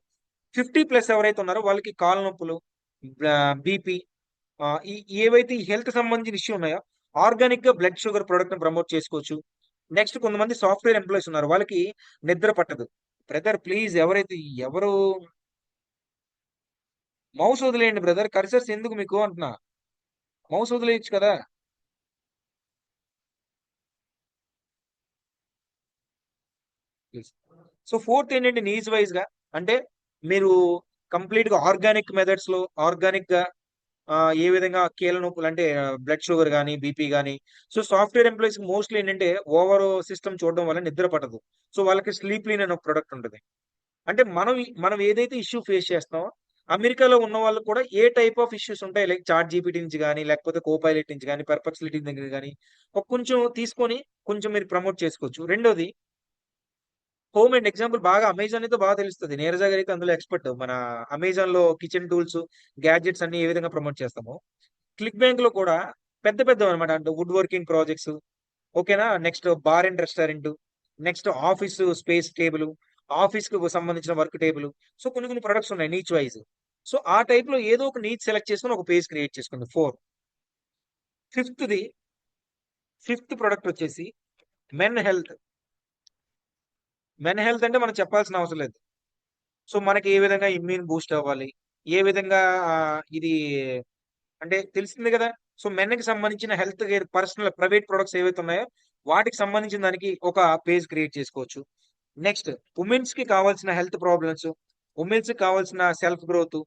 50+ ఎవరైతే ఉన్నారో వాళ్ళకి కాళ్ళ నొప్పులు, బీపీ, ఏవైతే ఈ హెల్త్ సంబంధించిన ఇష్యూ ఉన్నాయో ఆర్గానిక్ గా బ్లడ్ షుగర్ ప్రొడక్ట్ ని ప్రమోట్ చేసుకోవచ్చు. నెక్స్ట్ కొంతమంది సాఫ్ట్వేర్ ఎంప్లాయీస్ ఉన్నారు, వాళ్ళకి నిద్ర పట్టదు, బ్రదర్ ప్లీజ్ ఎవరు మౌస్ వదిలేయండి బ్రదర్, కర్సర్స్ ఎందుకు మీకు అంటున్నా, మౌస్ వదిలేయచ్చు కదా. సో ఫోర్త్ ఏంటంటే నీడ్స్ వైజ్ గా, అంటే మీరు కంప్లీట్ గా ఆర్గానిక్ మెథడ్స్ లో ఆర్గానిక్ గా ఏ విధంగా కీళ్ళ నొప్పులు అంటే బ్లడ్ షుగర్ కానీ బీపీ కానీ. సో సాఫ్ట్వేర్ ఎంప్లాయీస్ మోస్ట్లీ ఏంటంటే ఓవర్ సిస్టమ్ చూడడం వల్ల నిద్ర పట్టదు. సో వాళ్ళకి స్లీప్ లీన్ అనే ఒక ప్రొడక్ట్ ఉంటుంది. అంటే మనం ఏదైతే ఇష్యూ ఫేస్ చేస్తామో అమెరికాలో ఉన్న వాళ్ళు కూడా ఏ టైప్ ఆఫ్ ఇష్యూస్ ఉంటాయి, లైక్ చాట్ జీపీటీ నుంచి కానీ లేకపోతే కోపైలట్ నుంచి కానీ పర్పక్సిలిటీ దగ్గర కానీ ఒక కొంచెం తీసుకొని కొంచెం మీరు ప్రమోట్ చేసుకోవచ్చు. రెండోది హోమ్ అండ్ ఎగ్జాంపుల్ బాగా అమెజాన్ అయితే బాగా తెలుస్తుంది. నీరజ గారు అయితే అందులో ఎక్స్పర్ట్. మన అమెజాన్ లో కిచెన్ టూల్స్ గ్యాడ్జెట్స్ అన్ని ఏ విధంగా ప్రమోట్ చేస్తామో క్లిక్ బ్యాంక్ లో కూడా పెద్ద పెద్ద అనమాట, అంటే వుడ్ వర్కింగ్ ప్రాజెక్ట్స్, ఓకేనా. Next bar and restaurant, next office space table, office కు సంబంధించిన వర్క్ టేబుల్. సో కొన్ని కొన్ని ప్రొడక్ట్స్ ఉన్నాయి నీచ్ వైజ్. సో ఆ టైప్ లో ఏదో ఒక నీచ్ సెలెక్ట్ చేసుకుని ఒక పేజ్ క్రియేట్ చేసుకుంది. ఫిఫ్త్ ఫిఫ్త్ ప్రొడక్ట్ వచ్చేసి మెన్ హెల్త్. మెన్ హెల్త్ అంటే మనం చెప్పాల్సిన అవసరం లేదు. సో మనకి ఏ విధంగా ఇమ్యూన్ బూస్ట్ అవ్వాలి, ఏ విధంగా ఇది అంటే తెలిసింది కదా. సో మెన్ కి సంబంధించిన health care personal private products ఏవైతే ఉన్నాయో వాటికి సంబంధించిన దానికి ఒక పేజ్ క్రియేట్ చేసుకోవచ్చు. నెక్స్ట్ ఉమెన్స్ కి కావాల్సిన హెల్త్ ప్రాబ్లమ్స్, ఉమెన్స్ కి కావాల్సిన సెల్ఫ్ గ్రోత్,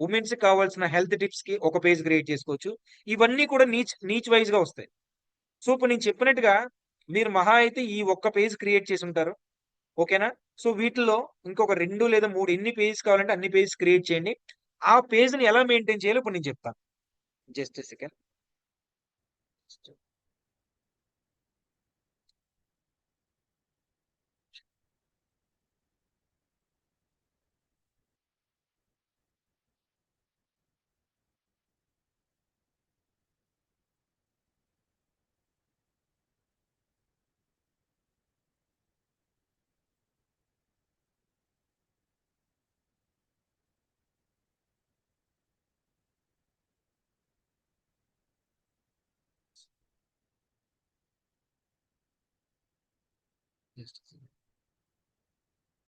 ఉమెన్స్ కి కావాల్సిన హెల్త్ టిప్స్ కి ఒక పేజ్ క్రియేట్ చేసుకోవచ్చు. ఇవన్నీ కూడా నీచ్ వైజ్ గా వస్తాయి. సో ఇప్పుడు నేను చెప్పినట్టుగా మీరు మహా అయితే ఈ ఒక్క పేజ్ క్రియేట్ చేసి ఉంటారు, ఓకేనా. సో వీటిలో ఇంకొక 2 లేదా 3 ఎన్ని పేజెస్ కావాలంటే అన్ని పేజెస్ క్రియేట్ చేయండి. ఆ పేజ్ ని ఎలా మెయింటైన్ చేయాలో ఇప్పుడు నేను చెప్తాను. Just second. Just a second.